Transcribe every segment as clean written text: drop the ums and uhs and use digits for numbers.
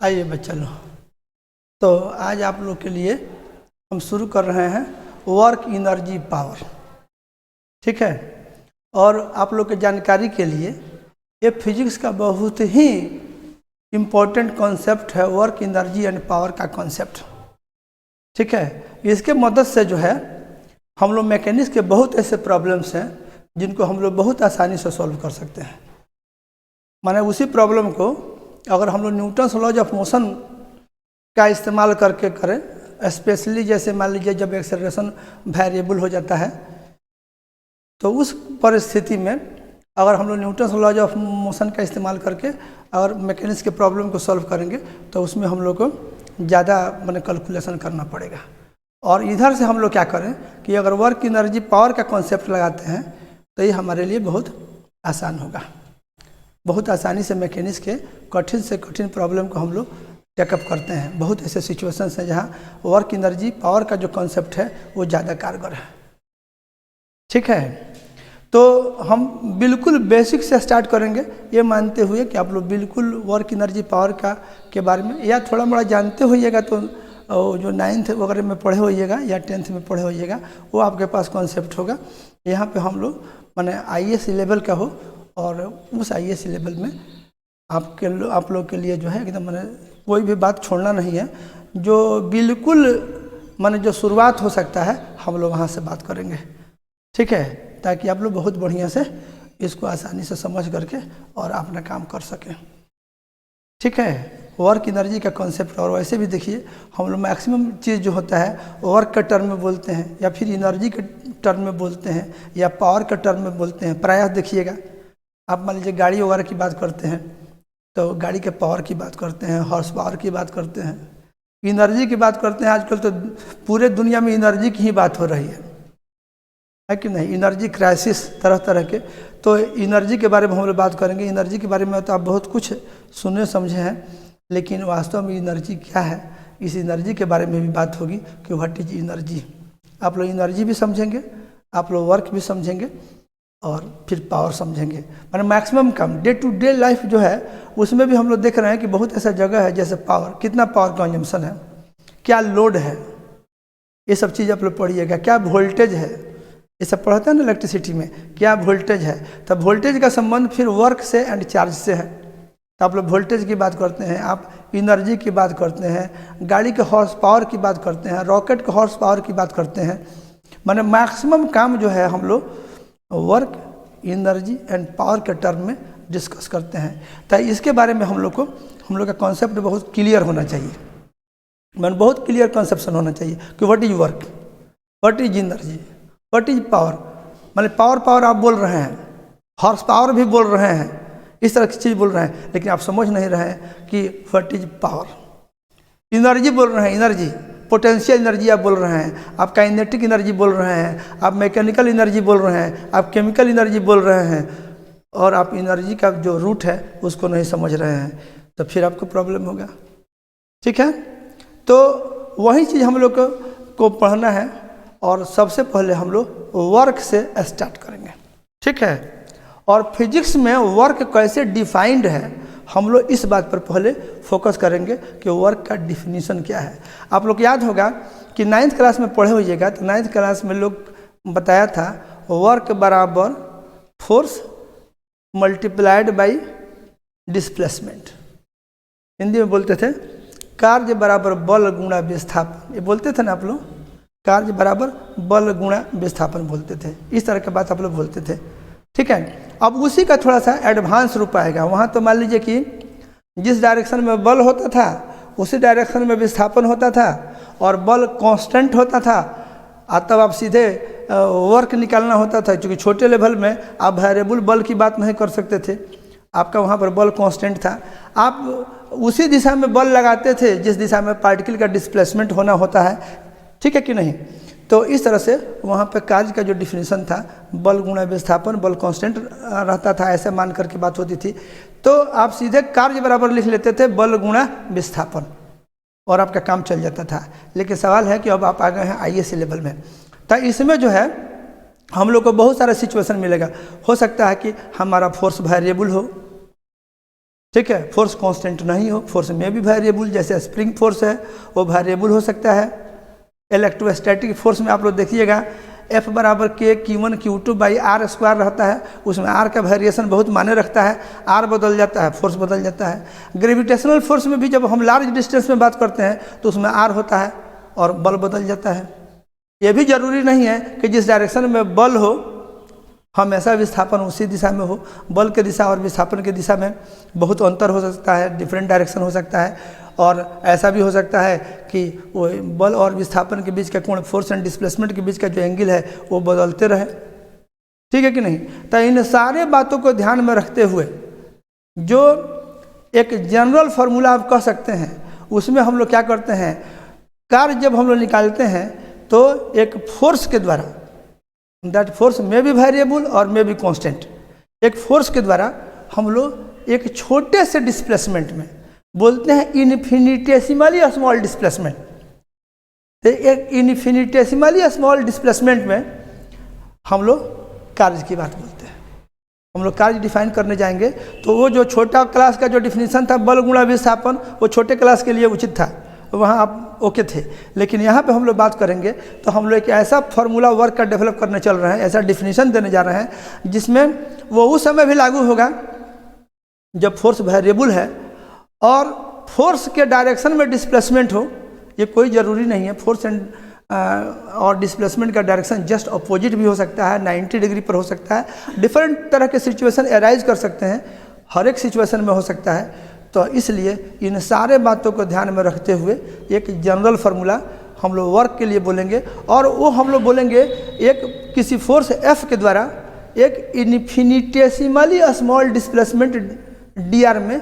आइए बच्चा लोग, तो आज आप लोग के लिए हम शुरू कर रहे हैं वर्क एनर्जी पावर। ठीक है, और आप लोग के जानकारी के लिए ये फिजिक्स का बहुत ही इम्पोर्टेंट कॉन्सेप्ट है, वर्क एनर्जी एंड पावर का कॉन्सेप्ट। ठीक है, इसके मदद से जो है हम लोग मैकेनिक्स के बहुत ऐसे प्रॉब्लम्स हैं जिनको हम लोग बहुत आसानी से सॉल्व कर सकते हैं। माने उसी प्रॉब्लम को अगर हम लोग न्यूटन्स लॉज ऑफ मोशन का इस्तेमाल करके करें, स्पेशली जैसे मान लीजिए जब एक्सेलरेशन वेरिएबल हो जाता है, तो उस परिस्थिति में अगर हम लोग न्यूटन्स लॉज ऑफ मोशन का इस्तेमाल करके अगर मैकेनिक्स के प्रॉब्लम को सॉल्व करेंगे तो उसमें हम लोग को ज़्यादा मैंने कैलकुलेशन करना पड़ेगा। और इधर से हम लोग क्या करें कि अगर वर्क एनर्जी पावर का कॉन्सेप्ट लगाते हैं तो ये हमारे लिए बहुत आसान होगा। बहुत आसानी से मैकेनिक्स के कठिन से कठिन प्रॉब्लम को हम लोग टेकअप करते हैं। बहुत ऐसे सिचुएशंस हैं जहाँ वर्क एनर्जी पावर का जो कॉन्सेप्ट है वो ज़्यादा कारगर है। ठीक है, तो हम बिल्कुल बेसिक से स्टार्ट करेंगे, ये मानते हुए कि आप लोग बिल्कुल वर्क एनर्जी पावर का के बारे में या थोड़ा मोड़ा जानते होइएगा, तो जो 9th वगैरह में पढ़े होइएगा या 10th में पढ़े होइएगा वो आपके पास कॉन्सेप्ट होगा। यहाँ पे हम लोग माने IAS लेवल का हो, और उस IAS लेवल में आप लोग के लिए जो है एकदम मैंने कोई भी बात छोड़ना नहीं है। जो बिल्कुल माने जो शुरुआत हो सकता है हम लोग वहाँ से बात करेंगे। ठीक है, ताकि आप लोग बहुत बढ़िया से इसको आसानी से समझ करके और अपना काम कर सकें। ठीक है, वर्क एनर्जी का कॉन्सेप्ट। और वैसे भी देखिए हम लोग मैक्सिमम चीज़ जो होता है वर्क का टर्म में बोलते हैं, या फिर एनर्जी के टर्म में बोलते हैं, या पावर का टर्म में बोलते हैं। प्रायः देखिएगा आप मान लीजिए गाड़ी वगैरह की बात करते हैं तो गाड़ी के पावर की बात करते हैं, हॉर्स पावर की बात करते हैं, एनर्जी की बात करते हैं। आजकल तो पूरे दुनिया में एनर्जी की ही बात हो रही है कि नहीं? एनर्जी क्राइसिस तरह तरह के, तो एनर्जी के बारे में हम लोग बात करेंगे। एनर्जी के बारे में तो आप बहुत कुछ सुने समझे हैं, लेकिन वास्तव में एनर्जी क्या है, इस एनर्जी के बारे में भी बात होगी कि व्हाट इज एनर्जी। आप लोग एनर्जी भी समझेंगे, आप लोग वर्क भी समझेंगे, और फिर पावर समझेंगे। मैंने मैक्सिमम काम डे टू डे लाइफ जो है उसमें भी हम लोग देख रहे हैं कि बहुत ऐसा जगह है जैसे पावर, कितना पावर कंजम्पशन है, क्या लोड है, ये सब चीज़ आप लोग पढ़िएगा। क्या वोल्टेज है, ये सब पढ़ते हैं ना इलेक्ट्रिसिटी में, क्या वोल्टेज है। तब वोल्टेज का संबंध फिर वर्क से एंड चार्ज से है। तो आप लोग वोल्टेज की बात करते हैं, आप एनर्जी की बात करते हैं, गाड़ी के हॉर्स पावर की बात करते हैं, रॉकेट के हॉर्स पावर की बात करते हैं। माने मैक्सिमम काम जो है हम लोग वर्क एनर्जी एंड पावर के टर्म में डिस्कस करते हैं। तो इसके बारे में हम लोग का कॉन्सेप्ट बहुत क्लियर होना चाहिए। मैंने बहुत क्लियर कंसेप्शन होना चाहिए कि what is work, what is energy, what is power. माने पावर आप बोल रहे हैं, हॉर्स पावर भी बोल रहे हैं, इस तरह की चीज़ बोल रहे हैं, लेकिन आप समझ नहीं रहे हैं कि व्हाट इज पावर। एनर्जी बोल रहे हैं, एनर्जी पोटेंशियल एनर्जी आप बोल रहे हैं, आप काइनेटिक एनर्जी बोल रहे हैं, आप मैकेनिकल एनर्जी बोल रहे हैं, आप केमिकल एनर्जी बोल रहे हैं, और आप एनर्जी का जो रूट है उसको नहीं समझ रहे हैं, तो फिर आपको प्रॉब्लम होगा। ठीक है, तो वही चीज़ हम लोग को पढ़ना है, और सबसे पहले हम लोग वर्क से स्टार्ट करेंगे। ठीक है, और फिजिक्स में वर्क कैसे डिफाइंड है हम लोग इस बात पर पहले फोकस करेंगे कि वर्क का डिफिनीशन क्या है। आप लोग याद होगा कि 9th क्लास में पढ़े होइएगा, तो 9th क्लास में लोग बताया था वर्क बराबर force multiplied by displacement. Hindi में बोलते थे कार्य बराबर बल गुणा विस्थापन, ये बोलते थे ना आप लोग, कार्य बराबर बल गुणा विस्थापन बोलते थे। इस तरह की बात आप लोग बोलते थे। ठीक है, अब उसी का थोड़ा सा एडवांस रूप आएगा। वहाँ तो मान लीजिए कि जिस डायरेक्शन में बल होता था उसी डायरेक्शन में विस्थापन होता था, और बल कांस्टेंट होता था। तब आप सीधे वर्क निकालना होता था, क्योंकि छोटे लेवल में आप वेरिएबल बल की बात नहीं कर सकते थे, आपका वहाँ पर बल कांस्टेंट था। आप उसी दिशा में बल लगाते थे जिस दिशा में पार्टिकल का डिस्प्लेसमेंट होना होता है। ठीक है कि नहीं? तो इस तरह से वहाँ पे कार्य का जो डिफिनीशन था बल गुणा विस्थापन, बल कांस्टेंट रहता था, ऐसे मान करके बात होती थी। तो आप सीधे कार्य बराबर लिख लेते थे बल गुणा विस्थापन, और आपका काम चल जाता था। लेकिन सवाल है कि अब आप आ गए हैं IAS लेवल में, तो इसमें जो है हम लोग को बहुत सारा सिचुएशन मिलेगा। हो सकता है कि हमारा फोर्स वेरिएबल हो, ठीक है, फोर्स कांस्टेंट नहीं हो, फोर्स में भी वेरिएबल, जैसे स्प्रिंग फोर्स है वो वेरिएबल हो सकता है। इलेक्ट्रोस्टैटिक फोर्स में आप लोग देखिएगा F बराबर K Q1 Q2 by R square रहता है, उसमें R का वेरिएशन बहुत मायने रखता है, R बदल जाता है, फोर्स बदल जाता है। ग्रेविटेशनल फोर्स में भी जब हम लार्ज डिस्टेंस में बात करते हैं तो उसमें R होता है और बल बदल जाता है। ये भी जरूरी नहीं है कि जिस डायरेक्शन में बल हो हमेशा विस्थापन उसी दिशा में हो, बल के दिशा और विस्थापन के दिशा में बहुत अंतर हो सकता है, डिफरेंट डायरेक्शन हो सकता है। और ऐसा भी हो सकता है कि वो बल और विस्थापन के बीच का कोण, फोर्स एंड डिस्प्लेसमेंट के बीच का जो एंगल है वो बदलते रहे, ठीक है कि नहीं। तो इन सारे बातों को ध्यान में रखते हुए जो एक जनरल फार्मूला आप कह सकते हैं, उसमें हम लोग क्या करते हैं, कार्य जब हम लोग निकालते हैं तो एक फोर्स के द्वारा, दैट फोर्स में भी वेरिएबल और में भी कांस्टेंट, एक फोर्स के द्वारा हम लोग एक छोटे से डिस्प्लेसमेंट में, बोलते हैं इन्फिनिटेसिमली स्मॉल डिस्प्लेसमेंट, तो एक इन्फिनिटेसिमली स्मॉल डिस्प्लेसमेंट में हम लोग कार्य की बात बोलते हैं। हम लोग कार्य डिफाइन करने जाएंगे तो वो जो छोटा क्लास का जो डिफिनीशन था बल गुणा विस्थापन, वो छोटे क्लास के लिए उचित था, वहाँ आप ओके थे। लेकिन यहाँ पे हम लोग बात करेंगे तो हम लोग एक ऐसा फार्मूला वर्क का डेवलप करने चल रहे हैं, ऐसा डिफिनीशन देने जा रहे हैं जिसमें वो उस समय भी लागू होगा जब फोर्स वेरिएबल है और फोर्स के डायरेक्शन में डिस्प्लेसमेंट हो। ये कोई ज़रूरी नहीं है, फोर्स एंड और डिस्प्लेसमेंट का डायरेक्शन जस्ट अपोजिट भी हो सकता है, 90 डिग्री पर हो सकता है, डिफरेंट तरह के सिचुएशन एराइज कर सकते हैं, हर एक सिचुएशन में हो सकता है। तो इसलिए इन सारे बातों को ध्यान में रखते हुए एक जनरल फार्मूला हम लोग वर्क के लिए बोलेंगे, और वो हम लोग बोलेंगे एक किसी फोर्स F के द्वारा एक इन्फिनिटेसिमली स्मॉल डिस्प्लेसमेंट dr में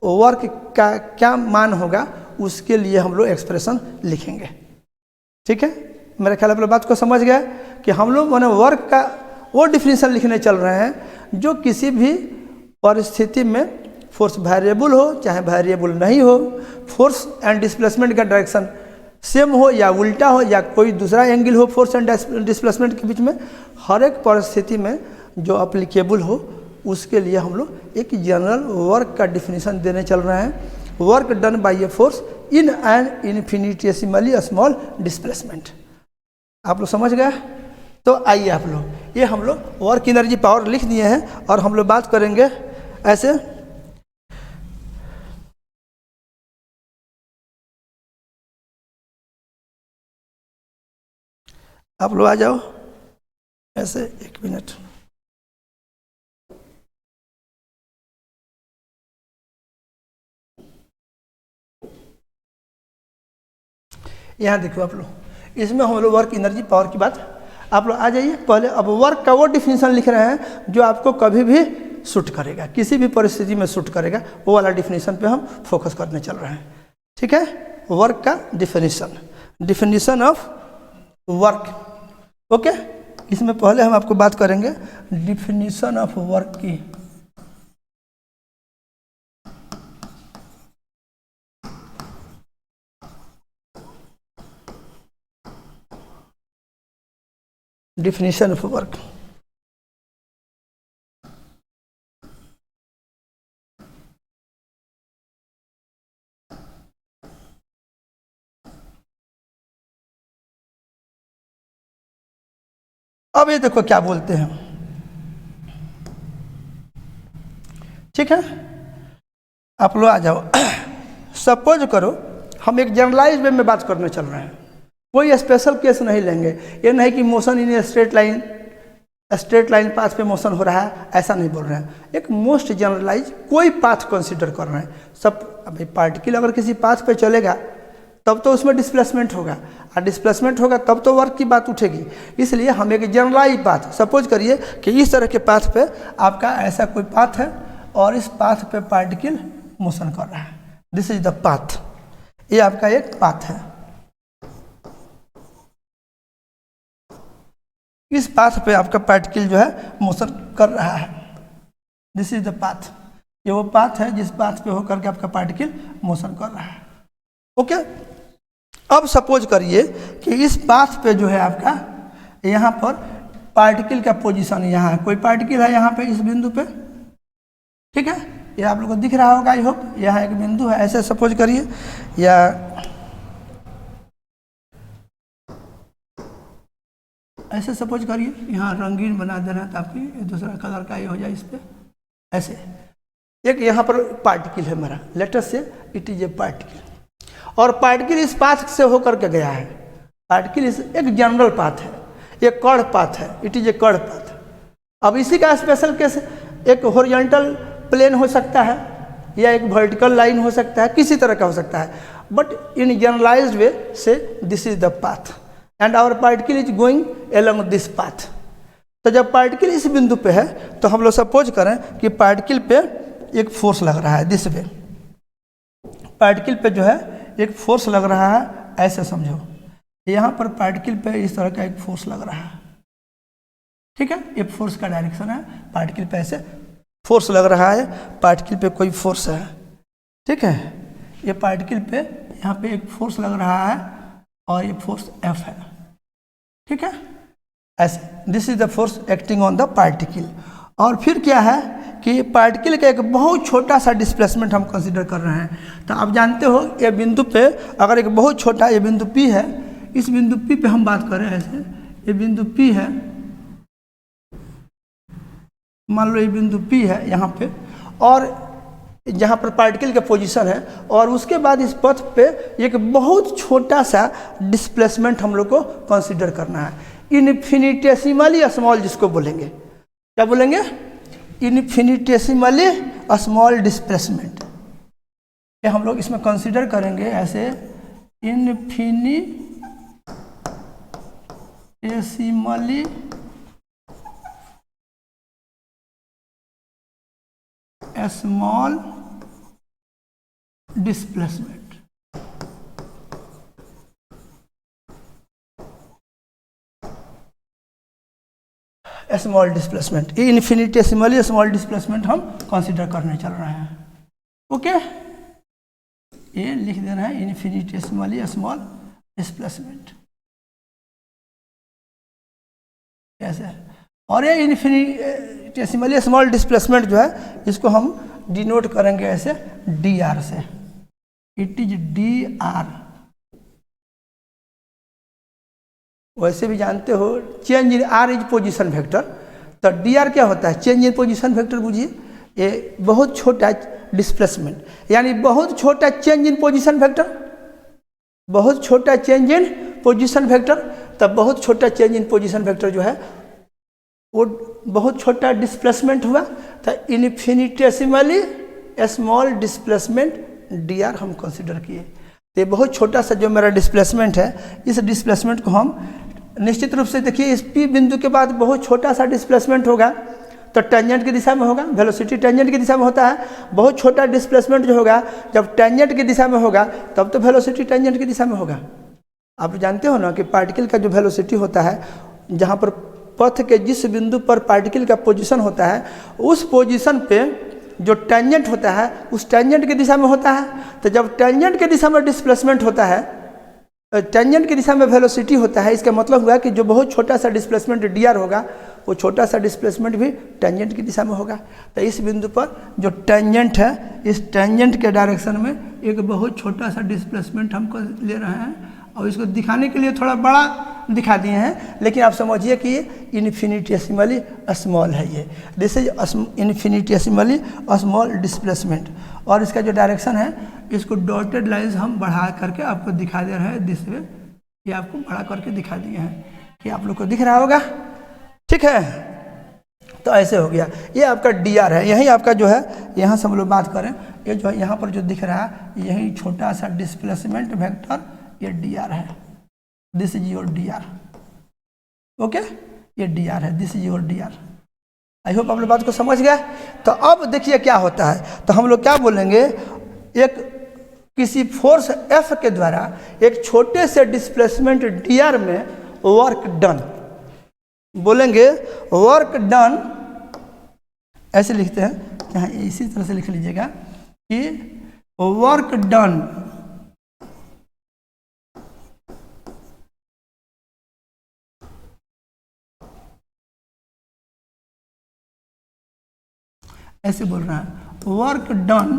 वर्क का क्या मान होगा, उसके लिए हम लोग एक्सप्रेशन लिखेंगे। ठीक है, मेरा ख्याल आप लोग बात को समझ गए कि हम लोग मैंने वर्क का वो डिफिनीशन लिखने चल रहे हैं जो किसी भी परिस्थिति में फोर्स वेरिएबल हो चाहे वेरिएबल नहीं हो, फोर्स एंड डिस्प्लेसमेंट का डायरेक्शन सेम हो या उल्टा हो या कोई दूसरा एंगल हो फोर्स एंड डिस्प्लेसमेंट के बीच में, हर एक परिस्थिति में जो अप्लीकेबल हो उसके लिए हम लोग एक जनरल वर्क का डिफिनीशन देने चल रहे हैं। Work done by a force in an infinitesimally small displacement. आप लोग समझ गए? तो आइए आप लोग, ये हम लोग वर्क एनर्जी पावर लिख दिए हैं और हम लोग बात करेंगे ऐसे। आप लोग आ जाओ ऐसे, एक मिनट। यहाँ देखो आप लोग, इसमें हम लोग वर्क एनर्जी पावर की बात, आप लोग आ जाइए पहले। अब वर्क का वो डिफिनीशन लिख रहे हैं जो आपको कभी भी सूट करेगा, किसी भी परिस्थिति में सूट करेगा, वो वाला डिफिनीशन पे हम फोकस करने चल रहे हैं। ठीक है, वर्क का डिफिनीशन ऑफ वर्क। ओके, इसमें पहले हम आपको बात करेंगे डिफिनीशन ऑफ वर्क की। डिफिनीशन ऑफ वर्क, अब ये देखो क्या बोलते हैं। ठीक है, आप लोग आ जाओ। सपोज करो हम एक जनरलाइज वे में बात करने चल रहे हैं, कोई स्पेशल केस नहीं लेंगे। ये नहीं कि motion in straight line path पे मोशन हो रहा है, ऐसा नहीं बोल रहे हैं। एक मोस्ट जनरलाइज कोई पाथ कंसीडर कर रहे हैं। सब अभी पार्टिकल अगर किसी पाथ पे चलेगा तब तो उसमें डिस्प्लेसमेंट होगा, और डिस्प्लेसमेंट होगा तब तो वर्क की बात उठेगी। इसलिए हम एक जनरलाइज पाथ, सपोज करिए कि इस तरह के पाथ पे आपका ऐसा कोई पाथ है और इस पाथ पे पार्टिकल मोशन कर रहा है, दिस इज द पाथ। ये आपका एक पाथ है, इस पाथ पे आपका पार्टिकल जो है मोशन कर रहा है, दिस इज द पाथ। ये वो पाथ है जिस पाथ पे होकर के आपका पार्टिकल मोशन कर रहा है। ओके, अब सपोज करिए कि इस पाथ पे जो है आपका यहाँ पर पार्टिकल का पोजीशन यहाँ है, कोई पार्टिकल है यहाँ पे इस बिंदु पे। ठीक है, ये आप लोग को दिख रहा होगा, आई होप। यहाँ एक बिंदु है, ऐसे सपोज करिए, या ऐसे सपोज करिए, यहाँ रंगीन बना दे रहे हैं ताकि ये दूसरा कलर का ये हो जाए इस पर। ऐसे एक यहाँ पर पार्टिकल है मेरा, लेटर से इट इज ए पार्टिकल, और पार्टिकल इस पाथ से होकर के गया है। पार्टिकल इस एक जनरल पाथ है, एक कर्ड पाथ है, it is a curved path. अब इसी का स्पेशल केस एक हॉरिजॉन्टल प्लेन हो सकता है या एक वर्टिकल लाइन हो सकता है, किसी तरह का हो सकता है, बट इन जनरलाइज्ड वे से this is the path and our particle is going along this path. तो जब पार्टिकल इस बिंदु पे है तो हम लोग सपोज करें कि पार्टिकल पे एक फोर्स लग रहा है, दिस वे पार्टिकल पे जो है एक फोर्स लग रहा है, ऐसे समझो। यहाँ पर पार्टिकल पे इस तरह का एक फोर्स लग रहा है, ठीक है, ये फोर्स का डायरेक्शन है। पार्टिकल पे ऐसे फोर्स लग रहा है, पार्टिकल पे कोई फोर्स है, ठीक है। ये पार्टिकल पे यहाँ पे एक फोर्स लग रहा है और ये फोर्स F है, ठीक है, ऐसे। This is the force acting on the particle. और फिर क्या है कि पार्टिकल का एक बहुत छोटा सा डिस्प्लेसमेंट हम कंसीडर कर रहे हैं। तो आप जानते हो ये बिंदु पे अगर एक बहुत छोटा, ये बिंदु P है, इस बिंदु P पे हम बात कर रहे हैं ऐसे, ये बिंदु P है, मान लो ये बिंदु P है यहाँ पे, और जहाँ पर पार्टिकल का पोजीशन है, और उसके बाद इस पथ पे एक बहुत छोटा सा डिस्प्लेसमेंट हम लोग को कंसीडर करना है, इन्फिनिटेसिमली स्मॉल, जिसको बोलेंगे, क्या बोलेंगे, इन्फिनिटेसिमली स्मॉल डिस्प्लेसमेंट। ये हम लोग इसमें कंसीडर करेंगे ऐसे, इन्फिनिटेसिमली स्मॉल डिस्प्लेसमेंट। स्मॉल डिस्प्लेसमेंट, ये इन्फिनिटेसिमली स्मॉल डिस्प्लेसमेंट हम कंसीडर करने चल रहे हैं, ओके। ये लिख देना है इन्फिनिटेसिमली स्मॉल डिस्प्लेसमेंट, ऐसे। और ये इन्फिनिटेसिमली स्मॉल डिस्प्लेसमेंट जो है, इसको हम डिनोट करेंगे ऐसे dr से, इट इज dr। वैसे भी जानते हो change in r is position vector, तो dr क्या होता है, चेंज इन पोजीशन वेक्टर। बुझिए ये बहुत छोटा डिस्प्लेसमेंट, यानी बहुत छोटा चेंज इन पोजीशन वेक्टर, बहुत छोटा चेंज इन पोजीशन वेक्टर। तब बहुत छोटा चेंज इन पोजीशन वेक्टर जो है वो बहुत छोटा डिस्प्लेसमेंट हुआ, तो इन्फिनिटेसिमली स्मॉल डिस्प्लेसमेंट dr हम कंसीडर किए। तो ये बहुत छोटा सा जो मेरा डिस्प्लेसमेंट है, इस डिस्प्लेसमेंट को हम निश्चित रूप से देखिए, इस P बिंदु के बाद बहुत छोटा सा डिस्प्लेसमेंट होगा, तो टेंजेंट की दिशा में होगा, वेलोसिटी टेंजेंट की दिशा में होता है। बहुत छोटा डिस्प्लेसमेंट जो होगा, जब टेंजेंट की दिशा में होगा तब तो वेलोसिटी टेंजेंट की दिशा में होगा। आप जानते हो ना कि पार्टिकल का जो वेलोसिटी होता है, जहाँ पर पथ के जिस बिंदु पर पार्टिकल का पोजीशन होता है, उस पोजीशन पे जो टेंजेंट होता है उस टेंजेंट की दिशा में होता है। तो जब टेंजेंट की दिशा में डिस्प्लेसमेंट होता है, टेंजेंट की दिशा में वेलोसिटी होता है, इसका मतलब हुआ कि जो बहुत छोटा सा डिस्प्लेसमेंट dr होगा, वो छोटा सा डिस्प्लेसमेंट भी टेंजेंट की दिशा में होगा। तो इस बिंदु पर जो टेंजेंट है, इस टेंजेंट के डायरेक्शन में एक बहुत छोटा सा डिस्प्लेसमेंट हमको ले रहे हैं, और इसको दिखाने के लिए थोड़ा बड़ा दिखा दिए हैं, लेकिन आप समझिए कि ये इन्फिनिटेसिमली स्मॉल है। ये दिस इज इन्फिनिटेसिमली स्मॉल डिस्प्लेसमेंट। और इसका जो डायरेक्शन है, इसको डॉटेड लाइन्स हम बढ़ा करके आपको दिखा दे रहे हैं, दिस वे। ये आपको बड़ा करके दिखा दिए हैं कि आप लोग को दिख रहा होगा, ठीक है। तो ऐसे हो गया, ये आपका dr है। यही आपका जो है, यहाँ से हम लोग बात करें, ये जो है यहाँ पर जो दिख रहा है, यही छोटा सा डिस्प्लेसमेंट वेक्टर, ये dr है, this is your dr, okay. ये dr है, this is your dr। I hope आप लोग बात को समझ गए। तो अब देखिए क्या होता है, तो हम लोग क्या बोलेंगे, एक किसी फोर्स F के द्वारा एक छोटे से डिस्प्लेसमेंट dr में वर्क डन, बोलेंगे वर्क डन, ऐसे लिखते हैं, यहाँ इसी तरह से लिख लीजिएगा कि वर्क डन ऐसे बोल रहा है, work done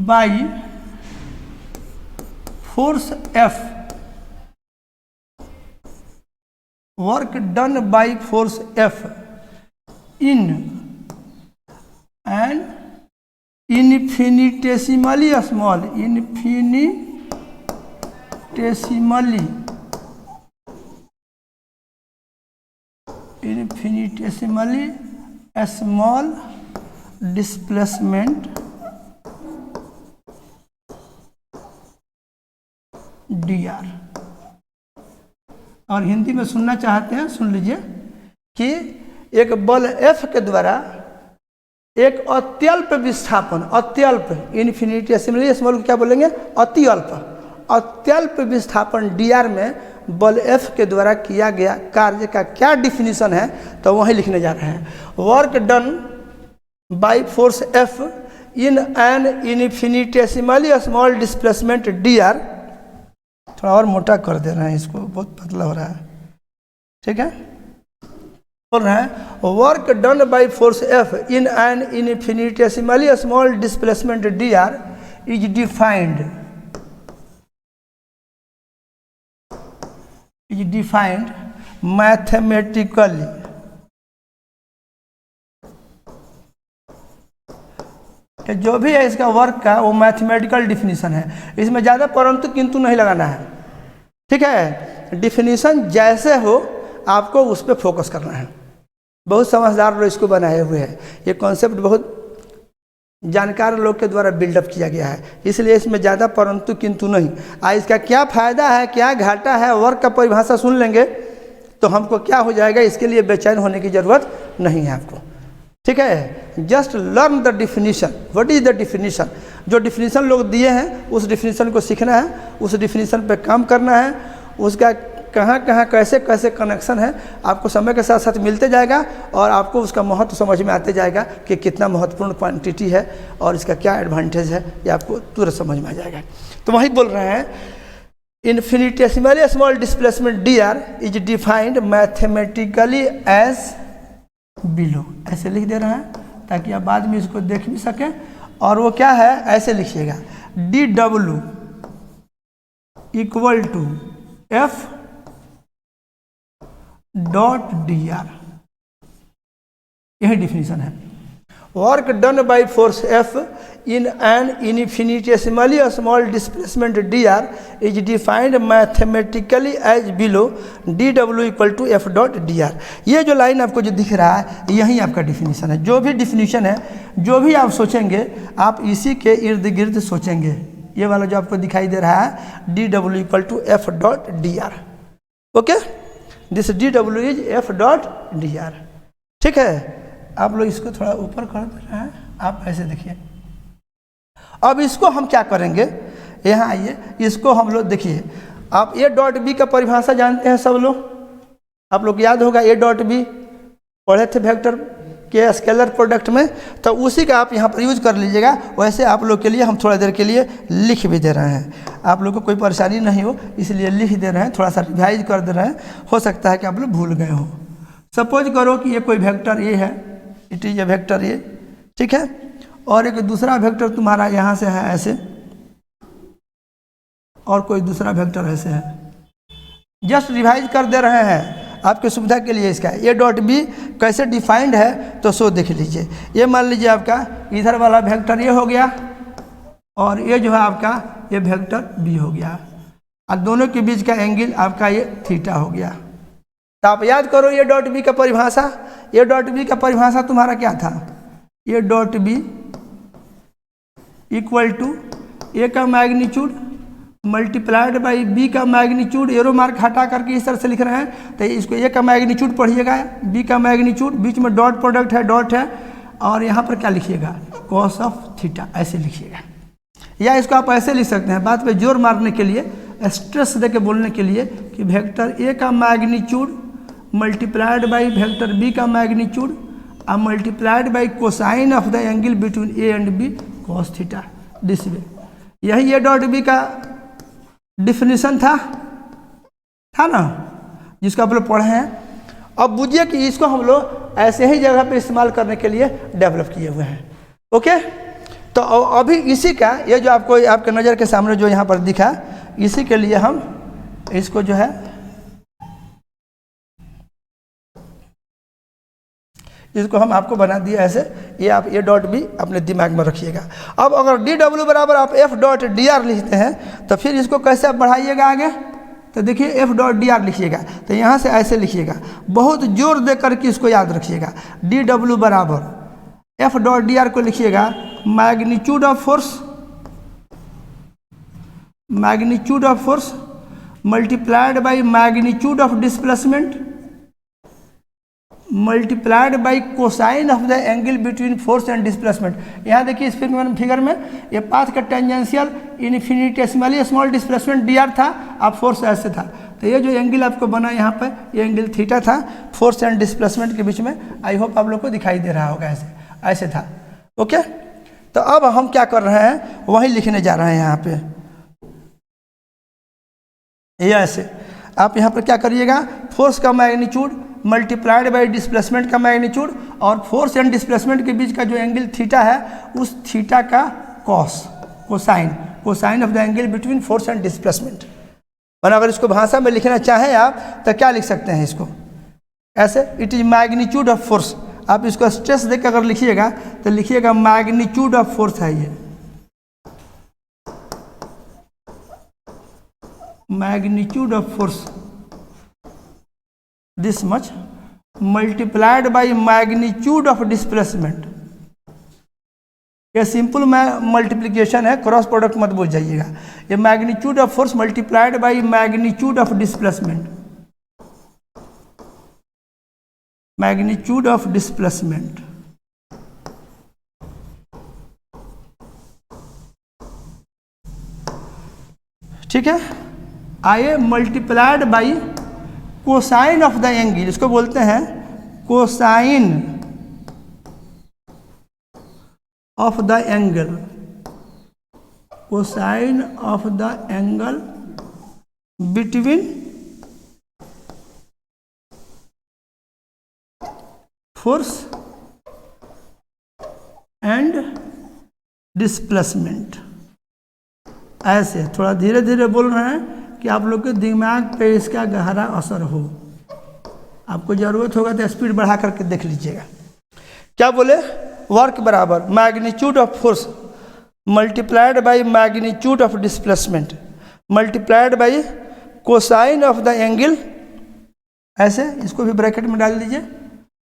by force F, work done by force F in an infinitesimally small, infinitesimally small displacement dr। और हिंदी में सुनना चाहते हैं, सुन लीजिए कि एक बल F के द्वारा एक अत्यल्प विस्थापन, अत्यल्प इन्फिनिटेसिमली स्मॉल क्या बोलेंगे, अति अल्प, अत्यल्प विस्थापन dr में बल F के द्वारा किया गया कार्य का क्या डिफिनीशन है, तो वही लिखने जा रहे हैं। Work done by force F in an infinitesimally small displacement dr, थोड़ा और मोटा कर दे रहे हैं इसको, बहुत पतला हो रहा है, ठीक है। बोल रहे हैं work done by force F in an infinitesimally small displacement dr is defined mathematically, जो भी है इसका वर्क का वो मैथमेटिकल डिफिनीशन है, इसमें ज़्यादा परंतु किंतु नहीं लगाना है, ठीक है। डिफिनीशन जैसे हो आपको उस पर फोकस करना है। बहुत समझदार लोग इसको बनाए हुए हैं, ये कॉन्सेप्ट बहुत जानकार लोग के द्वारा बिल्डअप किया गया है, इसलिए इसमें ज़्यादा परंतु किंतु नहीं। इसका क्या फ़ायदा है, क्या घाटा है, वर्क का परिभाषा सुन लेंगे तो हमको क्या हो जाएगा, इसके लिए बेचैन होने की ज़रूरत नहीं है आपको, ठीक है। Just learn the definition, what is the definition, जो डिफिनीशन लोग दिए हैं उस डिफिनीशन को सीखना है, उस डिफिनीशन पे काम करना है, उसका कहाँ कहाँ कैसे कैसे कनेक्शन है आपको समय के साथ साथ मिलते जाएगा और आपको उसका महत्व समझ में आते जाएगा कि कितना महत्वपूर्ण क्वांटिटी है और इसका क्या एडवांटेज है, ये आपको तुरंत समझ में आ जाएगा। तो वही बोल रहे हैं infinitesimally small displacement dr is defined mathematically as below, ऐसे लिख दे रहे हैं ताकि आप बाद में इसको देख भी सकें। और वो क्या है, ऐसे लिखिएगा dw equal to f dot dr, यही डिफिनीशन है। Work done by force f in an infinitesimally small displacement dr is defined mathematically as below, dw equal to f dot dr। ये जो लाइन आपको जो दिख रहा है यही आपका डिफिनीशन है। जो भी डिफिनीशन है, जो भी आप सोचेंगे आप इसी के इर्द गिर्द सोचेंगे। ये वाला जो आपको दिखाई दे रहा है dw equal to f dot dr, okay, this dw is f dot dr, ठीक है। आप लोग इसको थोड़ा ऊपर कर दे रहे हैं, आप ऐसे देखिए। अब इसको हम क्या करेंगे, यहाँ आइए, इसको हम लोग देखिए, आप a डॉट बी का परिभाषा जानते हैं सब लोग, आप लोग याद होगा a डॉट बी पढ़े थे वेक्टर के स्केलर प्रोडक्ट में, तो उसी का आप यहाँ पर यूज कर लीजिएगा। वैसे आप लोग के लिए हम थोड़ा देर के लिए लिख भी दे रहे हैं, आप लोग को कोई परेशानी नहीं हो इसलिए लिख दे रहे हैं, थोड़ा सा रिवाइज कर दे रहे हैं, हो सकता है कि आप लोग भूल गए हो। सपोज करो कि ये कोई वेक्टर ए है, it is A vector A, ठीक है, और एक दूसरा वेक्टर तुम्हारा यहाँ से है ऐसे, और कोई दूसरा वेक्टर ऐसे है। जस्ट रिवाइज कर दे रहे हैं आपके सुविधा के लिए। इसका ए डॉट बी कैसे डिफाइंड है तो सो देख लीजिए। ये मान लीजिए आपका इधर वाला वेक्टर ये हो गया और ये जो है आपका ये वेक्टर बी हो गया, और दोनों के बीच का एंगल आपका ये थीटा हो गया। तो आप याद करो ए डॉट बी का परिभाषा, ए डॉट बी का परिभाषा तुम्हारा क्या था, A dot B equal to A का मैग्नीट्यूड मल्टीप्लाइड बाई बी का मैग्नीट्यूड, एरो मार्क हटा करके इस तरह से लिख रहे हैं, तो इसको ए का मैग्नीट्यूड पढ़िएगा, बी का मैग्नीट्यूड, बीच में डॉट प्रोडक्ट है, डॉट है, और यहाँ पर क्या लिखिएगा, कॉस ऑफ थीटा, ऐसे लिखिएगा। या इसको आप ऐसे लिख सकते हैं, बात पे जोर मारने के लिए, स्ट्रेस दे के बोलने के लिए कि वेक्टर ए का magnitude multiplied by vector B का मैग्नीट्यूड और multiplied by cosine of the angle between A and B cos theta, this way. यही ए डॉट बी का डिफिनीशन था ना, जिसको आप लोग पढ़े हैं। अब बुझिए कि इसको हम लोग ऐसे ही जगह पे इस्तेमाल करने के लिए डेवलप किए हुए हैं। ओके, तो अभी इसी का ये जो आपको आपके नज़र के सामने जो यहाँ पर दिखा, इसी के लिए हम इसको जो है इसको हम आपको बना दिया ऐसे। ये आप ये डॉट भी अपने दिमाग में रखिएगा। अब अगर डी डब्ल्यू बराबर आप एफ डॉट डी आर लिखते हैं तो फिर इसको कैसे आप बढ़ाइएगा आगे, तो देखिए एफ डॉट डी आर लिखिएगा तो यहाँ से ऐसे लिखिएगा, बहुत जोर दे करके इसको याद रखिएगा। डी डब्ल्यू बराबर एफ डॉट डी आर को लिखिएगा magnitude of force multiplied by magnitude of displacement multiplied by cosine of the angle between force and displacement. यहाँ देखिए इस फिगर में ये पाथ का tangential infinitesimally small displacement D R था, अब फोर्स ऐसे था, तो ये जो एंगल आपको बना यहाँ पर ये एंगल थीटा था फोर्स एंड डिस्प्लेसमेंट के बीच में। आई होप आप लोग को दिखाई दे रहा होगा, ऐसे था। ओके, तो अब हम क्या कर रहे हैं वही लिखने जा रहे हैं यहाँ पे। ये ऐसे आप यहाँ पर क्या करिएगा, फोर्स का मैग्नीट्यूड मल्टीप्लाइड बाई डिस्प्लेसमेंट का मैग्नीट्यूड और फोर्स एंड डिस्प्लेसमेंट के बीच का जो एंगल थीटा है उस थीटा का cosine of the angle between force and displacement. और अगर इसको भाषा में लिखना चाहें आप तो क्या लिख सकते हैं इसको ऐसे, it is magnitude of force. आप इसको स्ट्रेस देकर अगर लिखिएगा तो लिखिएगा मैग्नीट्यूड ऑफ फोर्स है ये, magnitude of force this much multiplied by magnitude of displacement. ये सिंपल मल्टीप्लिकेशन है, क्रॉस प्रोडक्ट मत भूल जाइएगा। ये magnitude of force multiplied by magnitude of displacement, magnitude of displacement. ठीक है, आइए multiplied by cosine of the angle, इसको बोलते हैं cosine of the angle, cosine of the angle between force and displacement. ऐसे थोड़ा धीरे धीरे बोल रहे हैं कि आप लोग के दिमाग पे इसका गहरा असर हो। आपको ज़रूरत होगा तो स्पीड बढ़ा करके देख लीजिएगा। क्या बोले, वर्क बराबर magnitude of force multiplied by magnitude of displacement multiplied by cosine of the angle, ऐसे इसको भी ब्रैकेट में डाल दीजिए,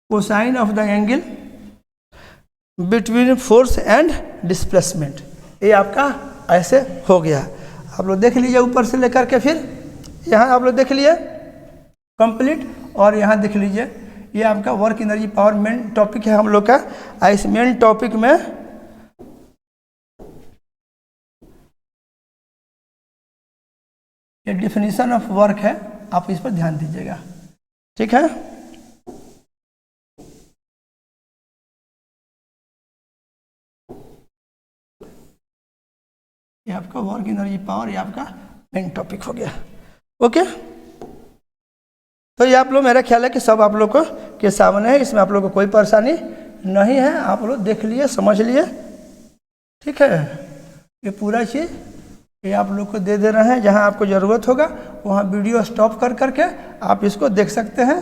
cosine of the angle between force and displacement. ये आपका ऐसे हो गया। आप लोग देख लीजिए ऊपर से लेकर के, फिर यहाँ आप लोग देख लिए कंप्लीट, और यहाँ देख लीजिए ये आपका work energy power main topic है हम लोग का। इस मेन टॉपिक में ये डिफिनीशन ऑफ वर्क है, आप इस पर ध्यान दीजिएगा। ठीक है, ये आपका वर्क एनर्जी पावर, ये आपका मेन टॉपिक हो गया। ओके, तो ये आप लोग, मेरा ख्याल है कि सब आप लोग को के सामने है, इसमें आप लोग को कोई परेशानी नहीं है। आप लोग देख लिए, समझ लिए। ठीक है, ये पूरा चीज़ ये आप लोग को दे रहे हैं। जहाँ आपको ज़रूरत होगा वहाँ वीडियो स्टॉप कर करके आप इसको देख सकते हैं।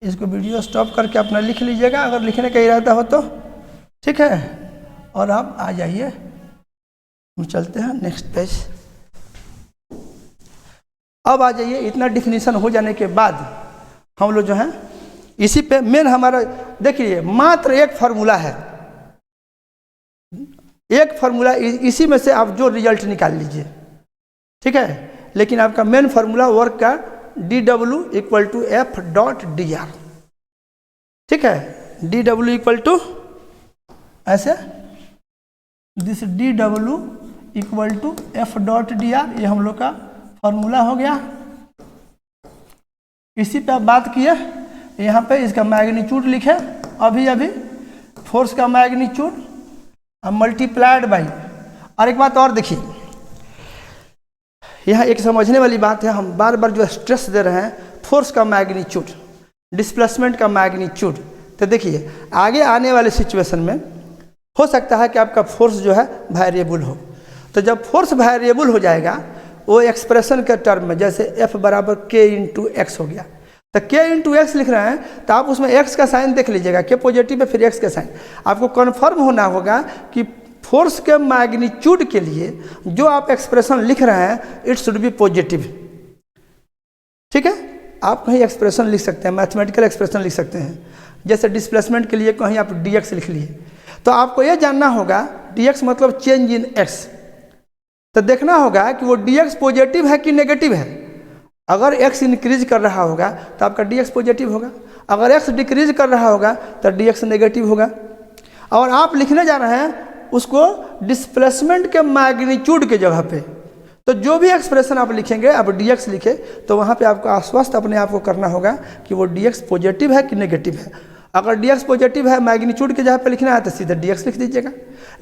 इसको वीडियो स्टॉप करके अपना लिख लीजिएगा अगर लिखने का इरादा हो तो। ठीक है, और आप आ जाइए, हम चलते हैं नेक्स्ट पेज। अब आ जाइए, इतना डिफिनीशन हो जाने के बाद हम लोग जो हैं इसी पे मेन हमारा देखिए, मात्र एक फार्मूला है, एक फार्मूला, इसी में से आप जो रिजल्ट निकाल लीजिए। ठीक है, लेकिन आपका मेन फार्मूला वर्क का D W equal to F dot D R. ठीक है, डी डब्ल्यू इक्वल टू ऐसे this D W equal to F dot D R, ये हम लोग का फार्मूला हो गया। इसी पे आप बात किए, यहाँ पे इसका मैग्नीट्यूड लिखे, अभी अभी फोर्स का मैग्नीट्यूड मल्टीप्लाइड बाई। और एक बात और देखिए, यहाँ एक समझने वाली बात है, हम बार बार जो स्ट्रेस दे रहे हैं, फोर्स का मैग्नीट्यूड, डिस्प्लेसमेंट का मैग्नीट्यूड, तो देखिए आगे आने वाले सिचुएशन में हो सकता है कि आपका फोर्स जो है वेरिएबल हो, तो जब फोर्स वेरिएबल हो जाएगा वो एक्सप्रेशन के टर्म में, जैसे F बराबर K इंटू एक्स हो गया, तो K इंटू एक्स लिख रहे हैं तो आप उसमें x का साइन देख लीजिएगा, K पॉजिटिव है फिर x का साइन। आपको कन्फर्म होना होगा कि फोर्स के मैग्नीट्यूड के लिए जो आप एक्सप्रेशन लिख रहे हैं इट शुड बी पॉजिटिव। ठीक है, आप कहीं एक्सप्रेशन लिख सकते हैं, मैथमेटिकल एक्सप्रेशन लिख सकते हैं, जैसे डिस्प्लेसमेंट के लिए कहीं आप dx लिख लिए, तो आपको यह जानना होगा dx मतलब चेंज इन x, तो देखना होगा कि वो dx पॉजिटिव है कि नेगेटिव है। अगर x इंक्रीज कर रहा होगा तो आपका dx पॉजिटिव होगा, अगर x डिक्रीज कर रहा होगा तो dx नेगेटिव होगा। और आप लिखने जा रहे हैं उसको डिस्प्लेसमेंट के मैग्नीट्यूड के जगह पे, तो जो भी एक्सप्रेशन आप लिखेंगे, आप dx लिखे तो वहाँ पे आपको आश्वस्त अपने आप को करना होगा कि वो dx पॉजिटिव है कि नेगेटिव है। अगर dx पॉजिटिव है, मैग्नीट्यूड के जगह पे लिखना है तो सीधे dx लिख दीजिएगा।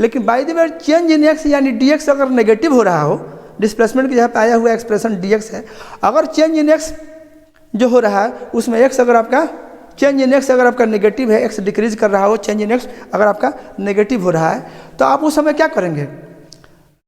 लेकिन by the way change in x यानी dx अगर नेगेटिव हो रहा हो, डिस्प्लेसमेंट की जगह पे आया हुआ एक्सप्रेशन dx है, अगर चेंज इन x जो हो रहा है उसमें x अगर आपका चेंज इन x अगर आपका नेगेटिव है, x डिक्रीज कर रहा हो, चेंज इन x अगर आपका नेगेटिव हो रहा है, तो आप उस समय क्या करेंगे,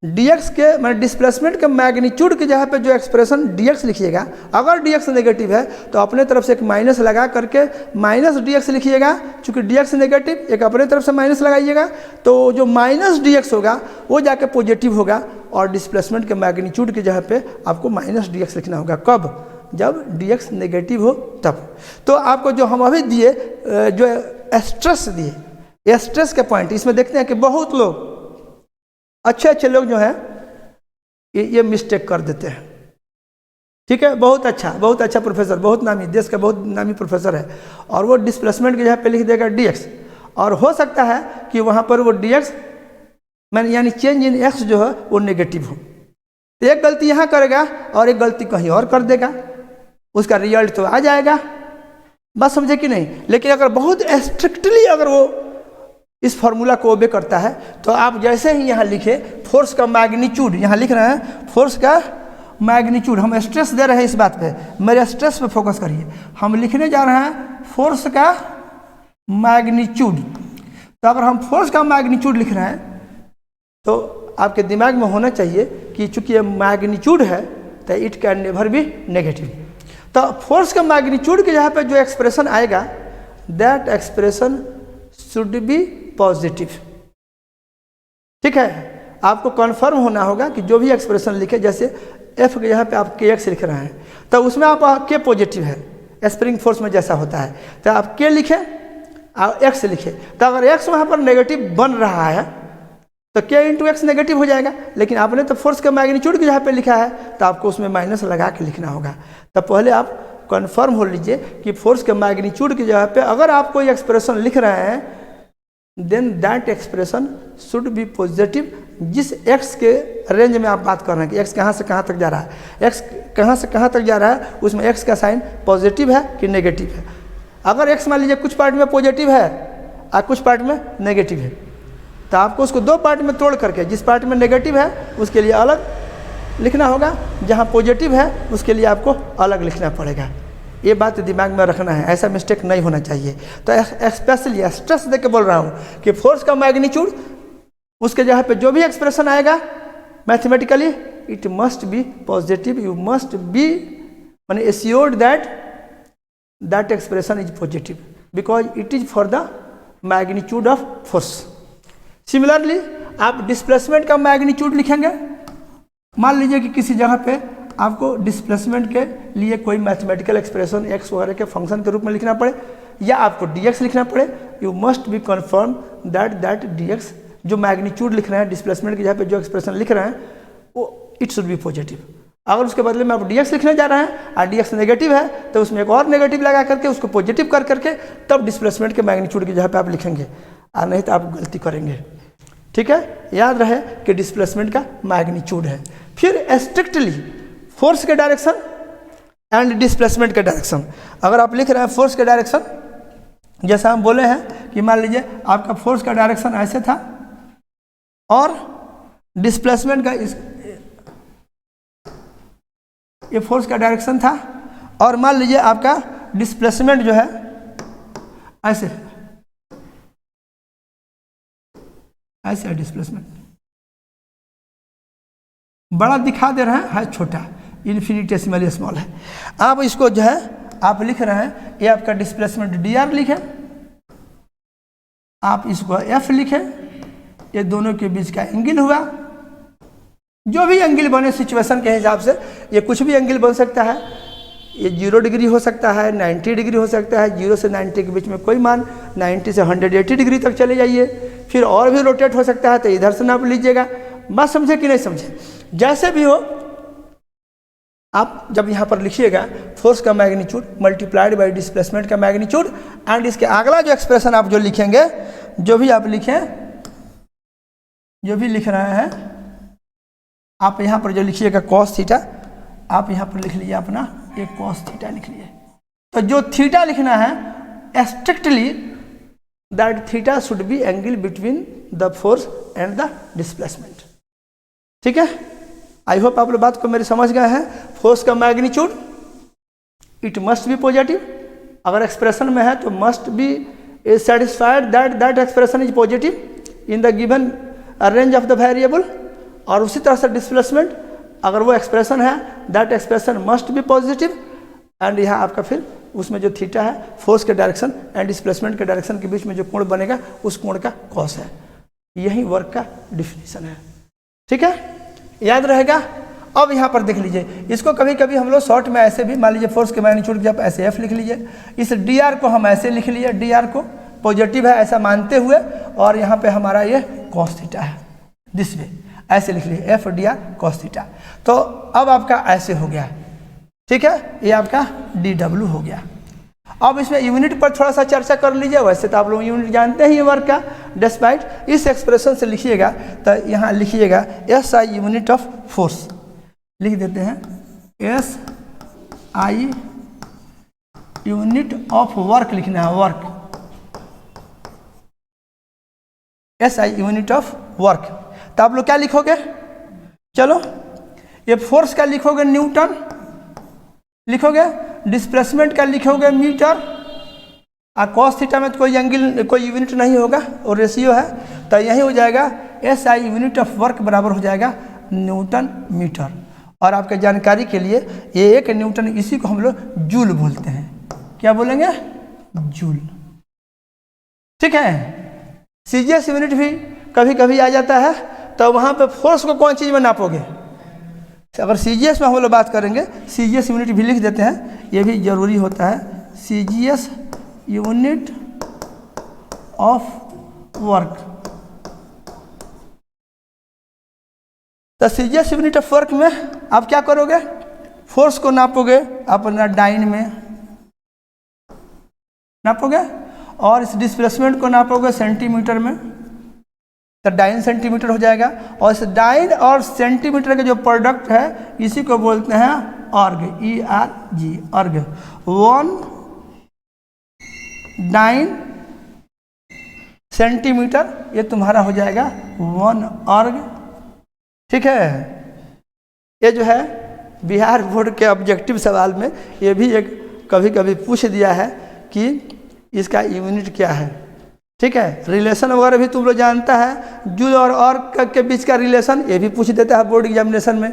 dx के मतलब डिस्प्लेसमेंट के मैग्नीट्यूड की जगह पे जो एक्सप्रेशन dx लिखिएगा, अगर dx नेगेटिव है तो अपने तरफ से एक माइनस लगा करके माइनस dx लिखिएगा, चूंकि dx नेगेटिव, एक अपने तरफ से माइनस लगाइएगा, तो जो माइनस dx होगा वो जाके पॉजिटिव होगा, और डिस्प्लेसमेंट के मैग्नीट्यूड की जगह पे आपको माइनस dx लिखना होगा। कब? जब dx नेगेटिव हो तब। तो आपको जो हम अभी दिए, जो स्ट्रेस दिए, स्ट्रेस के पॉइंट इसमें देखते हैं कि बहुत लोग, अच्छे लोग जो हैं ये मिस्टेक कर देते हैं। ठीक है, बहुत अच्छा प्रोफेसर, बहुत नामी, देश का बहुत नामी प्रोफेसर है, और वो डिस्प्लेसमेंट की जगह पे लिख देगा dx, और हो सकता है कि वहाँ पर वो dx यानी चेंज इन x जो है वो नेगेटिव हो। एक गलती यहाँ करेगा और एक गलती कहीं और कर देगा, उसका रिजल्ट तो आ जाएगा, बात समझे कि नहीं। लेकिन अगर बहुत स्ट्रिक्टली अगर वो इस फॉर्मूला को ओबे करता है, तो आप जैसे ही यहाँ लिखे फोर्स का मैग्नीट्यूड, यहाँ लिख रहे हैं फोर्स का मैग्नीट्यूड, हम स्ट्रेस दे रहे हैं इस बात पे, मेरे स्ट्रेस पे फोकस करिए, हम लिखने जा रहे हैं फोर्स का मैग्नीट्यूड। तो अगर हम फोर्स का मैग्नीट्यूड लिख रहे हैं तो आपके दिमाग में होना चाहिए कि चूंकि ये मैग्नीट्यूड है तो it can never be negative. तो फोर्स का मैग्नीट्यूड के जहाँ पे जो एक्सप्रेशन आएगा, that expression should be positive. ठीक है, आपको कन्फर्म होना होगा कि जो भी एक्सप्रेशन लिखे, जैसे F के यहाँ पे आप kx लिख रहे हैं तो उसमें आप k पॉजिटिव है, स्प्रिंग फोर्स में जैसा होता है, तो आप k लिखे और x लिखे, तो अगर x वहाँ पर नेगेटिव बन रहा है तो k इंटू एक्स नेगेटिव हो जाएगा। लेकिन आपने तो फोर्स के मैग्नीट्यूड की जहाँ पे लिखा है तो आपको उसमें माइनस लगा के लिखना होगा। तो पहले आप कन्फर्म हो लीजिए कि फोर्स के मैग्नीट्यूड की जगह पे अगर आप कोई एक्सप्रेशन लिख रहे हैं, then that expression should be positive. जिस x के रेंज में आप बात कर रहे हैं कि x कहाँ से कहाँ तक जा रहा है, x कहाँ से कहाँ तक जा रहा है, उसमें x का साइन पॉजिटिव है कि नेगेटिव है। अगर x मान लीजिए कुछ पार्ट में पॉजिटिव है और कुछ पार्ट में नेगेटिव है, तो आपको उसको दो पार्ट में तोड़ करके जिस पार्ट में नेगेटिव है उसके लिए अलग लिखना होगा, जहाँ पॉजिटिव है उसके लिए आपको अलग लिखना पड़ेगा। ये बात दिमाग में रखना है, ऐसा मिस्टेक नहीं होना चाहिए। तो स्पेशली स्ट्रेस दे के बोल रहा हूँ कि फोर्स का मैग्नीट्यूड, उसके जगह पे जो भी एक्सप्रेशन आएगा mathematically, it must be positive. You must be माने assured that expression is positive because it is for the magnitude of force. Similarly आप डिस्प्लेसमेंट का मैग्नीट्यूड लिखेंगे, मान लीजिए कि किसी जगह पे आपको डिस्प्लेसमेंट के लिए कोई मैथमेटिकल एक्सप्रेशन x वगैरह के फंक्शन के रूप में लिखना पड़े या आपको dx लिखना पड़े, you must B confirm that dx जो मैग्नीट्यूड लिख रहे हैं, डिस्प्लेसमेंट की जगह पे जो एक्सप्रेशन लिख रहे हैं वो इट शुड बी पॉजिटिव। अगर उसके बदले में आप dx लिखने जा रहे हैं और dx नेगेटिव है तो उसमें एक और नेगेटिव लगा करके उसको पॉजिटिव कर करके तब डिस्प्लेसमेंट के मैग्नीट्यूड की जगह पे आप लिखेंगे, और नहीं तो आप गलती करेंगे। ठीक है, याद रहे कि डिस्प्लेसमेंट का मैग्नीट्यूड है। फिर स्ट्रिक्टली फोर्स के डायरेक्शन एंड डिस्प्लेसमेंट के डायरेक्शन, अगर आप लिख रहे हैं फोर्स के डायरेक्शन, जैसा हम बोले हैं कि मान लीजिए आपका फोर्स का डायरेक्शन ऐसे था और डिस्प्लेसमेंट का ये फोर्स का डायरेक्शन था, और मान लीजिए आपका डिस्प्लेसमेंट जो है ऐसे, ऐसे है डिस्प्लेसमेंट, बड़ा दिखा दे रहे हैं, है छोटा, इन्फिनिटेसिमल स्मॉल है। आप इसको जो है आप लिख रहे हैं, ये आपका डिस्प्लेसमेंट डी आर लिखें, आप इसको एफ लिखें, ये दोनों के बीच का एंगल हुआ, जो भी एंगल बने सिचुएशन के हिसाब से, ये कुछ भी एंगल बन सकता है, ये 0 डिग्री हो सकता है, 90 डिग्री हो सकता है, 0 से 90 के बीच में कोई मान, 90 से 180 डिग्री तक चले जाइए, फिर और भी रोटेट हो सकता है, तो इधर से नाप लीजिएगा। बात समझे कि नहीं समझे? जैसे भी हो आप जब यहाँ पर लिखिएगा फोर्स का मैग्नीट्यूड मल्टीप्लाइड बाय डिस्प्लेसमेंट का मैग्नीट्यूड, एंड इसके अगला जो एक्सप्रेशन आप जो लिखेंगे, जो भी आप लिखें, जो भी लिख रहे हैं आप यहाँ पर जो लिखिएगा कॉस थीटा, आप यहाँ पर लिख लीजिए अपना एक कॉस थीटा लिख लीजिए। तो जो थीटा लिखना है strictly that theta should be angle between the force and the displacement. ठीक है, आई होप आप लोग बात को मेरी समझ गए हैं। फोर्स का magnitude it must be positive, अगर एक्सप्रेशन में है तो must be satisfied that that expression is positive in the given range of the variable, और उसी तरह से डिस्प्लेसमेंट अगर वो एक्सप्रेशन है that expression must be positive, and यहाँ आपका फिर उसमें जो थीटा है फोर्स के डायरेक्शन एंड डिस्प्लेसमेंट के डायरेक्शन के बीच में जो कोण बनेगा उस कोण का कॉस है। यही वर्क का डिफिनीशन है। ठीक है, याद रहेगा। अब यहाँ पर देख लीजिए, इसको कभी कभी हम लोग शॉर्ट में ऐसे भी मान लीजिए फोर्स के मैग्नीट्यूड जब ऐसे एफ लिख लीजिए, इस डी आर को हम ऐसे लिख लिए, डी आर को पॉजिटिव है ऐसा मानते हुए, और यहाँ पे हमारा ये कॉस थीटा है, दिस वे ऐसे लिख लिए F D R cos theta. तो अब आपका ऐसे हो गया, ठीक है, ये आपका डी डब्ल्यू हो गया। अब इसमें यूनिट पर थोड़ा सा चर्चा कर लीजिए, वैसे तो आप लोग यूनिट जानते हैं ये वर्क का, डिस्पाइट इस एक्सप्रेशन से लिखिएगा, तो यहाँ लिखिएगा S I unit of force, लिख देते हैं S I unit of work लिखना है, work, S I unit of work. तो आप लोग क्या लिखोगे, चलो ये फोर्स का लिखोगे न्यूटन लिखोगे, डिस्प्लेसमेंट का लिखोगे मीटर, और कॉस थीटा में तो कोई एंगल कोई यूनिट नहीं होगा और रेशियो है, तो यही हो जाएगा S I unit of work बराबर हो जाएगा न्यूटन मीटर। और आपके जानकारी के लिए ये एक न्यूटन, इसी को हम लोग जूल बोलते हैं, क्या बोलेंगे, जूल। ठीक है, सीजीएस यूनिट भी कभी कभी आ जाता है, तो वहाँ पे फोर्स को कौन चीज़ में नापोगे, अगर सीजीएस में हम लोग बात करेंगे, सीजीएस यूनिट भी लिख देते हैं, ये भी जरूरी होता है, सीजीएस यूनिट ऑफ वर्क। तो सीजीएस यूनिट ऑफ वर्क में आप क्या करोगे, फोर्स को नापोगे अपना डाइन में नापोगे, और इस डिस्प्लेसमेंट को नापोगे सेंटीमीटर में, तो डाइन सेंटीमीटर हो जाएगा, और इस डाइन और सेंटीमीटर का जो प्रोडक्ट है इसी को बोलते हैं अर्ग, ई आर जी, अर्ग। 1 डाइन सेंटीमीटर ये तुम्हारा हो जाएगा 1 अर्ग। ठीक है, ये जो है बिहार बोर्ड के ऑब्जेक्टिव सवाल में ये भी एक कभी कभी पूछ दिया है कि इसका यूनिट क्या है। ठीक है, रिलेशन वगैरह भी तुम लोग जानता है, जूल और के बीच का रिलेशन ये भी पूछ देता है बोर्ड एग्जामिनेशन में,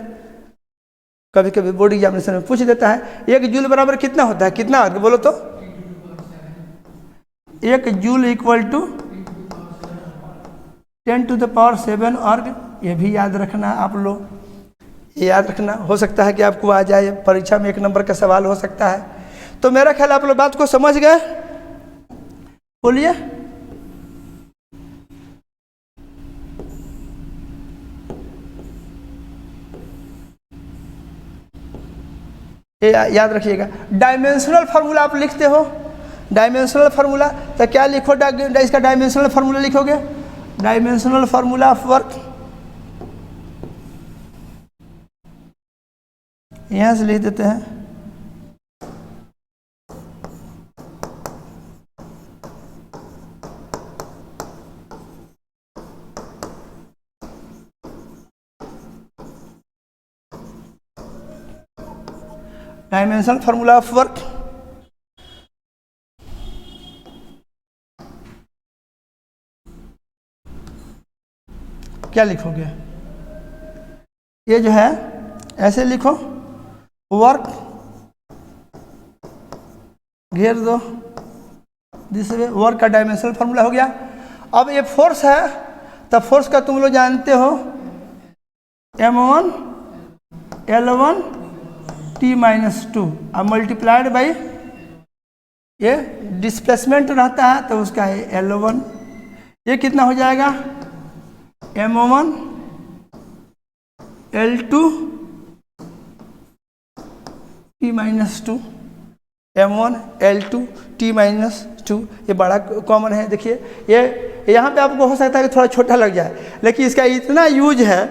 कभी कभी बोर्ड एग्जामिनेशन में पूछ देता है। एक जूल बराबर कितना होता है, कितना अर्ग बोलो तो, 1 जूल इक्वल टू 10⁻⁷ अर्ग। ये भी याद रखना आप लोग, ये याद रखना, हो सकता है कि आपको आ जाए परीक्षा में 1 नंबर का सवाल हो सकता है। तो मेरा ख्याल आप लोग बात को समझ गए, बोलिए। ये याद रखिएगा, डायमेंशनल फार्मूला आप लिखते हो, डायमेंशनल फार्मूला तो क्या लिखो, इसका डायमेंशनल फार्मूला लिखोगे, डायमेंशनल फार्मूला ऑफ वर्क, यहाँ से लिख देते हैं डायमेंशनल फार्मूला ऑफ वर्क। क्या लिखोगे, ये जो है ऐसे लिखो, वर्क घेर दो दिस वे, वर्क का डायमेंशनल फॉर्मूला हो गया। अब ये फोर्स है, तब फोर्स का तुम लोग जानते हो m1 L1 T-2 अब मल्टीप्लाइड बाई ये डिस्प्लेसमेंट रहता है तो उसका है L1, ये कितना हो जाएगा m1 L2 T-2 m1 L2 T-2, ये बड़ा कॉमन है। देखिए ये यहाँ पे आपको हो सकता है कि थोड़ा छोटा लग जाए, लेकिन इसका इतना यूज है,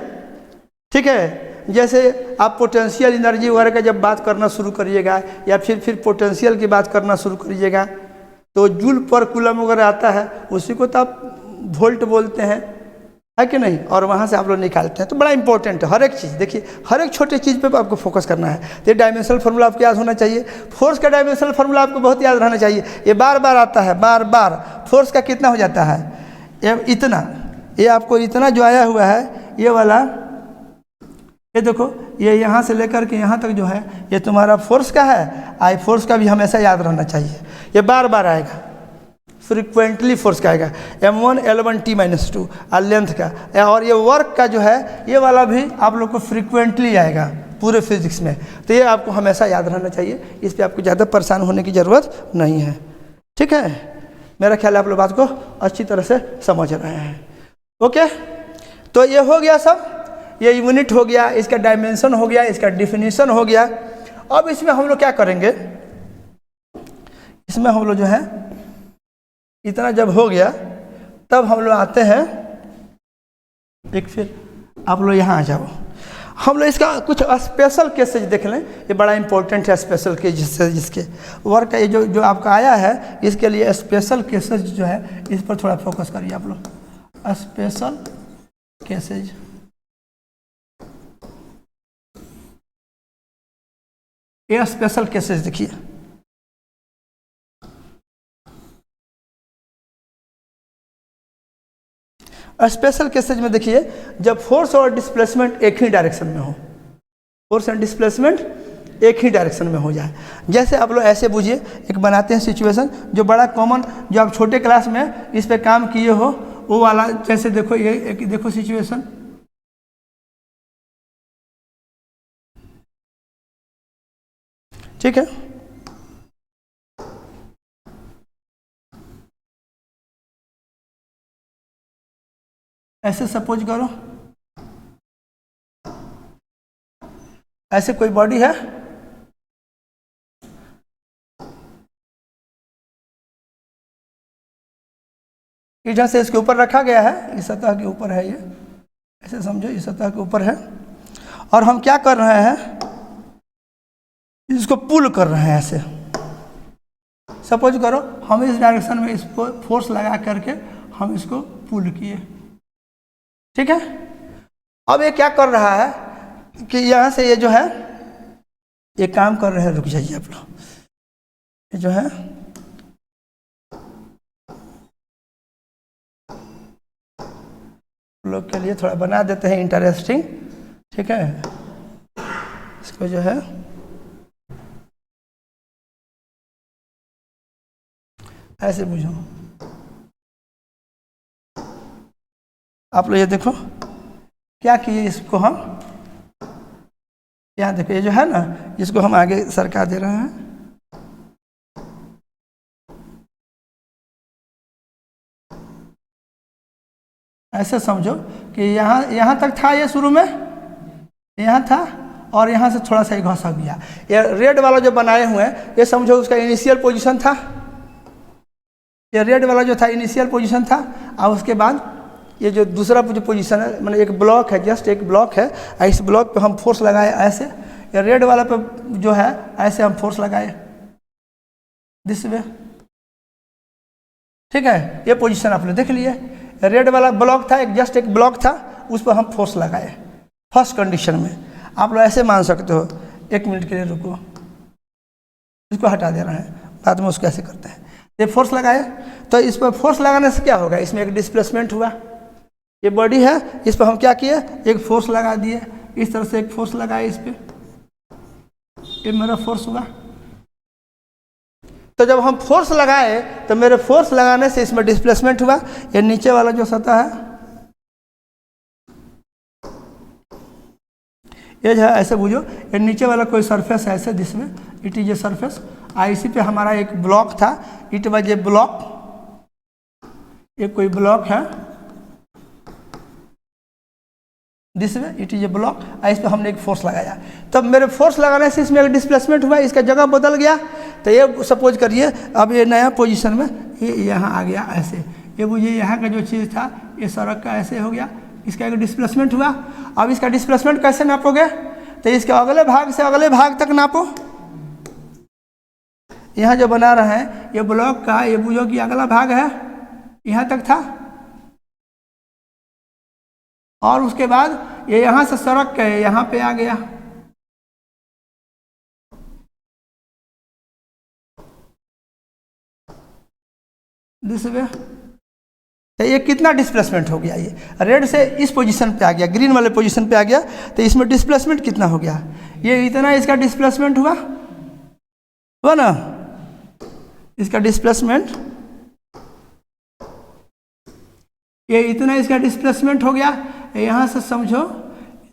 ठीक है। जैसे आप पोटेंशियल एनर्जी वगैरह का जब बात करना शुरू करिएगा या फिर पोटेंशियल की बात करना शुरू करिएगा तो जूल पर कूलम वगैरह आता है, उसी को तो आप वोल्ट बोलते हैं, है कि नहीं, और वहाँ से आप लोग निकालते हैं। तो बड़ा इंपॉर्टेंट है हर एक चीज़, देखिए हर एक छोटे चीज़ पे आपको फोकस करना है। तो ये डायमेंशनल फार्मूला आपको याद होना चाहिए, फोर्स का डायमेंशनल फार्मूला आपको बहुत याद रहना चाहिए, ये बार बार आता है, बार बार। फोर्स का कितना हो जाता है, ये इतना, ये आपको इतना जो आया हुआ है ये वाला, ये देखो ये यहाँ से लेकर के यहाँ तक जो है ये तुम्हारा फोर्स का है। आई फोर्स का भी हमेशा याद रहना चाहिए, ये बार बार आएगा, फ्रिक्वेंटली फोर्स का आएगा m1 L1 T-2 और लेंथ का। और ये वर्क का जो है ये वाला भी आप लोग को फ्रिक्वेंटली आएगा पूरे फिजिक्स में, तो ये आपको हमेशा याद रहना चाहिए, इस पर आपको ज़्यादा परेशान होने की ज़रूरत नहीं है, ठीक है। मेरा ख्याल है आप लोग बात को अच्छी तरह से समझ रहे हैं। ओके, तो ये हो गया सब, ये यूनिट हो गया, इसका डायमेंशन हो गया, इसका डिफिनीशन हो गया। अब इसमें हम लोग क्या करेंगे, इसमें हम लोग जो है इतना जब हो गया तब हम लोग आते हैं एक, फिर आप लोग यहाँ आ जाओ, हम लोग इसका कुछ स्पेशल केसेज देख लें, ये बड़ा इंपॉर्टेंट है स्पेशल केस, जिसके वर्क का ये जो आपका आया है, इसके लिए स्पेशल केसेज जो है इस पर थोड़ा फोकस करिए आप लोग। स्पेशल केसेज, ये स्पेशल केसेज देखिए, स्पेशल केसेज में देखिए जब फोर्स और डिस्प्लेसमेंट एक ही डायरेक्शन में हो, फोर्स एंड डिस्प्लेसमेंट एक ही डायरेक्शन में हो जाए। जैसे आप लोग ऐसे बुझिए, एक बनाते हैं सिचुएशन जो बड़ा कॉमन, जो आप छोटे क्लास में इस पे काम किए हो वो वाला। जैसे देखो ये एक देखो सिचुएशन, ठीक है, ऐसे सपोज करो ऐसे कोई बॉडी है, इधर से इसके ऊपर रखा गया है, इस सतह के ऊपर है ये, ऐसे समझो इस सतह के ऊपर है, और हम क्या कर रहे हैं, इसको पुल कर रहे हैं ऐसे। सपोज करो हम इस डायरेक्शन में इसको फोर्स लगा करके हम इसको पुल किए, ठीक है। अब ये क्या कर रहा है कि यहाँ से ये जो है ये काम कर रहे हैं, रुक जाइए आप लोग, ये जो है लोग के लिए थोड़ा बना देते हैं इंटरेस्टिंग, ठीक है। इसको जो है ऐसे बुझो, आप लोग ये देखो क्या किए, इसको हम यहाँ देखो, ये जो है ना इसको हम आगे सरका दे रहे हैं, ऐसे समझो कि यहाँ तक था, ये शुरू में यहाँ था और यहाँ से थोड़ा सा ही घसा गया। ये रेड वाला जो बनाए हुए हैं ये समझो उसका इनिशियल पोजीशन था, ये रेड वाला जो था इनिशियल पोजीशन था, और उसके बाद ये जो दूसरा जो पोजीशन है, मतलब एक ब्लॉक है, जस्ट एक ब्लॉक है, और इस ब्लॉक पे हम फोर्स लगाए ऐसे, ये रेड वाला पे जो है ऐसे हम फोर्स लगाए दिस वे, ठीक है। ये पोजीशन आपने देख लिए, रेड वाला ब्लॉक था, एक जस्ट एक ब्लॉक था, उस पर हम फोर्स लगाए फर्स्ट कंडीशन में। आप लोग ऐसे मान सकते हो, एक मिनट के लिए रुको, इसको हटा दे रहे हैं, बाद में उसको ऐसे करते हैं। ये फोर्स लगाए, तो इस पर फोर्स लगाने से क्या होगा, इसमें एक डिस्प्लेसमेंट हुआ, ये बॉडी है, इस पर हम क्या किए, एक फोर्स लगा दिए, इस तरह से एक फोर्स लगाए इस पर, ये मेरा फोर्स हुआ। तो जब हम फोर्स लगाए तो मेरे फोर्स लगाने से इसमें डिस्प्लेसमेंट हुआ। ये नीचे वाला जो सतह है ये जो है ऐसे बुझो, ये नीचे वाला कोई सरफेस है ऐसे, जिसमें इट इज ए सरफेस। इसी पे हमारा एक ब्लॉक था, इट वाज ए ब्लॉक, ये कोई ब्लॉक है, दिस में इट इज ए ब्लॉक। इस पर हमने एक फोर्स लगाया, तब मेरे फोर्स लगाने से इसमें एक डिस्प्लेसमेंट हुआ, इसका जगह बदल गया। तो ये सपोज करिए अब ये नया पोजीशन में ये यहाँ आ गया ऐसे, ये मुझे यहाँ का जो चीज़ था ये सड़क का ऐसे हो गया, इसका एक डिस्प्लेसमेंट हुआ। अब इसका डिस्प्लेसमेंट कैसे नापोगे, तो इसके अगले भाग से अगले भाग तक नापो। यहाँ जो बना रहे हैं ये ब्लॉक का, ये बुझो कि अगला भाग है, यहाँ तक था, और उसके बाद ये यहाँ से सड़क के यहाँ पे आ गया। दिस वे, तो ये कितना डिस्प्लेसमेंट हो गया, ये रेड से इस पोजीशन पे आ गया, ग्रीन वाले पोजीशन पे आ गया, तो इसमें डिस्प्लेसमेंट कितना हो गया, ये इतना इसका डिस्प्लेसमेंट हुआ ना, इसका डिस्प्लेसमेंट, ये इतना इसका डिस्प्लेसमेंट हो गया। यहाँ से समझो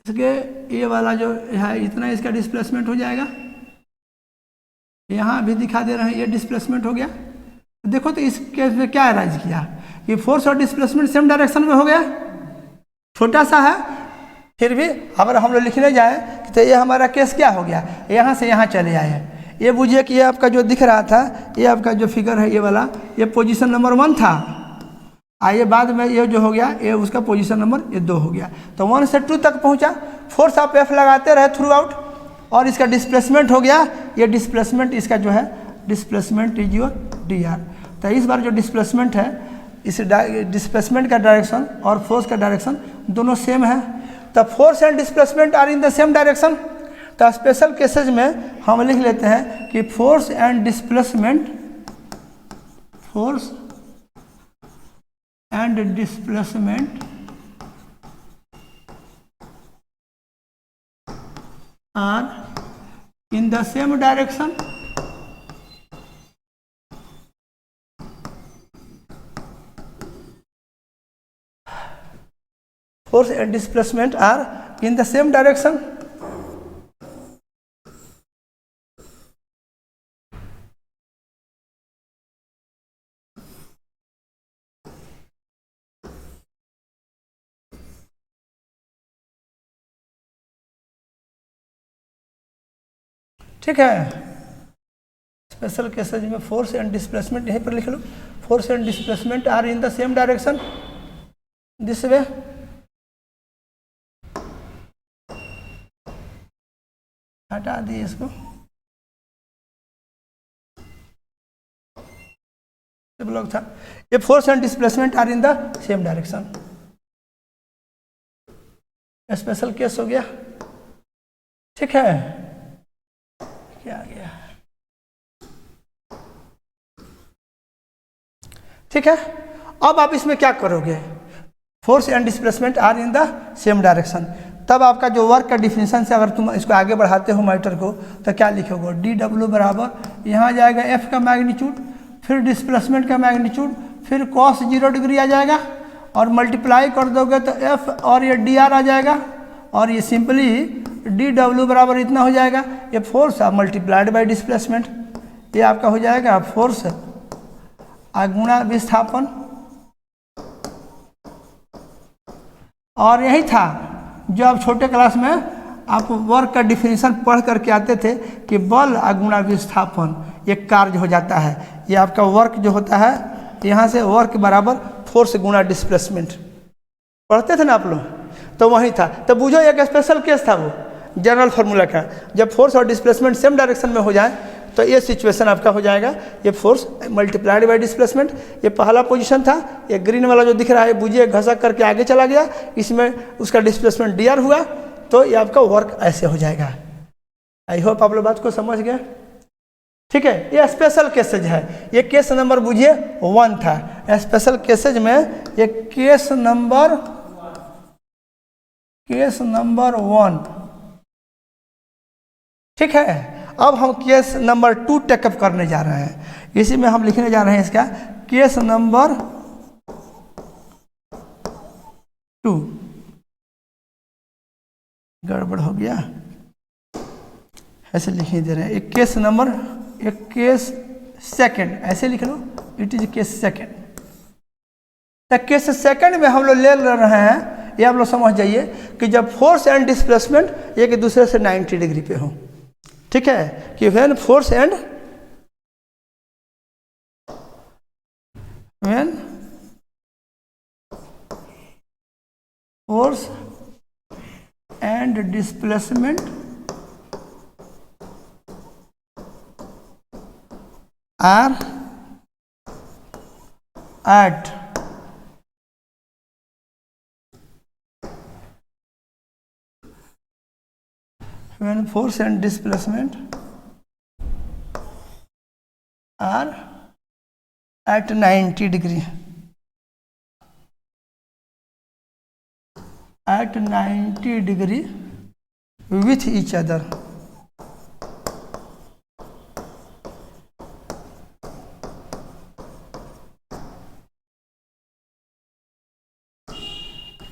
इसके ये वाला जो है इतना इसका डिस्प्लेसमेंट हो जाएगा, यहाँ भी दिखा दे रहे हैं ये डिस्प्लेसमेंट हो गया। देखो तो इस केस में क्या अराइज किया, ये फोर्स और डिस्प्लेसमेंट सेम डायरेक्शन में हो गया, छोटा सा है, फिर भी अगर हम लोग लिखने जाए तो ये हमारा केस क्या हो गया, यहाँ से यहाँ चले आए हैं। ये बुझिए कि ये आपका जो दिख रहा था, ये आपका जो फिगर है ये वाला, ये पोजीशन नंबर 1 था, आइए बाद में ये जो हो गया ये उसका पोजीशन नंबर ये 2 हो गया। तो 1 से 2 तक पहुंचा, फोर्स आप F लगाते रहे थ्रू आउट, और इसका डिस्प्लेसमेंट हो गया, ये डिस्प्लेसमेंट इसका जो है डिस्प्लेसमेंट इज योर dr। तो इस बार जो डिस्प्लेसमेंट है, इस डिस्प्लेसमेंट का डायरेक्शन और फोर्स का डायरेक्शन दोनों सेम है। तो force and displacement are in the same direction. तो स्पेशल केसेज में हम लिख लेते हैं कि force and displacement, force and displacement are in the same direction। Force and displacement are in the same direction। ठीक है, स्पेशल केसेज में फोर्स एंड डिस्प्लेसमेंट यहीं पर लिख लो, force and displacement are in the same direction, this way. हटा दिए इसको, ब्लॉक था, ये force and displacement are in the same direction, special case हो गया। ठीक है, क्या आ गया, ठीक है। अब आप इसमें क्या करोगे, force and displacement are in the same direction, तब आपका जो वर्क का डिफिनेशन से अगर तुम इसको आगे बढ़ाते हो मैटर को, तो क्या लिखोगे, डी डब्ल्यू बराबर यहाँ जाएगा एफ का मैग्नीट्यूड, फिर डिस्प्लेसमेंट का मैग्नीट्यूड, फिर cos 0 डिग्री आ जाएगा, और मल्टीप्लाई कर दोगे तो एफ और ये डी आर आ जाएगा, और ये सिंपली डी डब्ल्यू बराबर इतना हो जाएगा, ये फोर्स मल्टीप्लाइड बाय डिस्प्लेसमेंट, ये आपका हो जाएगा फोर्स गुणा विस्थापन। और यही था जो आप छोटे क्लास में आप वर्क का डिफिनीशन पढ़ करके आते थे कि बल गुणा विस्थापन एक कार्य हो जाता है, ये आपका वर्क जो होता है यहाँ से वर्क बराबर फोर्स गुणा डिस्प्लेसमेंट पढ़ते थे ना आप लोग, तो वही था। तो बुझो एक स्पेशल केस था वो जनरल फार्मूला का, जब फोर्स और डिस्प्लेसमेंट सेम डायरेक्शन में हो जाए तो ये सिचुएशन आपका हो जाएगा, ये फोर्स मल्टीप्लाइड बाय डिस्प्लेसमेंट। ये पहला पोजीशन था, ये ग्रीन वाला जो दिख रहा है बुझिए घसक करके आगे चला गया, इसमें उसका डिस्प्लेसमेंट डी आर हुआ, तो ये आपका वर्क ऐसे हो जाएगा। आई होप आप लोग बात को समझ गए। ठीक है, ये स्पेशल केसेज है, ये केस नंबर बुझिए 1 था। स्पेशल केसेज में ये केस नंबर केस नंबर 1, ठीक है। अब हम केस नंबर 2 टेकअप करने जा रहे हैं। इसी में हम लिखने जा रहे हैं इसका केस नंबर 2। गड़बड़ हो गया, ऐसे लिख ही दे रहे हैं। एक केस नंबर, एक केस सेकंड, ऐसे लिख लो, इट इज केस सेकंड। तो केस सेकंड में हम लोग ले रहे हैं, ये आप लोग समझ जाइए कि जब फोर्स एंड डिस्प्लेसमेंट एक दूसरे से 90 डिग्री पे हो, ठीक है, कि when force and displacement are at when force and displacement are at 90 degree, at 90 degree with each other,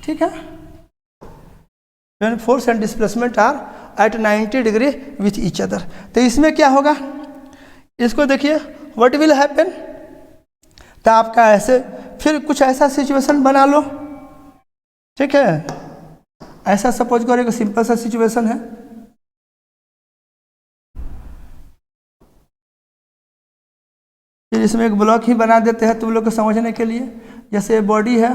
ठीक है। when force and displacement are at 90 degree with each other, तो इसमें क्या होगा, इसको देखिए, व्हाट विल हैपन। तो आपका ऐसे फिर कुछ ऐसा सिचुएशन बना लो, ठीक है। ऐसा सपोज करो, एक सिंपल सा सिचुएशन है, फिर इसमें एक ब्लॉक ही बना देते हैं तुम लोग को समझने के लिए। जैसे बॉडी है,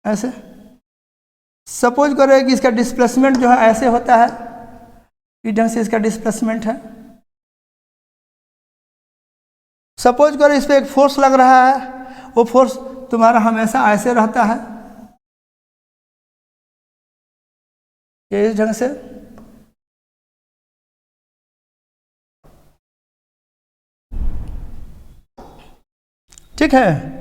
ऐसे सपोज करो कि इसका डिस्प्लेसमेंट जो है ऐसे होता है, इस ढंग से इसका डिस्प्लेसमेंट है। सपोज करो इस पे एक फोर्स लग रहा है, वो फोर्स तुम्हारा हमेशा ऐसे रहता है, ये इस ढंग से, ठीक है।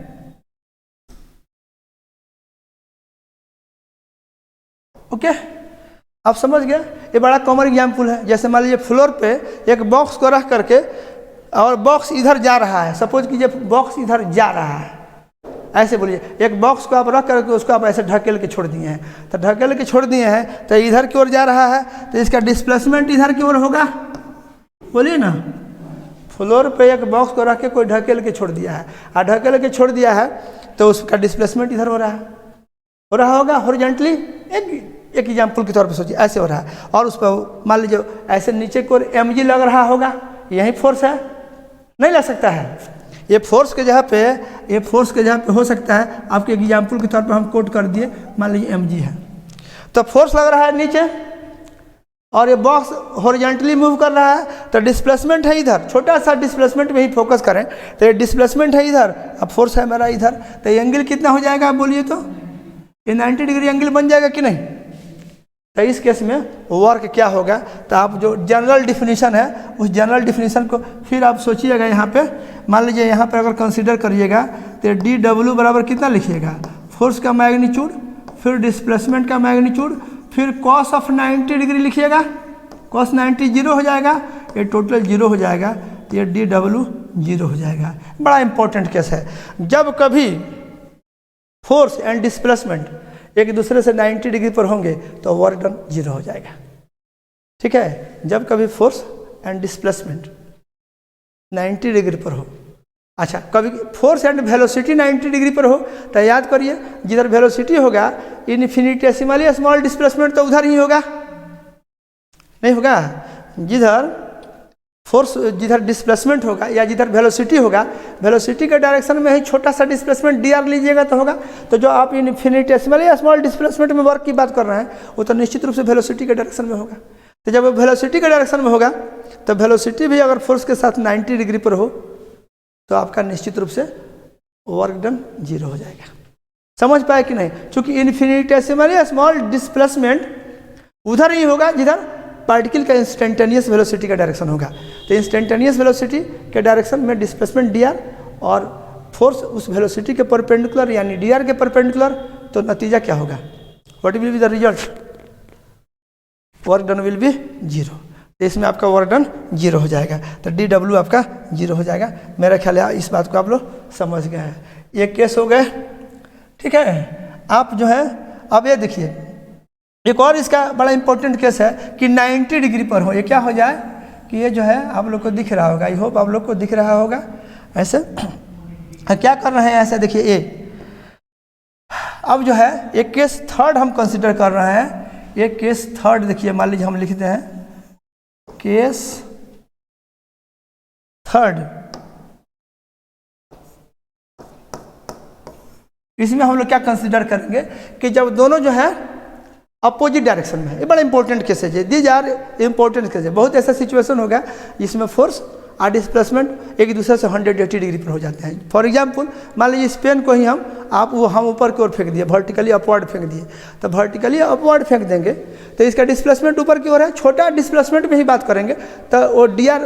ओके, आप समझ गए। ये बड़ा कॉमन एग्जाम्पल है। जैसे मान लीजिए फ्लोर पे एक बॉक्स को रख करके और बॉक्स इधर जा रहा है, सपोज कीजिए बॉक्स इधर जा रहा है, ऐसे बोलिए, एक बॉक्स को आप रख करके उसको आप ऐसे ढकेल के छोड़ दिए हैं, तो ढकेल के छोड़ दिए हैं तो इधर की ओर जा रहा है, तो इसका डिस्प्लेसमेंट इधर की ओर होगा, बोलिए ना। फ्लोर पे एक बॉक्स को रख के कोई ढकेल के छोड़ दिया है, और ढकेल के छोड़ दिया है तो उसका डिस्प्लेसमेंट इधर हो रहा होगा हॉरिजॉन्टली। एक एग्जाम्पल के तौर पे सोचिए, ऐसे हो रहा है, और उस पर मान लीजिए ऐसे नीचे को mg लग रहा होगा, यही फोर्स है, नहीं लग सकता है। ये फोर्स के जगह पे हो सकता है, आपके एग्जाम्पल के तौर पे हम कोट कर दिए, मान लीजिए mg है, तो फोर्स लग रहा है नीचे और ये बॉक्स हॉरिजॉन्टली मूव कर रहा है, तो डिस्प्लेसमेंट है इधर, छोटा सा डिस्प्लेसमेंट में ही फोकस करें, तो ये डिस्प्लेसमेंट है इधर, अब फोर्स है मेरा इधर, तो ये एंगल कितना हो जाएगा आप बोलिए, तो ये 90 डिग्री एंगल बन जाएगा कि नहीं। तो इस केस में वर्क क्या होगा, तो आप जो जनरल डिफिनीशन है उस जनरल डिफिनीशन को फिर आप सोचिएगा। यहाँ पे मान लीजिए, यहाँ पे अगर कंसीडर करिएगा तो डी डब्ल्यू बराबर कितना लिखिएगा, फोर्स का मैग्नीट्यूड, फिर डिस्प्लेसमेंट का मैग्नीट्यूड, फिर कॉस ऑफ 90 डिग्री लिखिएगा, कॉस 90 जीरो हो जाएगा, ये टोटल जीरो हो जाएगा, ये डी डब्ल्यू जीरो हो जाएगा। बड़ा इंपॉर्टेंट केस है। जब कभी फोर्स एंड डिस्प्लेसमेंट एक दूसरे से 90 डिग्री पर होंगे तो वर्क डन जीरो हो जाएगा, ठीक है। जब कभी फोर्स एंड डिस्प्लेसमेंट 90 डिग्री पर हो, अच्छा, कभी फोर्स एंड वेलोसिटी 90 डिग्री पर हो, तो याद करिए जिधर वेलोसिटी होगा इन्फिनिटेसिमली स्मॉल डिस्प्लेसमेंट तो उधर ही होगा, नहीं होगा। जिधर डिस्प्लेसमेंट होगा या जिधर वेलोसिटी होगा, वेलोसिटी के डायरेक्शन में ही छोटा सा डिस्प्लेसमेंट डी आर लीजिएगा तो होगा। तो जो आप इन्फिनिटेसिमल या स्मॉल डिस्प्लेसमेंट में वर्क की बात कर रहे हैं वो तो निश्चित रूप से वेलोसिटी के डायरेक्शन में होगा। तो जब वेलोसिटी के डायरेक्शन में होगा तो वेलोसिटी भी अगर फोर्स के साथ 90 डिग्री पर हो तो आपका निश्चित रूप से वर्क डन जीरो हो जाएगा। समझ पाए कि नहीं? चूंकि इन्फिनिटेसिमल या स्मॉल डिस्प्लेसमेंट उधर ही होगा जिधर पार्टिकल का इंस्टेंटेनियस वेलोसिटी का डायरेक्शन होगा। तो इंस्टेंटेनियस वेलोसिटी के डायरेक्शन में डिस्प्लेसमेंट डी आर और फोर्स उस वेलोसिटी के परपेंडिकुलर यानी डी के परपेंडिकुलर, तो नतीजा क्या होगा, what will be the result, work done will B 0। तो इसमें आपका वर्क डन 0 हो जाएगा, तो DW आपका 0 हो जाएगा। मेरा ख्याल है इस बात को आप लोग समझ गए हैं। ये केस हो गए, ठीक है। आप जो है अब ये देखिए, एक और इसका बड़ा इंपॉर्टेंट केस है कि 90 डिग्री पर हो, ये क्या हो जाए कि ये जो है आप लोग को दिख रहा होगा, आई होप आप लोग को दिख रहा होगा ऐसे। क्या कर रहे हैं ऐसे, देखिए ये अब जो है एक केस थर्ड हम कंसिडर कर रहे हैं। एक केस थर्ड देखिए, मान लीजिए हम लिखते हैं केस थर्ड। इसमें हम लोग क्या कंसिडर करेंगे कि जब दोनों जो है अपोजिट डायरेक्शन में है, ये बड़ा इंपॉर्टेंट केस है, दीज आर इंपॉर्टेंट केस है। बहुत ऐसा सिचुएशन होगा जिसमें फोर्स और डिस्प्लेसमेंट एक दूसरे से 180 डिग्री पर हो जाते हैं। फॉर एग्जांपल मान लीजिए इस पेन को ही हम ऊपर की ओर फेंक दिए, वर्टिकली अपवर्ड फेंक दिए, तो वर्टिकली अपवर्ड फेंक देंगे तो इसका डिस्प्लेसमेंट ऊपर की ओर है। छोटा डिस्प्लेसमेंट में ही बात करेंगे तो वो DR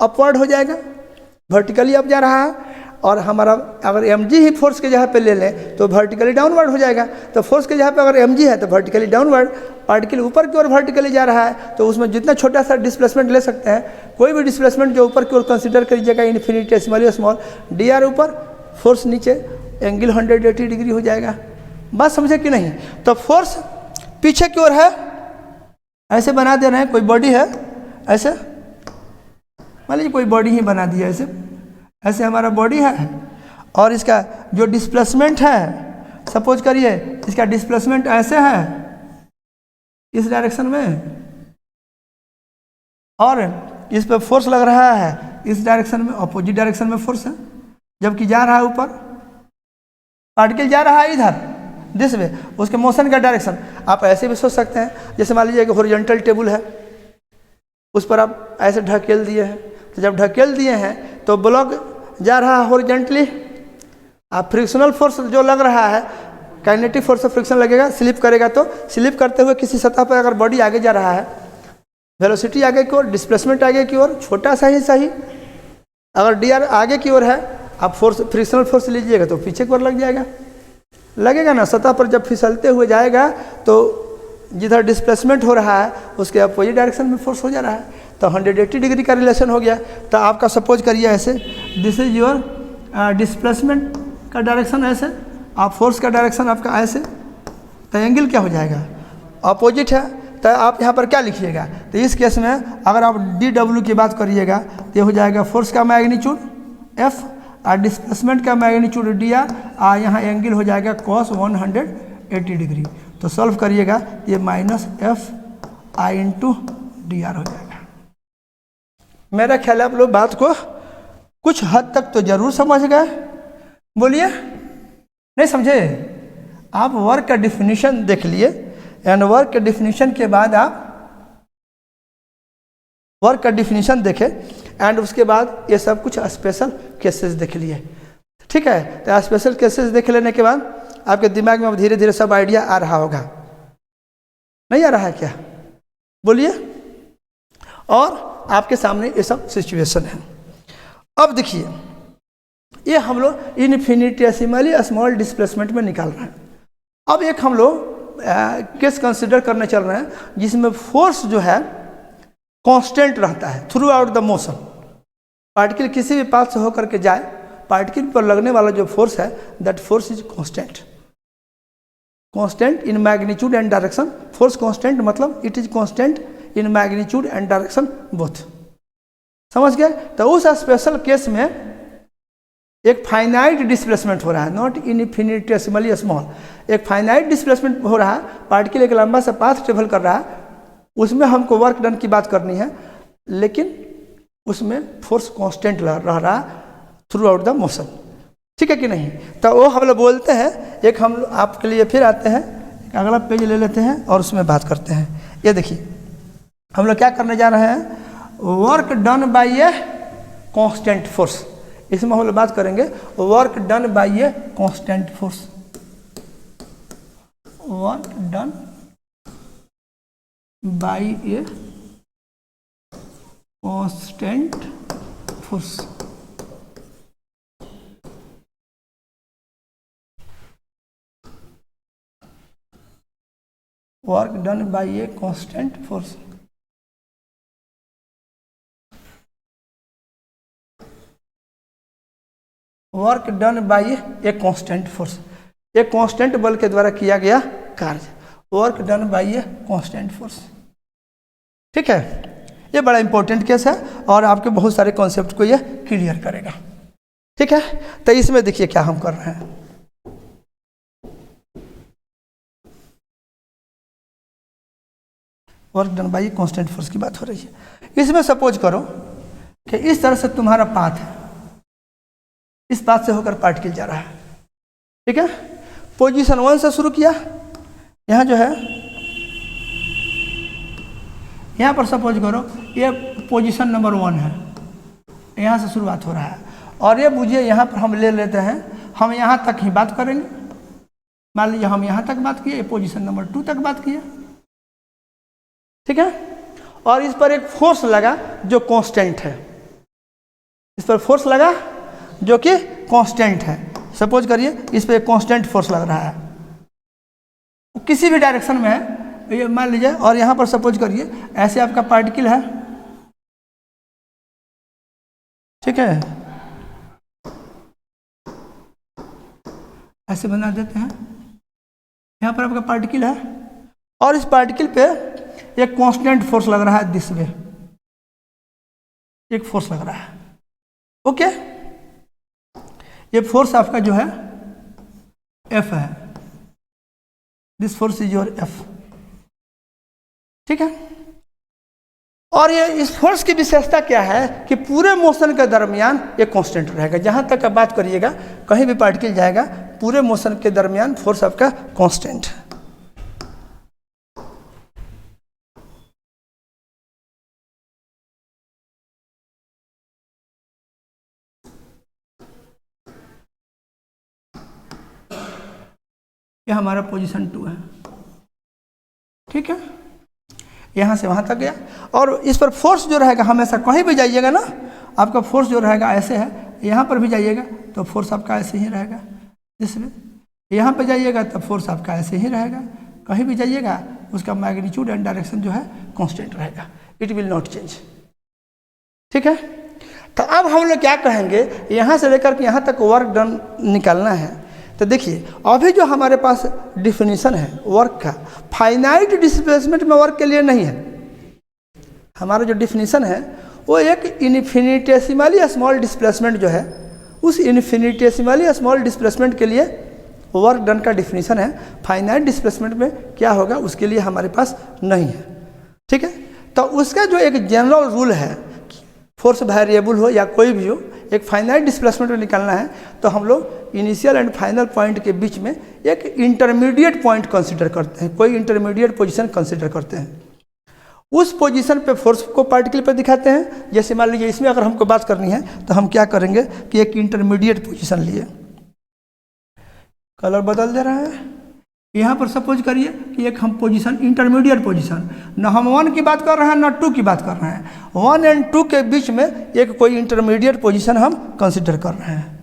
अपवर्ड हो जाएगा, वर्टिकली अप जा रहा है, और हमारा अगर mg ही फोर्स के जगह पे ले लें तो वर्टिकली डाउनवर्ड हो जाएगा। तो फोर्स के जगह पे अगर mg है तो वर्टिकली डाउनवर्ड, पार्टिकल ऊपर की ओर वर्टिकली जा रहा है, तो उसमें जितना छोटा सा डिस्प्लेसमेंट ले सकते हैं, कोई भी डिस्प्लेसमेंट जो ऊपर की ओर कंसिडर करिएगा इन्फिनिटेसिमली स्मॉल, DR ऊपर फोर्स नीचे, एंगल 180 डिग्री हो जाएगा। बात समझे कि नहीं। तो फोर्स पीछे की ओर है, ऐसे बना दे रहे हैं, कोई बॉडी है ऐसे, मान लीजिए कोई बॉडी ही बना दिया ऐसे, ऐसे हमारा बॉडी है, और इसका जो डिस्प्लेसमेंट है, सपोज करिए इसका डिस्प्लेसमेंट ऐसे है इस डायरेक्शन में, और इस पे फोर्स लग रहा है इस डायरेक्शन में, अपोजिट डायरेक्शन में फोर्स है, जबकि जा रहा है ऊपर, पार्टिकल जा रहा है इधर दिस वे, उसके मोशन का डायरेक्शन आप ऐसे भी सोच सकते हैं। जैसे मान लीजिए कि हॉरिजॉन्टल टेबल है, उस पर आप ऐसे ढकेल दिए हैं, तो जब ढकेल दिए हैं तो ब्लॉक जा रहा है हॉरिजॉन्टली, आप फ्रिक्शनल फोर्स जो लग रहा है, काइनेटिक फोर्स ऑफ फ्रिक्शन लगेगा, स्लिप करेगा, तो स्लिप करते हुए किसी सतह पर अगर बॉडी आगे जा रहा है, वेलोसिटी आगे की ओर, डिस्प्लेसमेंट आगे की ओर, छोटा सा ही सही, अगर DR आगे की ओर है, आप फोर्स फ्रिक्शनल फोर्स लीजिएगा तो पीछे की ओर लग जाएगा, लगेगा ना। सतह पर जब फिसलते हुए जाएगा तो जिधर डिस्प्लेसमेंट हो रहा है उसके अपोजिट डायरेक्शन में फोर्स हो जा रहा है, तो 180 डिग्री का रिलेशन हो गया। तो आपका सपोज करिए ऐसे, दिस इज योर डिस्प्लेसमेंट का डायरेक्शन ऐसे, आप फोर्स का डायरेक्शन आपका ऐसे, तो एंगल क्या हो जाएगा, अपोजिट है। तो आप यहाँ पर क्या लिखिएगा, तो इस केस में अगर आप DW की बात करिएगा तो ये हो जाएगा फोर्स का मैग्नीट्यूड F और डिस्प्लेसमेंट का मैग्नीट्यूड DR, और यहाँ एंगल हो जाएगा cos 180 डिग्री। तो सॉल्व करिएगा ये -FI × DR हो जाएगा। मेरा ख्याल है आप लोग बात को कुछ हद तक तो जरूर समझ गए, बोलिए नहीं समझे। आप वर्क का डिफिनीशन देख लिए, एंड वर्क के डिफिनीशन के बाद आप वर्क का डिफिनीशन देखें, एंड उसके बाद ये सब कुछ स्पेशल केसेस देख लिए, ठीक है। तो स्पेशल केसेस देख लेने के बाद आपके दिमाग में अब धीरे धीरे सब आइडिया आ रहा होगा, नहीं आ रहा है क्या, बोलिए। और आपके सामने ये सब सिचुएशन है। अब देखिए ये हम लोग इन्फिनिटेसिमली स्मॉल डिस्प्लेसमेंट में निकाल रहे हैं। अब एक हम लोग केस कंसिडर करने चल रहे हैं जिसमें फोर्स जो है कांस्टेंट रहता है through out the motion. Particle किसी भी पाथ से होकर के जाए, पार्टिकल पर लगने वाला जो फोर्स है that force is constant, constant in magnitude and direction. Force constant मतलब it is constant in magnitude and direction both, समझ गए। तो उस स्पेशल केस में एक फाइनाइट डिस्प्लेसमेंट हो रहा है, नॉट इन्फिनिटेसिमली स्मॉल, एक फाइनाइट डिस्प्लेसमेंट हो रहा है, पार्टिकल एक लंबा सा पाथ ट्रेवल कर रहा है, उसमें हमको वर्क डन की बात करनी है, लेकिन उसमें फोर्स कांस्टेंट रह रहा थ्रू आउट द मोशन, ठीक है कि नहीं। तो वो हम लोग बोलते हैं, एक हम आपके लिए फिर आते हैं, एक अगला पेज ले लेते हैं और उसमें बात करते हैं। ये देखिए हम लोग क्या करने जा रहे हैं, work done by a constant force. इसमें हम लोग बात करेंगे work done by a constant force, work done by a constant force. Work done by a constant force. Work done by a constant force, एक कांस्टेंट बल के द्वारा किया गया कार्य, work done by a constant force. ठीक है, ये बड़ा इंपॉर्टेंट केस है और आपके बहुत सारे कॉन्सेप्ट को ये क्लियर करेगा। ठीक है, तो इसमें देखिए क्या हम कर रहे हैं। Work done bye constant force की बात हो रही है। इसमें सपोज करो कि इस तरह से तुम्हारा पाथ है, इस पाथ से होकर पार्टिकल जा रहा है। ठीक है, पोजीशन 1 से शुरू किया, यहाँ जो है यहाँ पर सपोज करो ये पोजीशन नंबर 1 है, यहाँ से शुरुआत हो रहा है और ये बुझिए यहाँ पर हम ले लेते हैं, हम यहाँ तक ही बात करेंगे। मान लीजिए हम यहाँ तक बात किए, ये पोजीशन नंबर 2 तक बात किए। ठीक है, और इस पर एक फोर्स लगा जो कांस्टेंट है, इस पर फोर्स लगा जो कि कांस्टेंट है। सपोज करिए इस पर एक कांस्टेंट फोर्स लग रहा है, किसी भी डायरेक्शन में है, ये मान लीजिए, और यहाँ पर सपोज करिए ऐसे आपका पार्टिकल है। ठीक है, ऐसे बना देते हैं, यहाँ पर आपका पार्टिकल है और इस पार्टिकल पे एक कांस्टेंट फोर्स लग रहा है, दिस वे एक फोर्स लग रहा है। ओके, ये फोर्स आपका जो है F है, this force is your F। ठीक है, और ये इस फोर्स की विशेषता क्या है कि पूरे मोशन के दरमियान ये कांस्टेंट रहेगा। जहां तक आप बात करिएगा, कहीं भी पार्टिकल जाएगा, पूरे मोशन के दरमियान फोर्स आपका कांस्टेंट है। ये हमारा पोजीशन 2 है। ठीक है, यहाँ से वहाँ तक गया और इस पर फोर्स जो रहेगा, हमेशा कहीं भी जाइएगा ना, आपका फोर्स जो रहेगा ऐसे है, यहाँ पर भी जाइएगा तो फोर्स आपका ऐसे ही रहेगा, जिसमें यहाँ पर जाइएगा तो फोर्स आपका ऐसे ही रहेगा, कहीं भी जाइएगा उसका मैग्नीट्यूड एंड डायरेक्शन जो है कांस्टेंट रहेगा, इट विल नॉट चेंज। ठीक है, तो अब हम लोग क्या कहेंगे, यहाँ से लेकर के यहाँ तक वर्क डन निकालना है। तो देखिए अभी जो हमारे पास डिफिनीशन है वर्क का, फाइनाइट डिस्प्लेसमेंट में वर्क के लिए नहीं है। हमारा जो डिफिनीशन है वो एक इन्फिनिटेसिमली स्मॉल डिस्प्लेसमेंट जो है, उस इन्फिनिटेसिमली स्मॉल डिस्प्लेसमेंट के लिए वर्क डन का डिफिनीशन है। फाइनाइट डिस्प्लेसमेंट में क्या होगा उसके लिए हमारे पास नहीं है। ठीक है, तो उसका जो एक जनरल रूल है, फोर्स वेरिएबल हो या कोई भी हो, एक फाइनाइट डिस्प्लेसमेंट में निकालना है तो हम लोग इनिशियल एंड फाइनल पॉइंट के बीच में एक इंटरमीडिएट पॉइंट कंसीडर करते हैं, कोई इंटरमीडिएट पोजीशन कंसीडर करते हैं। उस पोजीशन पे फोर्स को पार्टिकल पे दिखाते हैं। जैसे मान लीजिए इसमें अगर हमको बात करनी है तो हम क्या करेंगे कि एक इंटरमीडिएट पोजीशन लिए, कलर बदल दे रहा है। यहाँ पर सपोज करिए कि एक हम पोजीशन इंटरमीडिएट पोजीशन, न हम 1 की बात कर रहे हैं न 2 की बात कर रहे हैं, 1 और 2 के बीच में एक कोई इंटरमीडिएट पोजीशन हम कंसीडर कर रहे हैं।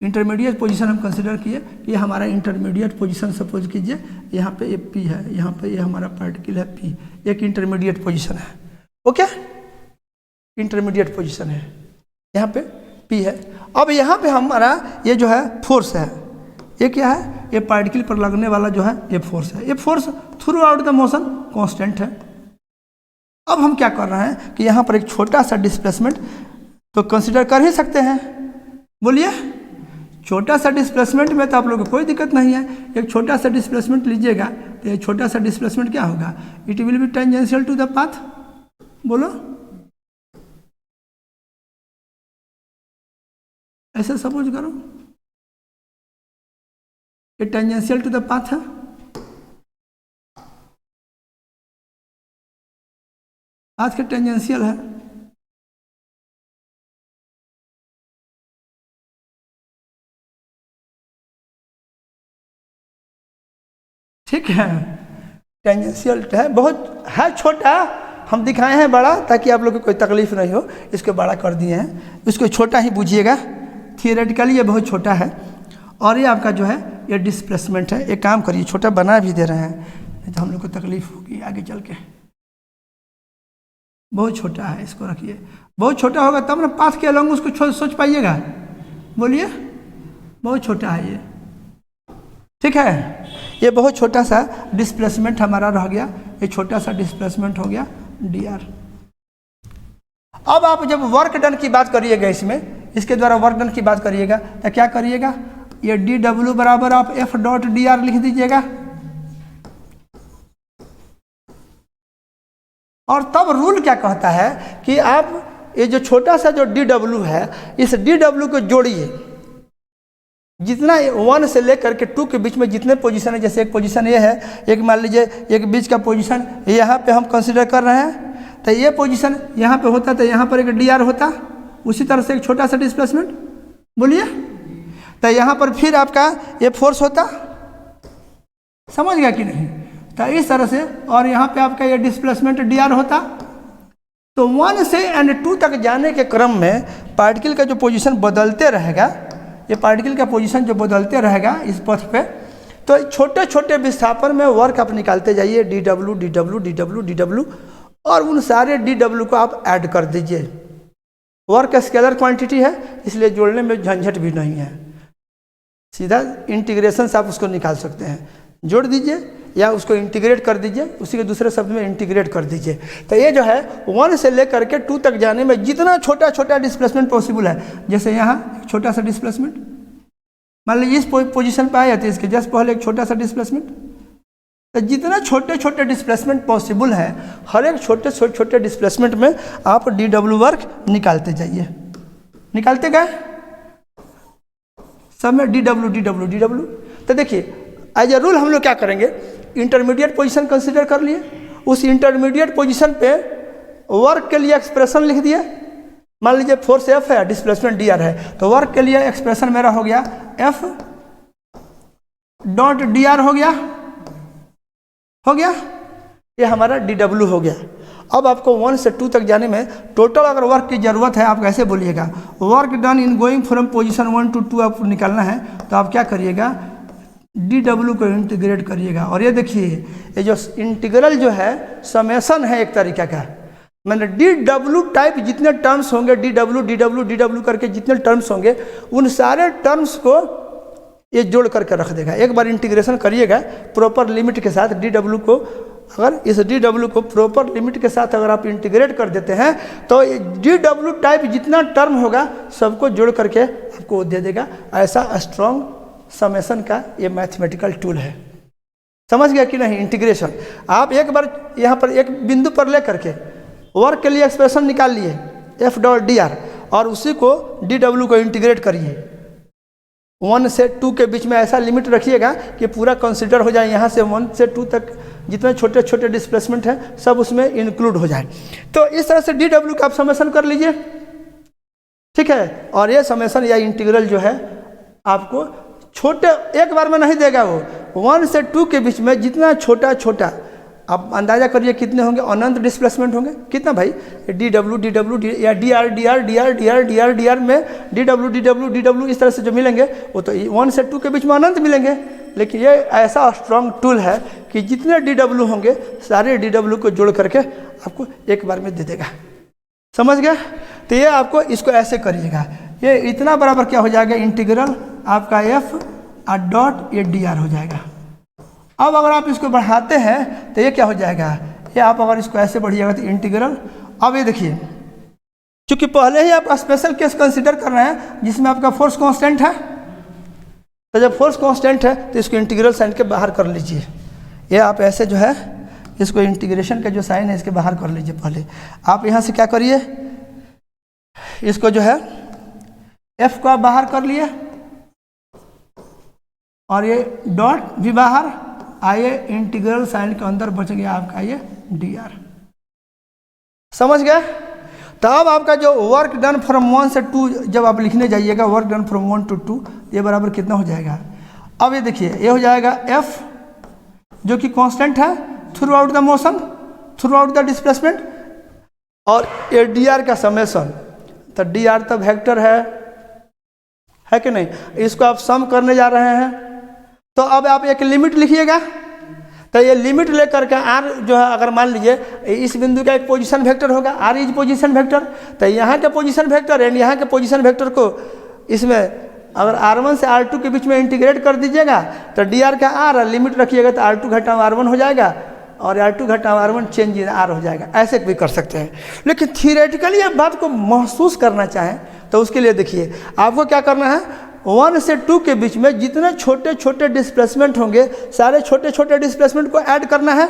इंटरमीडिएट पोजीशन हम कंसीडर किए, ये हमारा इंटरमीडिएट पोजीशन सपोज कीजिए, यहाँ पे ये P है, यहाँ पे ये हमारा पार्टिकल है P, एक इंटरमीडिएट पोजीशन है। ओके, इंटरमीडिएट पोजीशन है, यहाँ पे P है। अब यहाँ पे हमारा ये जो है फोर्स है, ये क्या है, ये पार्टिकल पर लगने वाला जो है ये फोर्स है। ये force through out the motion constant है। अब हम क्या कर रहे हैं कि यहाँ पर एक छोटा सा डिस्प्लेसमेंट तो कंसीडर कर ही सकते हैं। बोलिए, छोटा सा डिस्प्लेसमेंट में तो आप लोगों को कोई दिक्कत नहीं है। एक छोटा सा डिस्प्लेसमेंट लीजिएगा तो ये छोटा सा डिस्प्लेसमेंट क्या होगा, it will be tangential to the path. बोलो, ऐसे सपोज करो, ये टेंजेंशियल टू द पाथ है। पाथ के टेंजेंशियल है। ठीक है, टेंजेंशियल है, बहुत है छोटा, हम दिखाए हैं बड़ा ताकि आप लोग को कोई तकलीफ नहीं हो, इसको बड़ा कर दिए हैं। इसको छोटा ही बुझिएगा, थियोरेटिकली ये बहुत छोटा है। और ये आपका जो है ये डिस्प्लेसमेंट है। एक काम करिए, छोटा बना भी दे रहे हैं, नहीं तो हम लोग को तकलीफ होगी आगे चल के। बहुत छोटा है, इसको रखिए, बहुत छोटा होगा तब ना पाथ के अलॉन्ग उसको सोच पाइएगा। बोलिए, बहुत छोटा है ये, ठीक है। ये बहुत छोटा सा डिस्प्लेसमेंट हमारा रह गया, ये छोटा सा डिस्प्लेसमेंट हो गया dr। अब आप जब वर्क डन की बात करिएगा, इसमें इसके द्वारा वर्क डन की बात करिएगा तो क्या करिएगा, ये dw बराबर आप f डॉट dr लिख दीजिएगा, और तब रूल क्या कहता है कि आप ये जो छोटा सा जो dw है, इस dw को जोड़िए, जितना 1 से लेकर के 2 के बीच में जितने पोजीशन है, जैसे एक पोजीशन ये है, एक मान लीजिए एक बीच का पोजीशन यहाँ पे हम कंसीडर कर रहे हैं, तो ये पोजीशन यहाँ पे होता तो यहाँ पर एक dr होता, उसी तरह से एक छोटा सा डिस्प्लेसमेंट, बोलिए, तो यहाँ पर फिर आपका ये फोर्स होता, समझ गया कि नहीं। तो इस तरह से, और यहाँ पे आपका ये डिस्प्लेसमेंट dr होता। तो 1 से एंड 2 तक जाने के क्रम में पार्टिकल का जो पोजीशन बदलते रहेगा, ये पार्टिकल का पोजीशन जो बदलते रहेगा इस पथ पे, तो छोटे छोटे विस्थापन में वर्क आप निकालते जाइए, dw dw dw dw, और उन सारे dw को आप ऐड कर दीजिए। वर्क स्केलर क्वांटिटी है, इसलिए जोड़ने में झंझट भी नहीं है, सीधा इंटीग्रेशन से आप उसको निकाल सकते हैं, जोड़ दीजिए या उसको इंटीग्रेट कर दीजिए, उसी के दूसरे शब्द में इंटीग्रेट कर दीजिए। तो ये जो है 1 से लेकर के 2 तक जाने में जितना छोटा छोटा डिस्प्लेसमेंट पॉसिबल है, जैसे यहाँ एक छोटा सा डिस्प्लेसमेंट, मान लीजिए इस पोजीशन पे आए थे, इसके जस्ट पहले एक छोटा सा डिस्प्लेसमेंट, तो जितना छोटे छोटे डिस्प्लेसमेंट पॉसिबल है, हर एक छोटे छोटे डिस्प्लेसमेंट में आप dw वर्क निकालते जाइए, निकालते गए सब में dw dw dw। तो देखिए एज ए रूल हम लोग क्या करेंगे, इंटरमीडिएट पोजीशन कंसीडर कर लिए, उस इंटरमीडिएट पोजीशन पे वर्क के लिए एक्सप्रेशन लिख दिए, मान लीजिए फोर्स F है, डिस्प्लेसमेंट dr है, तो वर्क के लिए एक्सप्रेशन मेरा हो गया F डॉट dr हो गया, ये हमारा dw हो गया। अब आपको 1 से 2 तक जाने में टोटल अगर वर्क की ज़रूरत है, आप कैसे बोलिएगा, work done in going from position 1 to 2 आप निकालना है, तो आप क्या करिएगा, dw को इंटीग्रेट करिएगा। और ये देखिए, ये जो इंटीग्रल जो है समेशन है एक तरीका का, मैंने dw टाइप जितने टर्म्स होंगे, dw dw dw करके जितने टर्म्स होंगे, उन सारे टर्म्स को ये जोड़ करके रख देगा। एक बार इंटीग्रेशन करिएगा प्रॉपर लिमिट के साथ, dw को अगर इस dw को प्रॉपर लिमिट के साथ अगर आप इंटीग्रेट कर देते हैं, तो dw टाइप जितना टर्म होगा सबको जोड़ करके आपको दे देगा। ऐसा स्ट्रॉन्ग समेशन का ये मैथमेटिकल टूल है, समझ गया कि नहीं। इंटीग्रेशन आप एक बार यहाँ पर एक बिंदु पर ले करके वर्क के लिए एक्सप्रेशन निकाल लिए F डॉट dr, और उसी को dw को इंटीग्रेट करिए। 1 से 2 के बीच में ऐसा लिमिट रखिएगा कि पूरा कंसिडर हो जाए, यहाँ से 1 से 2 तक जितने छोटे छोटे डिस्प्लेसमेंट हैं सब उसमें इंक्लूड हो जाए। तो इस तरह से dw का आप समेशन कर लीजिए, ठीक है। और ये समेशन या इंटीग्रल जो है आपको छोटे एक बार में नहीं देगा, वो 1 से 2 के बीच में जितना छोटा छोटा, आप अंदाजा करिए कितने होंगे, अनंत डिस्प्लेसमेंट होंगे। कितना भाई, dw dw या dr dr dr dr dr dr में dw dw dw इस तरह से जो मिलेंगे वो तो 1 से 2 के बीच में अनंत मिलेंगे। लेकिन ये ऐसा स्ट्रॉन्ग टूल है कि जितने dw होंगे सारे dw को जोड़ करके आपको एक बार में दे देगा, समझ गया। तो ये आपको इसको ऐसे करिएगा, ये इतना बराबर क्या हो जाएगा, इंटीग्रल आपका F डॉट ये dr हो जाएगा। अब अगर आप इसको बढ़ाते हैं तो ये क्या हो जाएगा, ये आप अगर इसको ऐसे बढ़िएगा तो इंटीग्रल, अब ये देखिए चूंकि पहले ही आप स्पेशल केस कंसीडर कर रहे हैं जिसमें आपका फोर्स कांस्टेंट है, तो जब फोर्स कांस्टेंट है तो इसको इंटीग्रल साइन के बाहर कर लीजिए। ये आप ऐसे जो है इसको इंटीग्रेशन का जो साइन है इसके बाहर कर लीजिए। पहले आप यहाँ से क्या करिए, इसको जो है F को आप बाहर कर लिए और ये डॉट भी बाहर आइए, इंटीग्रल साइन के अंदर बच गया आपका ये dr, समझ गए। तो अब आपका जो वर्क डन फ्रॉम 1 से 2 जब आप लिखने जाइएगा, वर्क डन फ्रॉम 1 to 2, ये बराबर कितना हो जाएगा। अब ये देखिए ये हो जाएगा F जो कि कांस्टेंट है through out the motion, through out the displacement, और ये dr का समेशन, तो dr तो वेक्टर है कि नहीं, इसको आप सम करने जा रहे हैं। तो अब आप एक लिमिट लिखिएगा, तो ये लिमिट लेकर के आर जो है, अगर मान लीजिए इस बिंदु का एक पोजीशन वेक्टर होगा, आर इज पोजीशन वेक्टर, तो यहाँ के पोजीशन वेक्टर एंड यहाँ के पोजीशन वेक्टर को इसमें अगर R1 से R2 के बीच में इंटीग्रेट कर दीजिएगा तो dr का r लिमिट रखिएगा तो R2 घटा R1 हो जाएगा और R2 घटा R1 चेंज इन R हो जाएगा। ऐसे भी कर सकते हैं, लेकिन थियोरेटिकली ये बात को महसूस करना चाहें तो उसके लिए देखिए आपको क्या करना है, 1 से 2 के बीच में जितने छोटे छोटे डिस्प्लेसमेंट होंगे सारे छोटे छोटे डिस्प्लेसमेंट को ऐड करना है।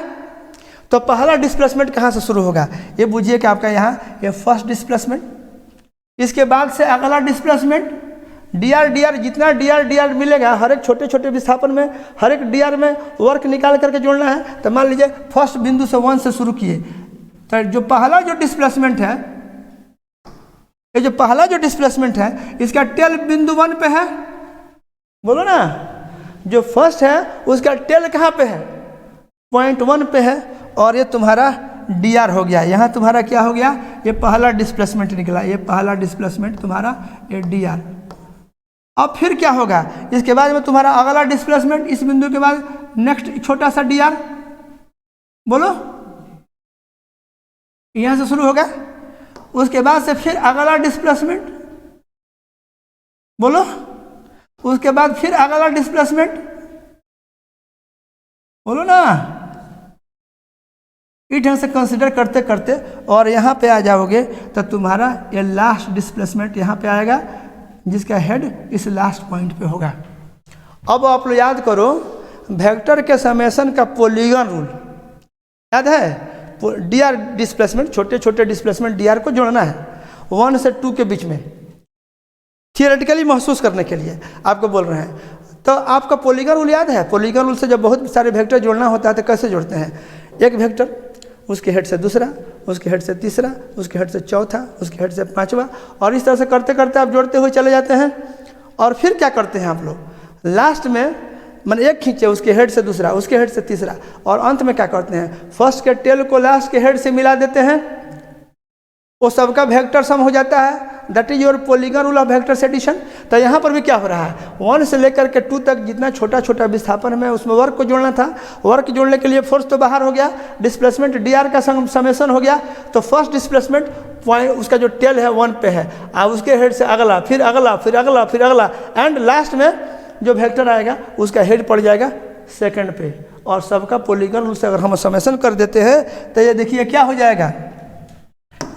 तो पहला डिस्प्लेसमेंट कहाँ से शुरू होगा, ये बुझिए कि आपका यहाँ ये फर्स्ट डिस्प्लेसमेंट, इसके बाद से अगला डिस्प्लेसमेंट dr जितना dr मिलेगा हर एक छोटे छोटे विस्थापन में हर एक dr में वर्क निकाल करके जोड़ना है। तो मान लीजिए फर्स्ट बिंदु से 1 से शुरू किए, तो जो पहला जो डिस्प्लेसमेंट है, ये जो पहला जो डिस्प्लेसमेंट है इसका टेल बिंदु 1 पे है, बोलो ना, जो फर्स्ट है उसका टेल कहाँ पे है, पॉइंट 1 पे है, और ये तुम्हारा dr हो गया। यहाँ तुम्हारा क्या हो गया, ये पहला डिस्प्लेसमेंट निकला, ये पहला डिस्प्लेसमेंट तुम्हारा ये dr। अब फिर क्या होगा, इसके बाद में तुम्हारा अगला डिस्प्लेसमेंट इस बिंदु के बाद नेक्स्ट छोटा सा dr, बोलो, यहाँ से शुरू होगा, उसके बाद से फिर अगला डिस्प्लेसमेंट, बोलो, उसके बाद फिर अगला डिस्प्लेसमेंट, बोलो ना, इस ढंग से कंसिडर करते करते और यहाँ पे आ जाओगे तो तुम्हारा ये लास्ट डिस्प्लेसमेंट यहाँ पे आएगा जिसका हेड इस लास्ट पॉइंट पे होगा। अब आप लोग याद करो वेक्टर के समेशन का पॉलीगन रूल याद है, dr डिस्प्लेसमेंट छोटे छोटे डिस्प्लेसमेंट dr को जोड़ना है 1 से 2 के बीच में, थियोरेटिकली महसूस करने के लिए आपको बोल रहे हैं। तो आपका पॉलीगन रूल याद है, पॉलीगन रूल से जब बहुत सारे वेक्टर जोड़ना होता है तो कैसे जोड़ते हैं, एक वेक्टर उसके हेड से दूसरा, उसके हेड से तीसरा, उसके हेड से चौथा, उसके हेड से पांचवा, और इस तरह से करते करते आप जोड़ते हुए चले जाते हैं। और फिर क्या करते हैं आप लोग, लास्ट में मैंने एक खींचे उसके हेड से दूसरा, उसके हेड से तीसरा, और अंत में क्या करते हैं, फर्स्ट के टेल को लास्ट के हेड से मिला देते हैं, वो सबका वेक्टर सम हो जाता है, that is your polygon rule of vectors addition. तो यहाँ पर भी क्या हो रहा है, 1 से लेकर के 2 तक जितना छोटा छोटा विस्थापन में उसमें वर्क को जोड़ना था, वर्क जोड़ने के लिए फोर्स तो बाहर हो गया, डिस्प्लेसमेंट dr का समेशन हो गया। तो फर्स्ट डिस्प्लेसमेंट पॉइंट उसका जो टेल है 1 पे है, अब उसके हेड से अगला, फिर अगला, फिर अगला, फिर अगला, एंड लास्ट में जो वेक्टर आएगा उसका हेड पड़ जाएगा सेकंड पे। और सबका पॉलीगन रूल से अगर हम समेशन कर देते हैं तो ये देखिए क्या हो जाएगा,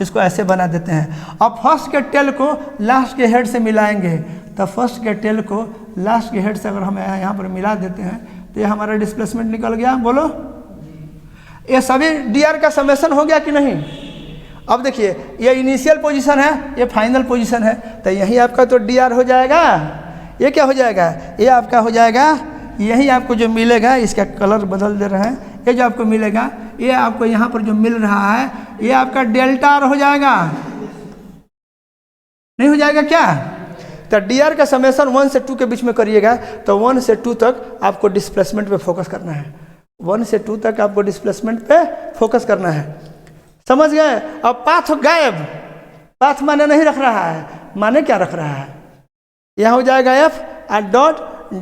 इसको ऐसे बना देते हैं। अब फर्स्ट के टेल को लास्ट के हेड से मिलाएंगे, तो फर्स्ट के टेल को लास्ट के हेड से अगर हम यहाँ पर मिला देते हैं तो ये हमारा डिस्प्लेसमेंट निकल गया, बोलो, ये सभी dr का समेशन हो गया कि नहीं। अब देखिए ये इनिशियल पोजीशन है, ये फाइनल पोजीशन है, तो यही आपका तो dr हो जाएगा, ये क्या हो जाएगा, ये आपका हो जाएगा, यही आपको जो मिलेगा, इसका कलर बदल दे रहे हैं, ये जो आपको मिलेगा, ये आपको यहाँ पर जो मिल रहा है ये आपका डेल्टा r हो जाएगा, नहीं हो जाएगा क्या। तो dr का समेशन 1 से 2 के बीच में करिएगा तो 1 से 2 तक आपको डिस्प्लेसमेंट पे फोकस करना है, 1 से 2 तक आपको डिस्प्लेसमेंट पे फोकस करना है, समझ गए। अब पाथ गायब, पाथ माने नहीं रख रहा है, माने क्या रख रहा है, यहाँ हो जाएगा f और डॉट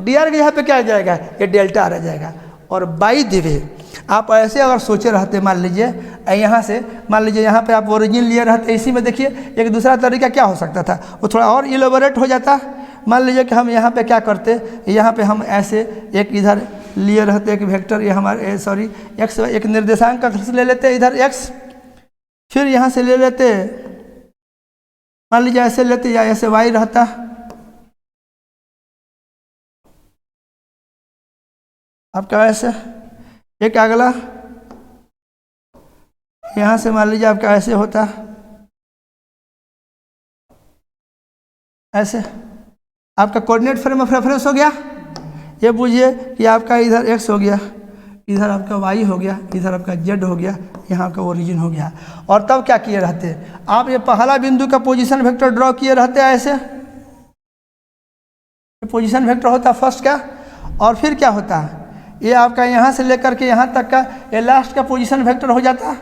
dr के यहाँ पे क्या आ जाएगा, ये डेल्टा आ जाएगा। और बाई द वे आप ऐसे अगर सोचे रहते, मान लीजिए यहाँ से, मान लीजिए यहाँ पे आप ओरिजिन लिए रहते, इसी में देखिए एक दूसरा तरीका क्या हो सकता था, वो थोड़ा और इलेबोरेट हो जाता। मान लीजिए कि हम यहाँ पे क्या करते, यहाँ पे हम ऐसे एक इधर लिए रहते एक वेक्टर, ये हमारे सॉरी x, एक निर्देशांक का ले लेते इधर x, फिर यहाँ से ले लेते, मान लीजिए ऐसे लेते या ऐसे y रहता, आपका ऐसे एक अगला यहाँ से मान लीजिए आपका ऐसे होता, ऐसे आपका कोऑर्डिनेट फ्रेम ऑफ रेफरेंस हो गया। ये बुझिए कि आपका इधर x हो गया, इधर आपका y हो गया, इधर आपका z हो गया, यहाँ का ओरिजिन हो गया। और तब क्या किए रहते आप, ये पहला बिंदु का पोजीशन वेक्टर ड्रॉ किए रहते ऐसे, ये पोजीशन वेक्टर होता फर्स्ट का, और फिर क्या होता, ये आपका यहाँ से लेकर के यहाँ तक का ये लास्ट का पोजीशन वेक्टर हो जाता।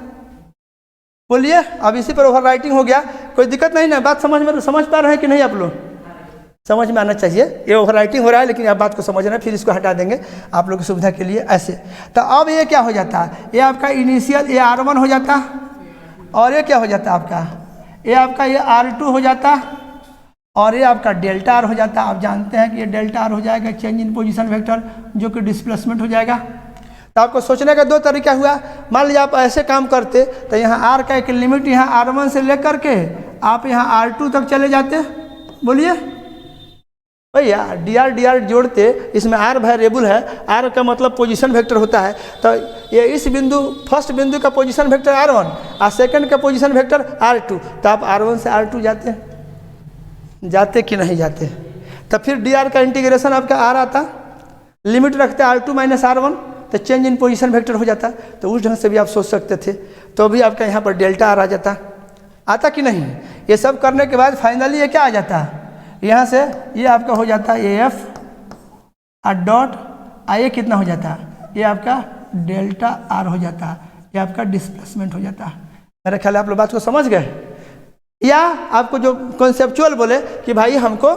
बोलिए, अब इसी पर ओवर राइटिंग हो गया, कोई दिक्कत नहीं ना, बात समझ पा रहे हैं कि नहीं आप लोग। समझ में आना चाहिए। ये ओवर राइटिंग हो रहा है लेकिन आप बात को समझना, फिर इसको हटा देंगे आप लोग की सुविधा के लिए ऐसे। तो अब ये क्या हो जाता है, ये आपका इनिशियल ये R1 हो जाता, और ये क्या हो जाता आपका, ये आपका ये R2 हो जाता, और ये आपका डेल्टा आर हो जाता। आप जानते हैं कि ये डेल्टा आर हो जाएगा चेंज इन पोजीशन वेक्टर, जो कि डिस्प्लेसमेंट हो जाएगा। तो आपको सोचने का दो तरीका हुआ। मान लीजिए आप ऐसे काम करते तो यहाँ आर का एक लिमिट यहाँ R1 से लेकर के आप यहाँ R2 तक चले जाते। बोलिए भैया, डी आर जोड़ते, इसमें आर वेरिएबल है, आर का मतलब पोजीशन वेक्टर होता है। तो ये इस बिंदु फर्स्ट बिंदु का पोजीशन वेक्टर R1 और सेकंड का पोजीशन वेक्टर R2, तो आप R1 से R2 जाते कि नहीं जाते। तब फिर डी आर का इंटीग्रेशन आपका आर आता, लिमिट रखते R2 माइनस R1, तो चेंज इन पोजीशन वेक्टर हो जाता। तो उस ढंग से भी आप सोच सकते थे। तो अभी आपका यहाँ पर डेल्टा आर आ जाता, आता कि नहीं। ये सब करने के बाद फाइनली ये क्या आ जाता, यहाँ से ये आपका हो जाता ए एफ और डॉट आई कितना हो जाता, ये आपका डेल्टा आर हो जाता, ये आपका डिस्प्लेसमेंट हो जाता। मेरा ख्याल है आप लोग बात को समझ गए। या आपको जो कॉन्सेप्चुअल बोले कि भाई हमको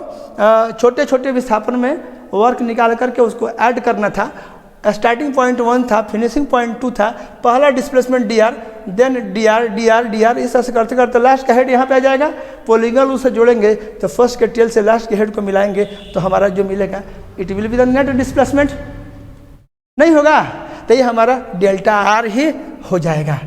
छोटे छोटे विस्थापन में वर्क निकाल करके उसको ऐड करना था। स्टार्टिंग पॉइंट 1 था, फिनिशिंग पॉइंट 2 था, पहला displacement D R, then D R, इस तरह से करते करते लास्ट का हेड यहाँ पे आ जाएगा। पोलिंगल उसे जोड़ेंगे तो फर्स्ट के टेल से लास्ट के हेड को मिलाएंगे तो हमारा जो मिलेगा it will be the net displacement. नहीं होगा तो ये हमारा डेल्टा आर ही हो जाएगा।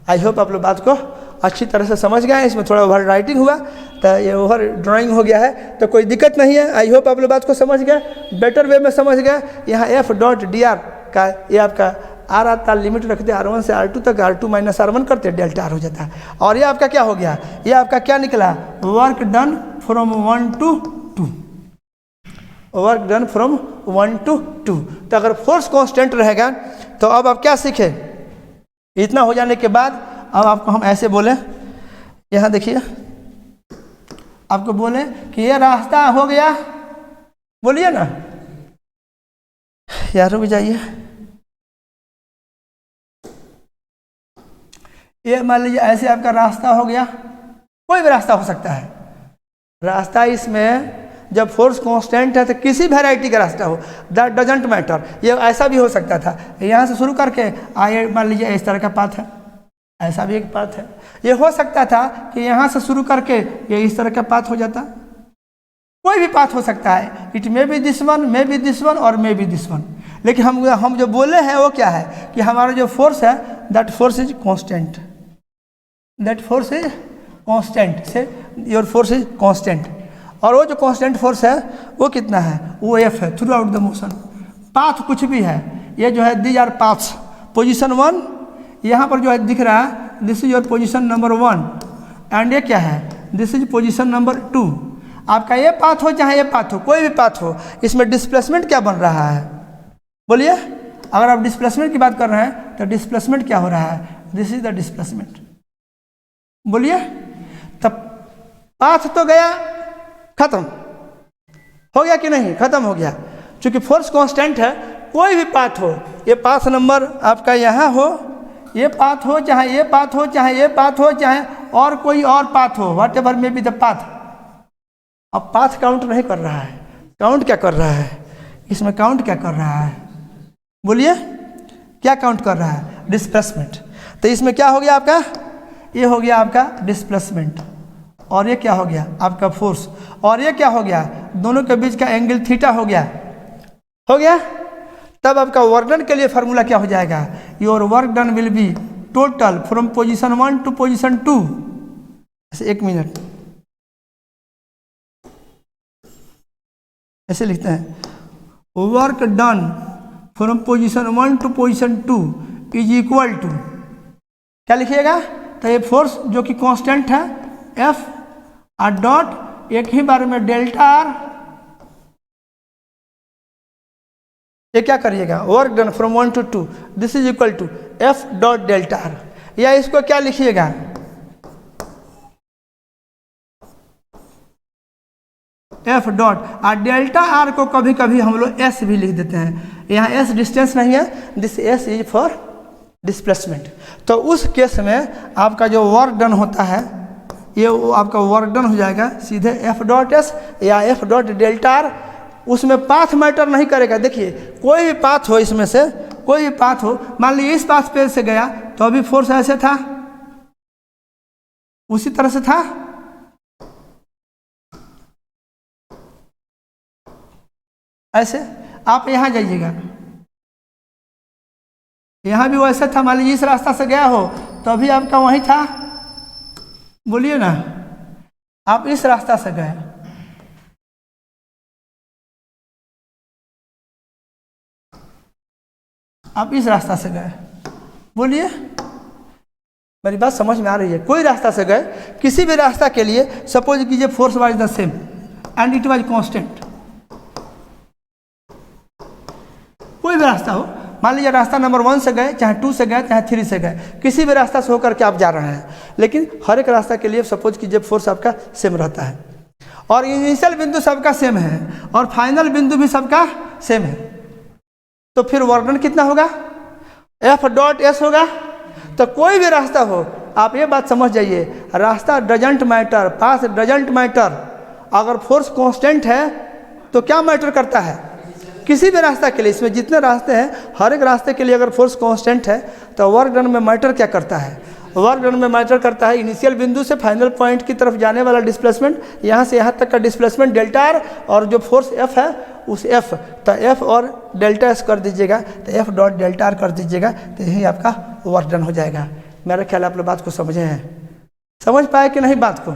आई होप आप लोग बात को अच्छी तरह से समझ गए। इसमें थोड़ा ओवर राइटिंग हुआ तो ये ओवर ड्राइंग हो गया है, तो कोई दिक्कत नहीं है। आई होप आप लोग बात को समझ गए, बेटर वे में समझ गए। यहाँ एफ डॉट डी आर का ये आपका आर आता, लिमिट रखते R1 से R2 तक, R2 माइनस R1 करते डेल्टा आर हो जाता है। और ये आपका क्या हो गया, ये आपका क्या निकला, work done from 1 to 2, work done from 1 to 2। तो अगर फोर्स कांस्टेंट रहेगा तो अब आप क्या सीखे, इतना हो जाने के बाद अब आपको हम ऐसे बोले, यहाँ देखिए आपको बोले कि ये रास्ता हो गया, बोलिए ना यार, रुक जाइए। ये मान लीजिए ऐसे आपका रास्ता हो गया, कोई भी रास्ता हो सकता है। रास्ता इसमें जब फोर्स कांस्टेंट है तो किसी वैरायटी का रास्ता हो, दैट डजंट मैटर। ये ऐसा भी हो सकता था, यहाँ से शुरू करके आइए मान लीजिए इस तरह का पाथ है, ऐसा भी एक पाथ है। ये हो सकता था कि यहाँ से शुरू करके ये इस तरह का पाथ हो जाता, कोई भी पाथ हो सकता है। It may be this one, may be this one और मे बी दिस वन। लेकिन हम जो बोले हैं वो क्या है कि हमारा जो फोर्स है that force is constant, that force is constant, से योर फोर्स इज कांस्टेंट। और वो जो कांस्टेंट फोर्स है वो कितना है, वो एफ है through out the motion. Path कुछ भी है, ये जो है दीज आर पाथ्स। पोजीशन 1 यहाँ पर जो है दिख रहा है, this is your position number 1 and ये क्या है, दिस इज पोजीशन नंबर 2। आपका ये पाथ हो चाहे ये पाथ हो, कोई भी पाथ हो, इसमें डिस्प्लेसमेंट क्या बन रहा है, बोलिए। अगर आप डिस्प्लेसमेंट की बात कर रहे हैं तो डिस्प्लेसमेंट क्या हो रहा है, दिस इज द डिस्प्लेसमेंट, बोलिए। तब पाथ तो गया, खत्म हो गया कि नहीं, खत्म हो गया। क्योंकि फोर्स कांस्टेंट है, कोई भी पाथ हो, ये पाथ नंबर आपका यहाँ हो, ये पाथ हो चाहे ये पाथ हो, चाहे ये पाथ हो, चाहे और कोई और पाथ हो, what ever may be the path. अब पाथ काउंट नहीं कर रहा है, काउंट क्या कर रहा है, इसमें काउंट क्या कर रहा है, बोलिए क्या काउंट कर रहा है, डिस्प्लेसमेंट। तो इसमें क्या हो गया आपका, ये हो गया आपका डिस्प्लेसमेंट, और ये क्या हो गया आपका फोर्स, और ये क्या हो गया, दोनों के बीच का एंगल थीटा हो गया, हो गया। तब आपका वर्क डन के लिए फार्मूला क्या हो जाएगा, your work done will be total from position 1 to position 2। ऐसे 1 मिनट ऐसे लिखते हैं, work done from position 1 to position 2 is equal to, क्या लिखिएगा, तो ये फोर्स जो कि कांस्टेंट है एफ और डॉट एक ही बार में डेल्टा आर, ये क्या करिएगा, work done from 1 to 2 this is equal to F dot delta R. या इसको क्या लिखिएगा, एफ डॉट, और डेल्टा आर को कभी कभी हम लोग एस भी लिख देते हैं। यहाँ एस डिस्टेंस नहीं है, this S is for displacement. तो उस केस में आपका जो वर्क डन होता है, ये आपका वर्क डन हो जाएगा सीधे एफ डॉट एस या एफ डॉट डेल्टा आर, उसमें पाथ मैटर नहीं करेगा। देखिए कोई भी पाथ हो, इसमें से कोई भी पाथ हो, मान लीजिए इस पाथ पे से गया तो अभी फोर्स ऐसे था, उसी तरह से था, ऐसे। आप यहाँ जाइएगा, यहाँ भी वैसे था, मान लीजिए इस रास्ता से गया हो तो अभी आपका वहीं था, बोलिए ना। आप इस रास्ता से गए, आप इस रास्ता से गए, बोलिए मेरी बात समझ में आ रही है? कोई रास्ता से गए, किसी भी रास्ता के लिए सपोज कीजिए force was the same and it was constant, कोई भी रास्ता हो, मान लीजिए रास्ता नंबर 1 से गए, चाहे 2 से गए, चाहे 3 से गए, किसी भी रास्ता से होकर के आप जा रहे हैं, लेकिन हर एक रास्ता के लिए सपोज कीजिए फोर्स आपका सेम रहता है, और इनिशियल बिंदु सबका सेम है और फाइनल बिंदु भी सबका सेम है, तो फिर वर्क डन कितना होगा? एफ डॉट एस होगा। तो कोई भी रास्ता हो, आप ये बात समझ जाइए, रास्ता doesn't matter, path doesn't matter. अगर फोर्स कांस्टेंट है तो क्या मैटर करता है? किसी भी रास्ता के लिए, इसमें जितने रास्ते हैं हर एक रास्ते के लिए अगर फोर्स कांस्टेंट है तो वर्क डन में मैटर क्या करता है? वर्क डन में मैटर करता है इनिशियल बिंदु से फाइनल पॉइंट की तरफ जाने वाला डिस्प्लेसमेंट, यहाँ से यहाँ तक का डिस्प्लेसमेंट डेल्टा आर, और जो फोर्स एफ है उस एफ, तो एफ और डेल्टा एस कर दीजिएगा, तो एफ डॉट डेल्टा आर कर दीजिएगा, तो यही आपका वर्क डन हो जाएगा। मेरा ख्याल आप लोग बात को समझे हैं, समझ पाए कि नहीं बात को?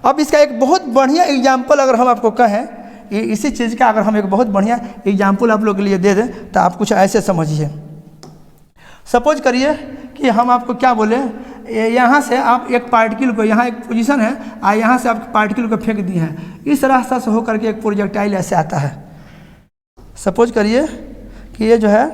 अब इसका एक बहुत बढ़िया एग्जाम्पल अगर हम आपको कहें, इसी चीज़ का अगर हम एक बहुत बढ़िया एग्जाम्पल आप लोग के लिए दे दें तो आप कुछ ऐसे समझिए। सपोज करिए कि हम आपको क्या बोले, यहाँ से आप एक पार्टिकल को, यहाँ एक पोजीशन है और यहाँ से आप पार्टिकल को फेंक दिए हैं, इस रास्ता से होकर के एक प्रोजेक्टाइल ऐसे आता है। सपोज करिए कि ये जो है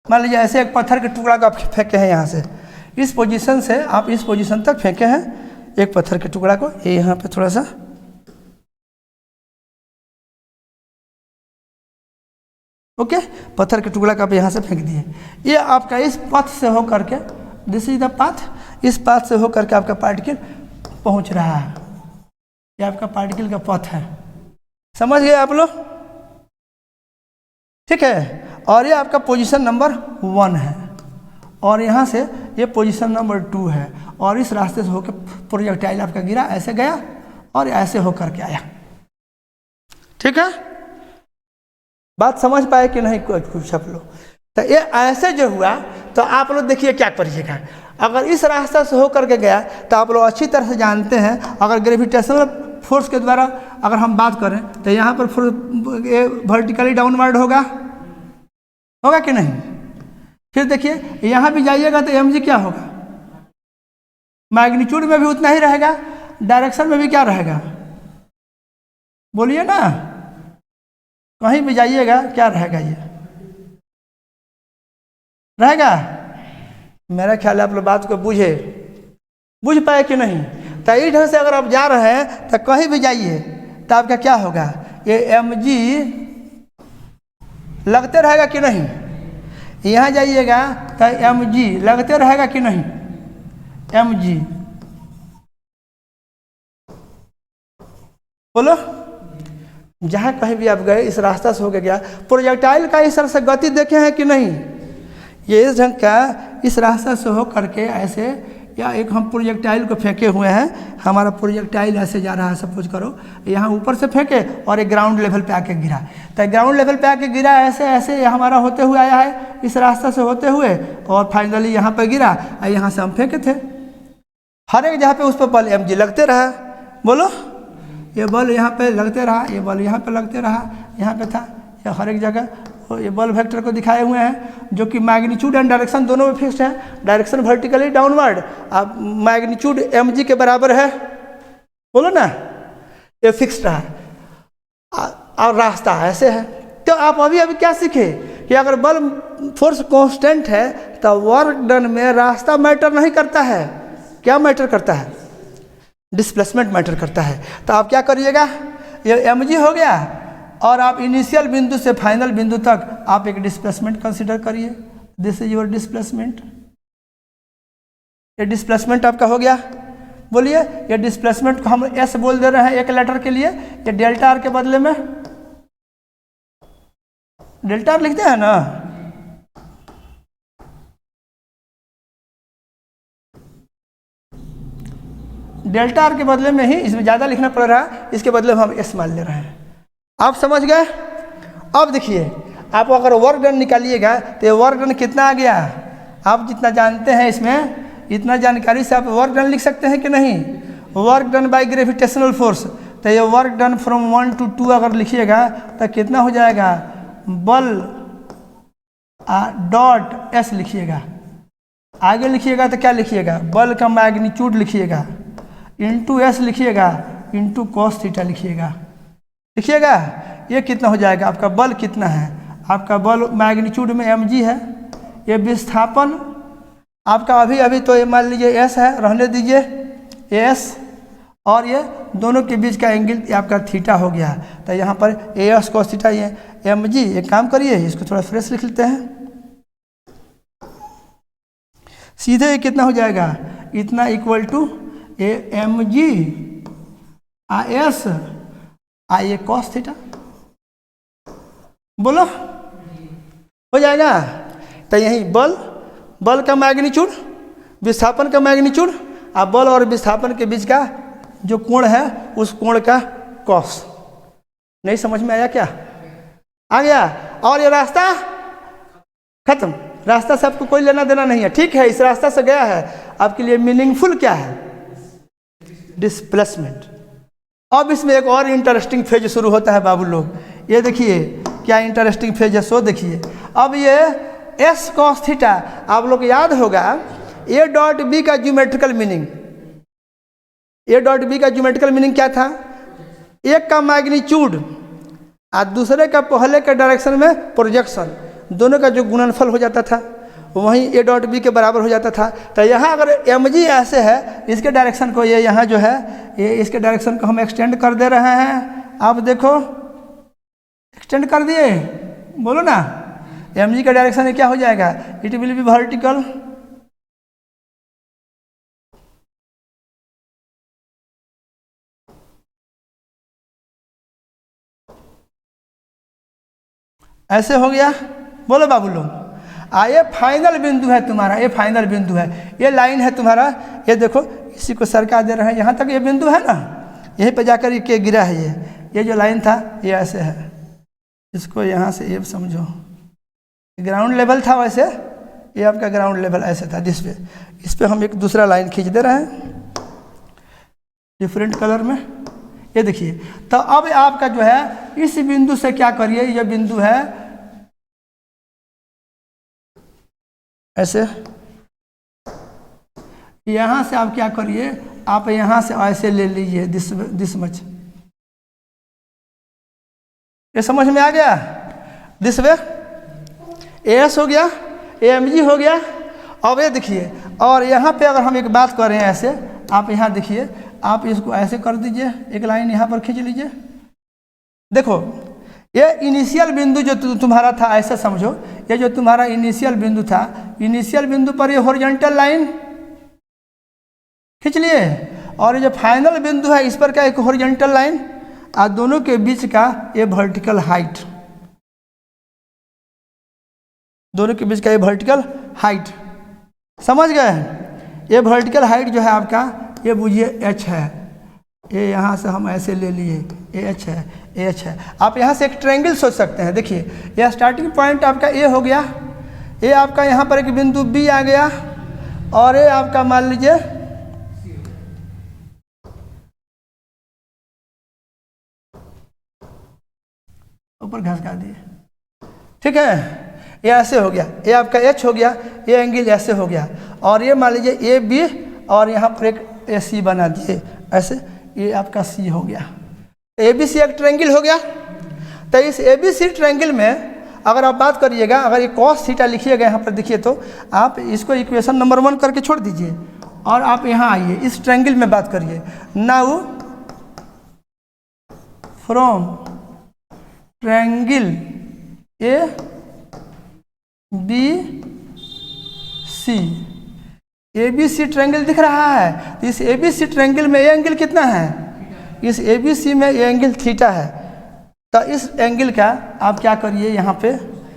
मान लीजिए ऐसे एक पत्थर के टुकड़ा को आप फेंके हैं, यहाँ से इस पोजीशन से आप इस पोजीशन तक फेंके हैं एक पत्थर के टुकड़ा को, ये यहाँ पे थोड़ा सा, ओके, पत्थर के टुकड़ा का आप यहाँ से फेंक दिए। ये आपका इस पथ से हो करके, दिस इज द पाथ, इस पाथ से हो करके आपका पार्टिकल पहुँच रहा है, ये आपका पार्टिकल का पथ है। समझ गए आप लोग? ठीक है। और ये आपका पोजीशन नंबर 1 है और यहाँ से ये पोजीशन नंबर 2 है, और इस रास्ते से होकर प्रोजेक्टाइल आपका गिरा, ऐसे गया और ऐसे होकर के आया। ठीक है, बात समझ पाए कि नहीं कुछ आप लोग? तो ये ऐसे जो हुआ, तो आप लोग देखिए क्या करिएगा, अगर इस रास्ते से होकर के गया तो आप लोग अच्छी तरह से जानते हैं, अगर ग्रेविटेशनल फोर्स के द्वारा अगर हम बात करें तो यहाँ पर फोर्स वर्टिकली डाउनवर्ड होगा कि नहीं? फिर देखिए यहाँ भी जाइएगा तो mg क्या होगा? मैग्नीट्यूड में भी उतना ही रहेगा, डायरेक्शन में भी क्या रहेगा? बोलिए ना, कहीं भी जाइएगा क्या रहेगा? ये रहेगा। मेरा ख्याल है आप लोग बात को बुझ पाए कि नहीं? तो इस ढंग से अगर आप जा रहे हैं तो कहीं भी जाइए तो आपका क्या होगा? ये mg लगते रहेगा कि नहीं? यहाँ जाइएगा तो mg लगते रहेगा कि नहीं? mg बोलो, जहाँ कहीं भी आप गए इस रास्ता से होके गया, प्रोजेक्टाइल का इस तरह से गति देखे हैं कि नहीं? ये इस ढंग का इस रास्ता से हो करके ऐसे, या एक हम प्रोजेक्टाइल को फेंके हुए हैं, हमारा प्रोजेक्टाइल ऐसे जा रहा है, सपोज करो यहाँ ऊपर से फेंके और एक ग्राउंड लेवल पे आके गिरा, तो ग्राउंड लेवल पे आके गिरा, ऐसे ऐसे हमारा होते हुए आया है इस रास्ता से होते हुए, और फाइनली यहाँ पर गिरा और यहाँ से हम फेंके थे। हर एक जगह पे उस पर बल mg लगते रहा। बोलो, ये बल यहाँ पे लगते रहा, ये बल यहाँ पे लगते रहा, यहाँ पे था, ये हर एक जगह ये बल वेक्टर को दिखाए हुए हैं, जो कि मैग्नीट्यूड एंड डायरेक्शन दोनों में फिक्स्ड है। डायरेक्शन वर्टिकली डाउनवर्ड, अब मैग्नीट्यूड mg के बराबर है, बोलो ना, ये फिक्स्ड रहा और रास्ता ऐसे है। तो आप अभी क्या सीखे कि अगर बल फोर्स कांस्टेंट है तो वर्क डन में रास्ता मैटर नहीं करता है, क्या मैटर करता है? डिस्प्लेसमेंट मैटर करता है। तो आप क्या करिएगा, ये mg हो गया और आप इनिशियल बिंदु से फाइनल बिंदु तक आप एक डिस्प्लेसमेंट कंसीडर करिए, दिस इज योर डिस्प्लेसमेंट। ये डिस्प्लेसमेंट आपका हो गया। बोलिए, ये डिस्प्लेसमेंट को हम एस बोल दे रहे हैं एक लेटर के लिए, ये डेल्टा आर के बदले में डेल्टा आर लिखते हैं ना। डेल्टा आर के बदले में ही, इसमें ज़्यादा लिखना पड़ रहा है, इसके बदले में हम एस मान ले रहे हैं। आप समझ गए? अब देखिए, आप अगर वर्क डन निकालिएगा तो ये वर्क डन कितना आ गया? आप जितना जानते हैं इसमें, इतना जानकारी से आप वर्क डन लिख सकते हैं कि नहीं? Work done by gravitational force, तो ये वर्क डन फ्रॉम 1 to 2 अगर लिखिएगा तो कितना हो जाएगा? बल डॉट एस लिखिएगा। आगे लिखिएगा तो क्या लिखिएगा? बल का मैग्नीट्यूड लिखिएगा, इंटू एस लिखिएगा, इंटू कॉस थीटा लिखिएगा। लिखिएगा, ये कितना हो जाएगा? आपका बल कितना है? आपका बल मैग्नीट्यूड में mg है, ये विस्थापन आपका अभी अभी तो ये मान लीजिए एस है, रहने दीजिए एस, और ये दोनों के बीच का एंगल आपका थीटा हो गया। तो यहाँ पर एस कॉस थीटा, ये mg। एक काम करिए, इसको थोड़ा फ्रेश लिख लेते हैं। सीधे ये कितना हो जाएगा? इतना इक्वल टू mg एस ये कॉस थीटा। बोलो, हो जाएगा? तो यही बल का मैग्नीट्यूड, विस्थापन का मैग्नीट्यूड, आप बल और विस्थापन के बीच का जो कोण है उस कोण का कॉस। नहीं समझ में आया क्या? आ गया? और ये रास्ता खत्म, रास्ता से आपको कोई लेना देना नहीं है, ठीक है? इस रास्ता से गया है, आपके लिए मीनिंगफुल क्या है? डिस्प्लेसमेंट। अब इसमें एक और इंटरेस्टिंग फेज शुरू होता है बाबू लोग। ये देखिए क्या इंटरेस्टिंग फेज है, सो देखिए। अब ये एस कॉस थीटा, आप लोग याद होगा ए डॉट बी का geometrical meaning, A dot B का ज्योमेट्रिकल मीनिंग क्या था? एक का मैग्नीट्यूड और दूसरे का पहले के डायरेक्शन में प्रोजेक्शन, दोनों का जो गुणनफल हो जाता था वहीं ए डॉट बी के बराबर हो जाता था। तो यहाँ अगर mg ऐसे है, इसके डायरेक्शन को ये यहाँ जो है ये इसके डायरेक्शन को हम एक्सटेंड कर दे रहे हैं। आप देखो, एक्सटेंड कर दिए, बोलो ना, mg का डायरेक्शन क्या हो जाएगा? It will B vertical. ऐसे हो गया। बोलो बाबू लोग, ये फाइनल बिंदु है तुम्हारा, ये फाइनल बिंदु है, ये लाइन है तुम्हारा। ये देखो, इसी को सरका दे रहे हैं, यहाँ तक ये बिंदु है ना, यहीं पे जाकर ये गिरा है। ये जो लाइन था ये ऐसे है, इसको यहाँ से ये समझो ग्राउंड लेवल था, वैसे ये आपका ग्राउंड लेवल ऐसे था जिस पे, इस पे हम एक दूसरा लाइन खींच दे रहे हैं डिफरेंट कलर में। ये देखिए, तो अब आपका जो है इस बिंदु से क्या करिए, ये बिंदु है ऐसे, यहाँ से आप क्या करिए, आप यहाँ से ऐसे ले लीजिए दिस मच। ये समझ में आ गया? दिस वे एस हो गया, mg हो गया। अब ये देखिए, और यहाँ पे अगर हम एक बात करें ऐसे, आप यहाँ देखिए, आप इसको ऐसे कर दीजिए, एक लाइन यहाँ पर खींच लीजिए। देखो, ये इनिशियल बिंदु जो तुम्हारा था, ऐसे समझो, ये जो तुम्हारा इनिशियल बिंदु था, इनिशियल बिंदु पर ये हॉरिजॉन्टल लाइन खींच लिए, और ये जो फाइनल बिंदु है इस पर क्या एक हॉरिजॉन्टल लाइन, और दोनों के बीच का ये वर्टिकल हाइट, दोनों के बीच का ये वर्टिकल हाइट। समझ गए? ये वर्टिकल हाइट जो है आपका, ये बुझिए h है, ये यहाँ से हम ऐसे ले लिए, ये h है, ये h है। आप यहाँ से एक ट्रायंगल सोच सकते हैं। देखिए, यह स्टार्टिंग पॉइंट आपका ए हो गया, ये आपका यहाँ पर एक बिंदु बी आ गया, और ये आपका मान लीजिए ऊपर घसका दिए, ठीक है? ये ऐसे हो गया, ये आपका एच हो गया, ये एंगल ऐसे हो गया, और ये मान लीजिए ए बी, और यहाँ पर एक ए सी बना दिए ऐसे, ये आपका सी हो गया। ए बी सी एक ट्रायंगल हो गया। तो इस ए बी सी ट्रायंगल में अगर आप बात करिएगा, अगर ये कॉस थीटा लिखिएगा यहाँ पर देखिए, तो आप इसको इक्वेशन नंबर 1 करके छोड़ दीजिए और आप यहाँ आइए, इस ट्रायंगल में बात करिए। Now from triangle A B C, A B C triangle दिख रहा है, तो इस ए बी सी ट्रायंगल में ए एंगल कितना है, इस ए बी सी में ए एंगल थीटा है। तो इस एंगल का आप क्या करिए, यहाँ पे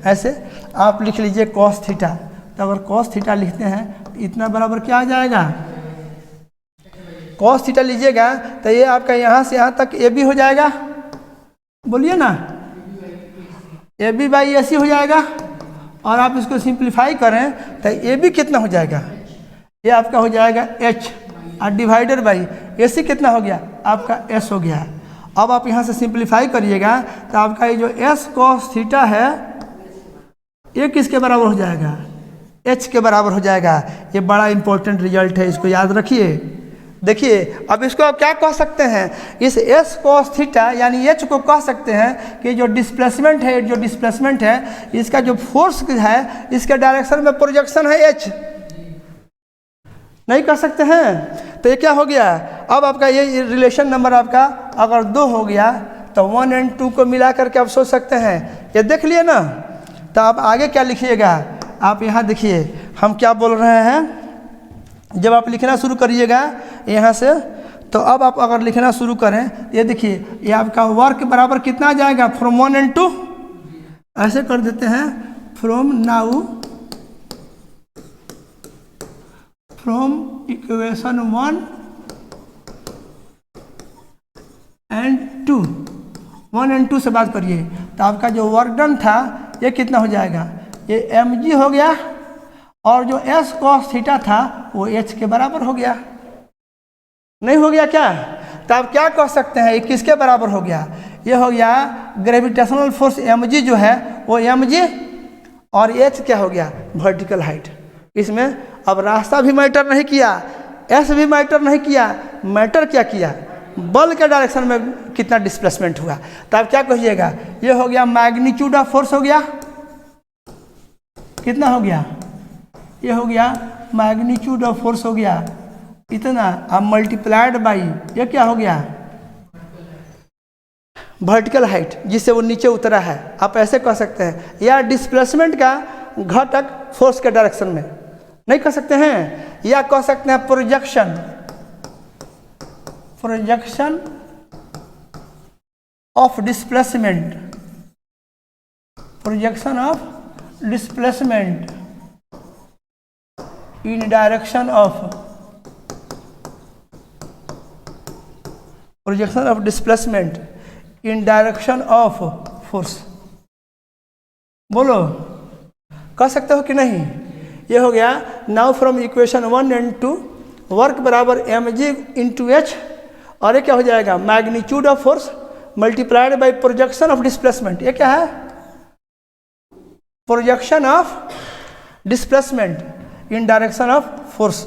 ऐसे आप लिख लीजिए कॉस थीटा। तो अगर कॉस थीटा लिखते हैं तो इतना बराबर क्या आ जाएगा, कॉस थीटा लीजिएगा तो ये आपका यहाँ से यहाँ तक ए बी हो जाएगा, बोलिए ना, ए बी बाई ए सी हो जाएगा। और आप इसको सिंप्लीफाई करें तो ए बी कितना हो जाएगा, ये आपका हो जाएगा एच, और डिवाइडर बाई ए सी कितना हो गया, आपका एस हो गया। अब आप यहाँ से सिंप्लीफाई करिएगा तो आपका ये जो एस कॉस थीटा है ये किसके बराबर हो जाएगा, एच के बराबर हो जाएगा। ये बड़ा इंपॉर्टेंट रिजल्ट है, इसको याद रखिए। देखिए अब इसको आप क्या कह सकते हैं, इस एस कॉस थीटा यानी एच को कह सकते हैं कि जो डिस्प्लेसमेंट है, जो डिस्प्लेसमेंट है इसका जो फोर्स है इसके डायरेक्शन में प्रोजेक्शन है एच, नहीं कर सकते हैं। तो ये क्या हो गया, अब आपका ये रिलेशन नंबर आपका अगर 2 हो गया तो 1 और 2 को मिला करके आप सोच सकते हैं, ये देख लिए ना। तो आप आगे क्या लिखिएगा, आप यहाँ देखिए हम क्या बोल रहे हैं, जब आप लिखना शुरू करिएगा यहाँ से, तो अब आप अगर लिखना शुरू करें, ये देखिए ये आपका वर्क बराबर कितना आ जाएगा, फ्रॉम 1 और 2, ऐसे कर देते हैं, फ्रॉम नाउ फ्रॉम इक्वेशन 1 और 2, 1 और 2 से बात करिए तो आपका जो वर्क डन था ये कितना हो जाएगा, ये mg हो गया, और जो s cos थीटा था वो h के बराबर हो गया, नहीं हो गया क्या। तो आप क्या कह सकते हैं, ये किसके बराबर हो गया, ये हो गया ग्रेविटेशनल फोर्स mg जो है वो mg, और h क्या हो गया, वर्टिकल हाइट। इसमें अब रास्ता भी मैटर नहीं किया, s भी मैटर नहीं किया, मैटर क्या किया, बल के डायरेक्शन में कितना डिस्प्लेसमेंट हुआ। तो आप क्या कहिएगा, ये हो गया मैग्नीट्यूड ऑफ फोर्स हो गया, कितना हो गया, ये हो गया मैग्नीट्यूड ऑफ फोर्स हो गया इतना, अब मल्टीप्लाइड बाई ये क्या हो गया, वर्टिकल हाइट जिससे वो नीचे उतरा है, आप ऐसे कह सकते हैं। या डिस्प्लेसमेंट का घटक फोर्स के डायरेक्शन में, नहीं कह सकते हैं। या कह सकते हैं projection, projection of displacement, projection of displacement in direction of, projection of displacement in direction of force, बोलो कह सकते हो कि नहीं। ये हो गया नाउ फ्रॉम इक्वेशन 1 और 2 वर्क बराबर mg इंटू एच, और ये क्या हो जाएगा magnitude of force multiplied by projection of displacement. ये क्या है, projection of displacement in direction of force.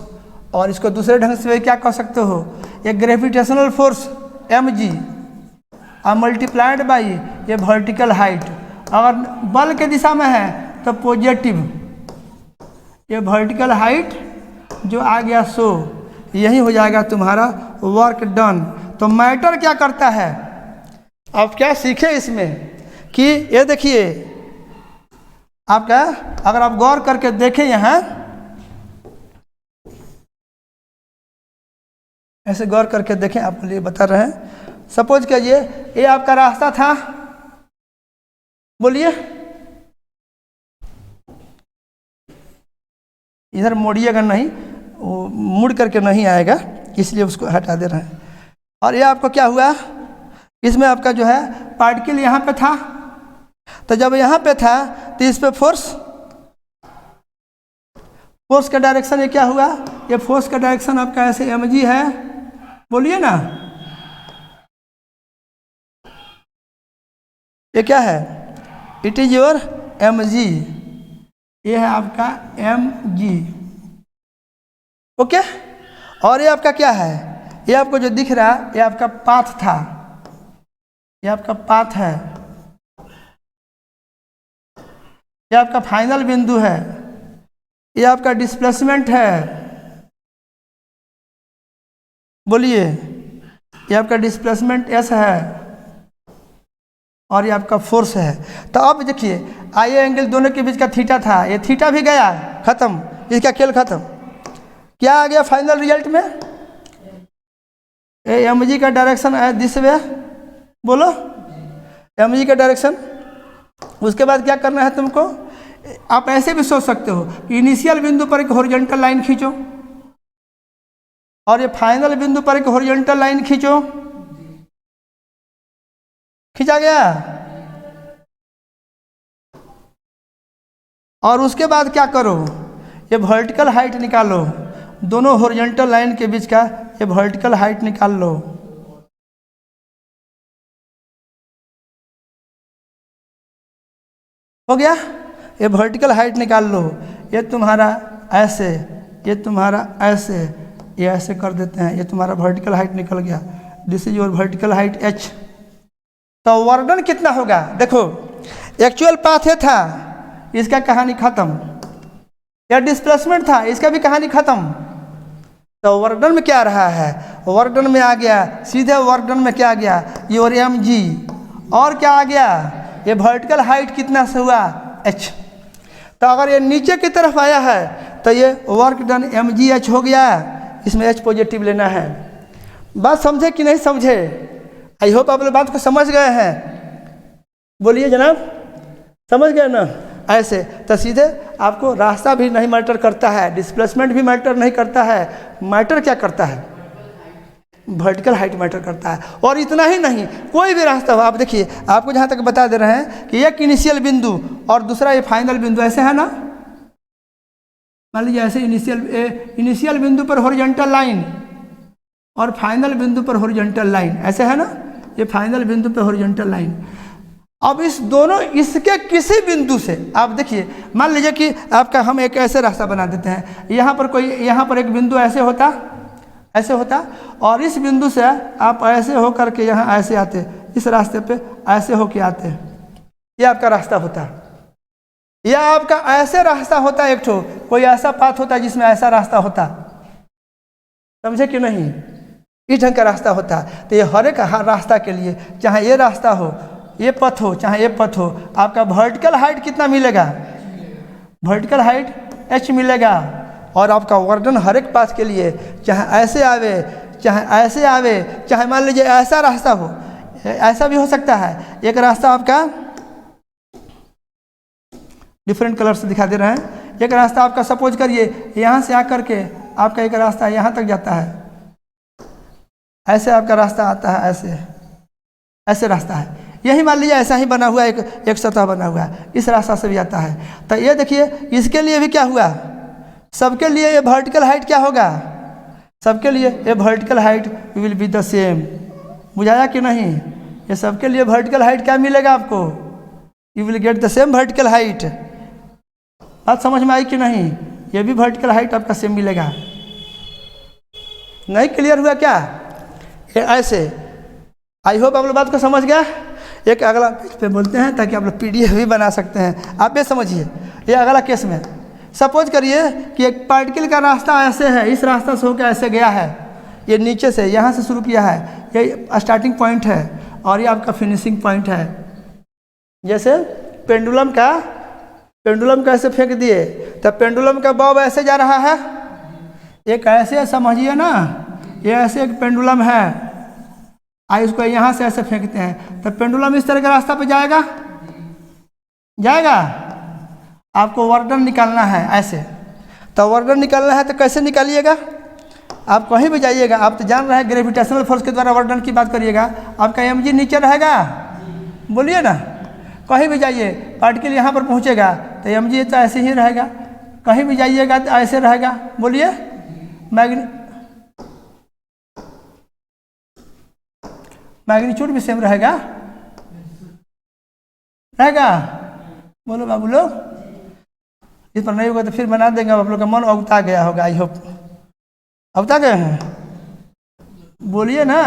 और इसको दूसरे ढंग से क्या कह सकते हो, ये ग्रेविटेशनल फोर्स mg और मल्टीप्लाइड बाई ये वर्टिकल हाइट। अगर बल के दिशा में है तो पॉजिटिव, ये वर्टिकल हाइट जो आ गया सो यही हो जाएगा तुम्हारा वर्क डन। तो मैटर क्या करता है, आप क्या सीखे इसमें कि ये देखिए आपका, अगर आप गौर करके देखें यहाँ, ऐसे गौर करके देखें, आपको लिए बता रहे हैं। सपोज कीजिए ये आपका रास्ता था, बोलिए इधर मोड़िएगा नहीं, वो मुड़ करके नहीं आएगा, इसलिए उसको हटा दे रहे हैं। और ये आपको क्या हुआ, इसमें आपका जो है पार्टिकल यहाँ पे था, तो जब यहाँ पे था तो इस पे फोर्स, फोर्स का डायरेक्शन ये क्या हुआ, ये फोर्स का डायरेक्शन आपका ऐसे mg है, बोलिए ना, ये क्या है, इट इज योर mg, ये है आपका mg, ओके। और ये आपका क्या है, ये आपको जो दिख रहा है ये आपका पाथ था, ये आपका पाथ है, ये आपका फाइनल बिंदु है, ये आपका डिस्प्लेसमेंट है, बोलिए, ये आपका डिस्प्लेसमेंट एस है और ये आपका फोर्स है। तो अब देखिए आई एंगल दोनों के बीच का थीटा था, ये थीटा भी गया, खत्म, इसका खेल खत्म। क्या आ गया फाइनल रिजल्ट में? एम जी का डायरेक्शन है दिस वे, बोलो एम जी का डायरेक्शन। उसके बाद क्या करना है तुमको? आप ऐसे भी सोच सकते हो कि इनिशियल बिंदु पर एक हॉरिजॉन्टल लाइन खींचो और ये फाइनल बिंदु पर एक हॉरिजॉन्टल लाइन खींचो। खींचा गया? और उसके बाद क्या करो? ये वर्टिकल हाइट निकालो, दोनों हॉरिजॉन्टल लाइन के बीच का ये वर्टिकल हाइट निकाल लो। हो गया? ये वर्टिकल हाइट निकाल लो। ये तुम्हारा ऐसे, ये तुम्हारा ऐसे, ये ऐसे कर देते हैं, ये तुम्हारा वर्टिकल हाइट निकल गया। This is your vertical height h। तो वर्डन कितना होगा? देखो एक्चुअल पाथ ये था, इसका कहानी खत्म। यह डिस्प्लेसमेंट था, इसका भी कहानी खत्म। तो वर्डन में क्या रहा है? वर्डन में आ गया सीधे, वर्डन में क्या आ गया? Your M G. और क्या आ गया? ये वर्टिकल हाइट कितना से हुआ? h। तो अगर ये नीचे की तरफ आया है तो ये work done M G H हो गया, इसमें h पॉजिटिव लेना है। बात समझे कि नहीं समझे? आई होप आप लोग बात को समझ गए हैं। बोलिए जनाब, समझ गए ना? ऐसे तो सीधे आपको रास्ता भी नहीं मैटर करता है, डिस्प्लेसमेंट भी मैटर नहीं करता है, मैटर क्या करता है? वर्टिकल हाइट मैटर करता है। और इतना ही नहीं, कोई भी रास्ता हो, आप देखिए आपको जहाँ तक बता दे रहे हैं कि एक इनिशियल बिंदु और दूसरा ये फाइनल बिंदु, ऐसे है ना? मान लीजिए ऐसे इनिशियल बिंदु पर हॉरिजॉन्टल लाइन और फाइनल बिंदु पर हॉरिजॉन्टल लाइन, ऐसे है ना? ये फाइनल बिंदु पर हॉरिजॉन्टल लाइन। अब इस दोनों, इसके किसी बिंदु से आप देखिए, मान लीजिए कि आपका हम एक ऐसे रास्ता बना देते हैं, यहाँ पर कोई, यहाँ पर एक बिंदु ऐसे होता, ऐसे होता, और इस बिंदु से आप ऐसे हो करके यहाँ ऐसे आते, इस रास्ते पे ऐसे होके आते, ये आपका रास्ता होता। या आपका ऐसे रास्ता होता, एक ठो कोई ऐसा पाथ होता जिसमें ऐसा रास्ता होता, समझे कि नहीं? इस ढंग का रास्ता होता। तो ये हर एक रास्ता के लिए, चाहे ये रास्ता हो, ये पथ हो, चाहे ये पथ हो, आपका वर्टिकल हाइट कितना मिलेगा? वर्टिकल हाइट h मिलेगा। और आपका वर्डन हर एक पाथ के लिए, चाहे ऐसे आवे, चाहे ऐसे आवे, चाहे मान लीजिए ऐसा रास्ता हो, ऐसा भी हो सकता है। एक रास्ता आपका डिफरेंट कलर से दिखा दे रहे हैं। एक रास्ता आपका सपोज करिए यहाँ से आकर के आपका एक रास्ता यहाँ तक जाता है, ऐसे आपका रास्ता आता है, ऐसे ऐसे रास्ता है। यही मान लीजिए ऐसा ही बना हुआ एक सतह बना हुआ है, इस रास्ता से भी आता है। तो ये देखिए इसके लिए भी क्या हुआ? सबके लिए ये वर्टिकल हाइट क्या होगा? सबके लिए ये vertical height will be the same. बुझाया कि नहीं? ये सबके लिए वर्टिकल हाइट क्या मिलेगा आपको? You will get the same vertical height. बात समझ में आई कि नहीं? ये भी वर्टिकल हाइट आपका सेम मिलेगा। नहीं क्लियर हुआ क्या? ये ऐसे, आई होप आप लोग बात को समझ गया। एक अगला पेज पे बोलते हैं ताकि आप लोग PDF भी बना सकते हैं। आप ये समझिए, ये अगला केस में सपोज करिए कि एक पार्टिकल का रास्ता ऐसे है, इस रास्ता से होकर ऐसे गया है, ये नीचे से यहाँ से शुरू किया है, ये स्टार्टिंग पॉइंट है और ये आपका फिनिशिंग पॉइंट है। जैसे पेंडुलम का ऐसे फेंक दिए तो पेंडुलम का बॉब ऐसे जा रहा है, एक ऐसे समझिए ना, ये ऐसे एक पेंडुलम है, इसको यहाँ से ऐसे फेंकते हैं तो पेंडुलम इस तरह के रास्ता पे जाएगा। आपको वर्डन निकालना है ऐसे, तो वर्डन निकालना है तो कैसे निकालिएगा? आप कहीं भी जाइएगा, आप तो जान रहे हैं ग्रेविटेशनल फोर्स के द्वारा वर्डन की बात करिएगा, आपका mg नीचे रहेगा। बोलिए ना, कहीं भी जाइए पार्टिकल यहाँ पर पहुँचेगा तो mg तो ऐसे ही रहेगा, कहीं भी जाइएगा तो ऐसे रहेगा। बोलिए, मैग्नीट्यूड भी सेम रहेगा। बोलो बाबू लोग, इस पर नहीं होगा तो फिर बना देंगे। आप लोग का मन अवता गया होगा, आई होप अवता गए हैं। बोलिए ना,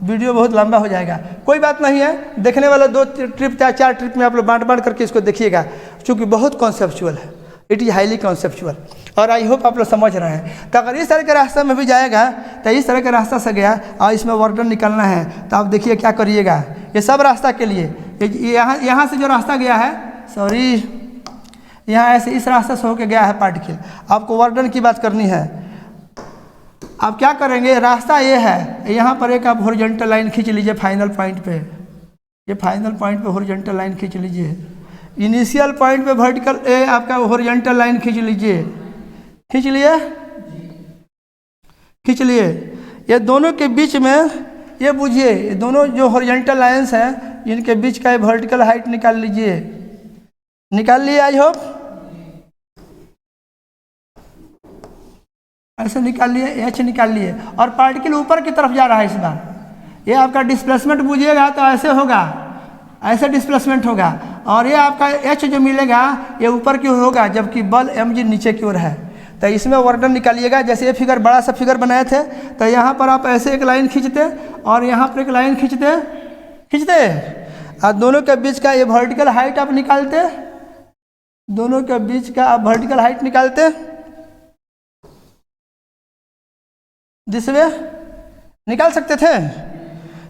वीडियो बहुत लंबा हो जाएगा, कोई बात नहीं है। देखने वाला 2 ट्रिप या 4 ट्रिप में आप लोग बांट करके इसको देखिएगा, क्योंकि बहुत कॉन्सेप्चुअल है, इट इज़ हाईली कॉन्सेप्चुअल। और आई होप आप लोग समझ रहे हैं। तो अगर इस तरह के रास्ते में भी जाएगा तो इस तरह के रास्ता से गया और इसमें वर्डन निकलना है, तो आप देखिए क्या करिएगा। ये सब रास्ता के लिए यहाँ से जो रास्ता गया है, सॉरी, यहाँ ऐसे इस रास्ते से होके गया है पार्टिकल, आपको वर्डन की बात करनी है। आप क्या करेंगे, रास्ता ये है, यहाँ पर एक आप हॉरिजॉन्टल लाइन खींच लीजिए फाइनल पॉइंट पे, ये फाइनल पॉइंट पे हॉरिजॉन्टल लाइन खींच लीजिए। इनिशियल पॉइंट पे वर्टिकल आपका हॉरिजॉन्टल लाइन खींच लीजिए, खींच लिए। ये दोनों के बीच में ये बुझिए, ये दोनों जो हॉरिजॉन्टल लाइन्स हैं, इनके बीच का वर्टिकल हाइट निकाल लीजिए। निकाल लिए आई होप, ऐसे निकाल लिए, एच निकाल लिए। और पार्टिकल ऊपर की तरफ जा रहा है इस बार। ये आपका डिस्प्लेसमेंट बुझिएगा तो ऐसे होगा, ऐसे डिस्प्लेसमेंट होगा। और ये आपका एच जो मिलेगा ये ऊपर की ओर होगा, जबकि बल mg नीचे की ओर है। तो इसमें वर्डन निकालिएगा। जैसे ये फिगर बड़ा सा फिगर बनाए थे, तो यहाँ पर आप ऐसे एक लाइन खींचते और यहाँ पर एक लाइन खींचते और दोनों के बीच का ये वर्टिकल हाइट आप निकालते, दोनों के बीच का आप वर्टिकल हाइट निकालते, दिस वे निकाल सकते थे।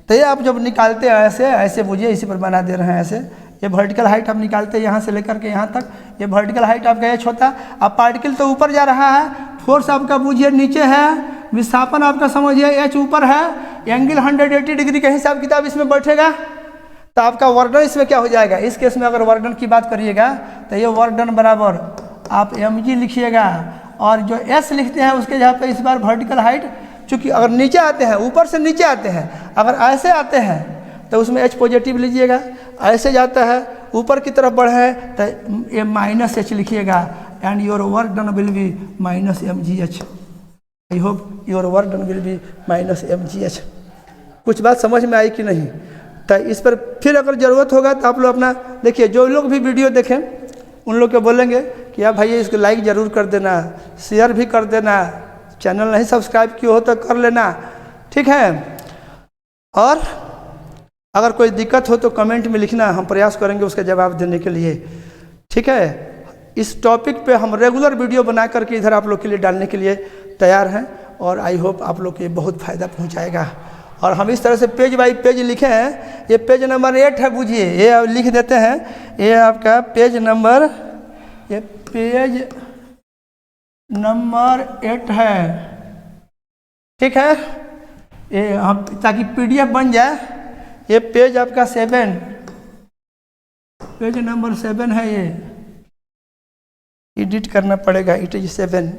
तो ये आप जब निकालते हैं ऐसे बुझिए, इसी पर बना दे रहे हैं ऐसे। ये वर्टिकल हाइट आप निकालते हैं यहाँ से लेकर के यहाँ तक, ये वर्टिकल हाइट आपका एच होता। अब पार्टिकल तो ऊपर जा रहा है, फोर्स आपका बुझिए नीचे है, विस्थापन आपका समझिए एच ऊपर है, एंगल 180 डिग्री का हिसाब किताब इसमें बैठेगा। तो आपका वर्डन इसमें क्या हो जाएगा, इस केस में अगर वर्डन की बात करिएगा तो ये वर्डन बराबर आप mg लिखिएगा, और जो s लिखते हैं उसके जगह पे इस बार वर्टिकल हाइट, चूँकि अगर नीचे आते हैं, ऊपर से नीचे आते हैं, अगर ऐसे आते हैं तो उसमें h पॉजिटिव लीजिएगा, ऐसे जाता है ऊपर की तरफ बढ़े तो ये -h लिखिएगा, and your work done will B -mgh। I hope your work done will B -mgh। कुछ बात समझ में आई कि नहीं? तो इस पर फिर अगर ज़रूरत होगा तो आप लोग अपना देखिए, जो लोग भी वीडियो देखें उन लोग को बोलेंगे कि यार भाई इसको लाइक ज़रूर कर देना, शेयर भी कर देना, चैनल नहीं सब्सक्राइब किया हो तो कर लेना, ठीक है। और अगर कोई दिक्कत हो तो कमेंट में लिखना, हम प्रयास करेंगे उसका जवाब देने के लिए, ठीक है। इस टॉपिक पे हम रेगुलर वीडियो बना करके इधर आप लोग के लिए डालने के लिए तैयार हैं, और आई होप आप लोग को ये बहुत फ़ायदा पहुंचाएगा। और हम इस तरह से पेज बाई पेज लिखे हैं। ये पेज नंबर 8 है, बुझिए, ये लिख देते हैं, ये आपका पेज नंबर 8 है, ठीक है। ये हम ताकि PDF बन जाए, ये पेज आपका 7, पेज नंबर 7 है, ये एडिट करना पड़ेगा, इट इज 7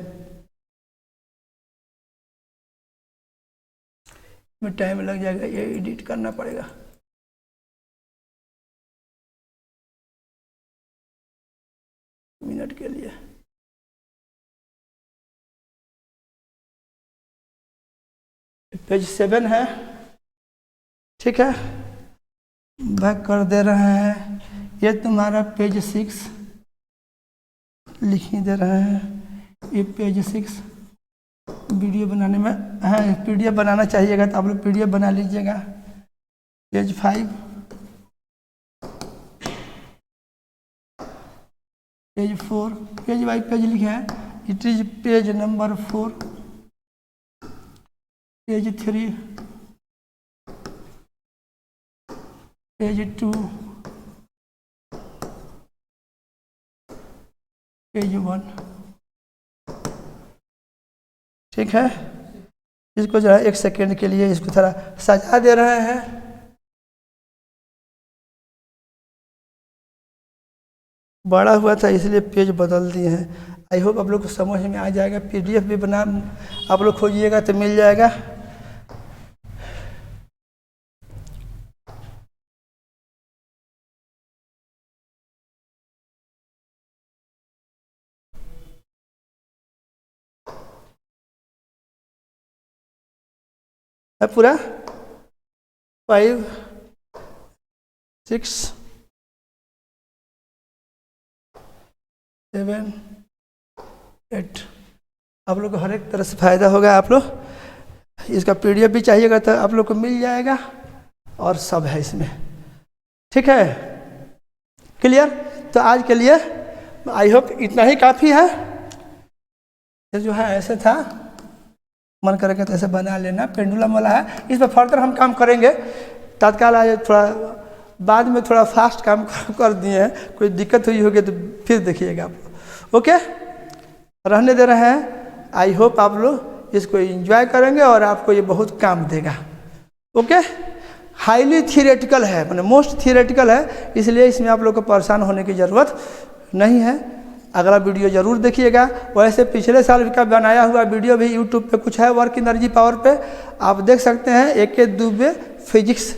में टाइम लग जाएगा, ये एडिट करना पड़ेगा। मिनट के लिए पेज 7 है, ठीक है। बैक कर दे रहे हैं, ये तुम्हारा पेज 6 लिख ही दे रहे हैं। ये पेज 6 वीडियो बनाने में है, PDF बनाना चाहिएगा तो आप लोग PDF बना लीजिएगा। Page 5, page 4, page by page लिखे हैं, it is page number 4, page 3, page 2, page 1, ठीक है। इसको जरा 1 सेकेंड के लिए इसको थोड़ा सजा दे रहे हैं। बड़ा हुआ था इसलिए पेज बदल दिए हैं। आई होप आप लोग को समझ में आ जाएगा। PDF भी बना आप लोग खोजिएगा तो मिल जाएगा। है पूरा 5, 6, 7, 8 आप लोग को हर एक तरह से फ़ायदा होगा। आप लोग इसका PDF भी चाहिएगा तो आप लोग को मिल जाएगा, और सब है इसमें, ठीक है, क्लियर। तो आज के लिए आई होप इतना ही काफ़ी है। ये जो है ऐसे था, मन करेगा तो ऐसे बना लेना, पेंडुलम वाला है, इस पर फर्दर हम काम करेंगे। तत्काल आज थोड़ा बाद में थोड़ा फास्ट काम कर दिए हैं, कोई दिक्कत हुई होगी तो फिर देखिएगा आप। ओके, रहने दे रहे हैं। आई होप आप लोग इसको एंजॉय करेंगे और आपको ये बहुत काम देगा। ओके, हाईली थियोरेटिकल है, मैंने मोस्ट थियोरेटिकल है, इसलिए इसमें आप लोग को परेशान होने की ज़रूरत नहीं है। अगला वीडियो ज़रूर देखिएगा। वैसे पिछले साल का बनाया हुआ वीडियो भी यूट्यूब पे कुछ है, वर्क एनर्जी पावर पे आप देख सकते हैं। AK दुबे फिजिक्स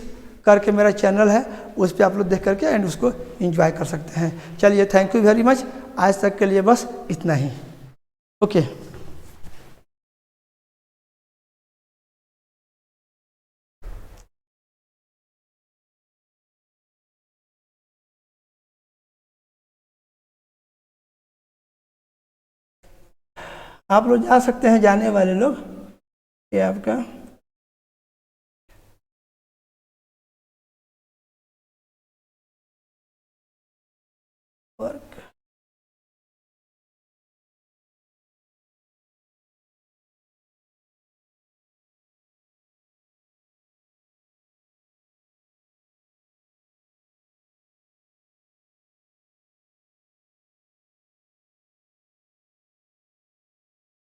करके मेरा चैनल है, उस पर आप लोग देख करके एंड उसको एंजॉय कर सकते हैं। चलिए, थैंक यू वेरी मच, आज तक के लिए बस इतना ही। ओके। आप लोग जा सकते हैं, जाने वाले लोग, ये आपका वर्क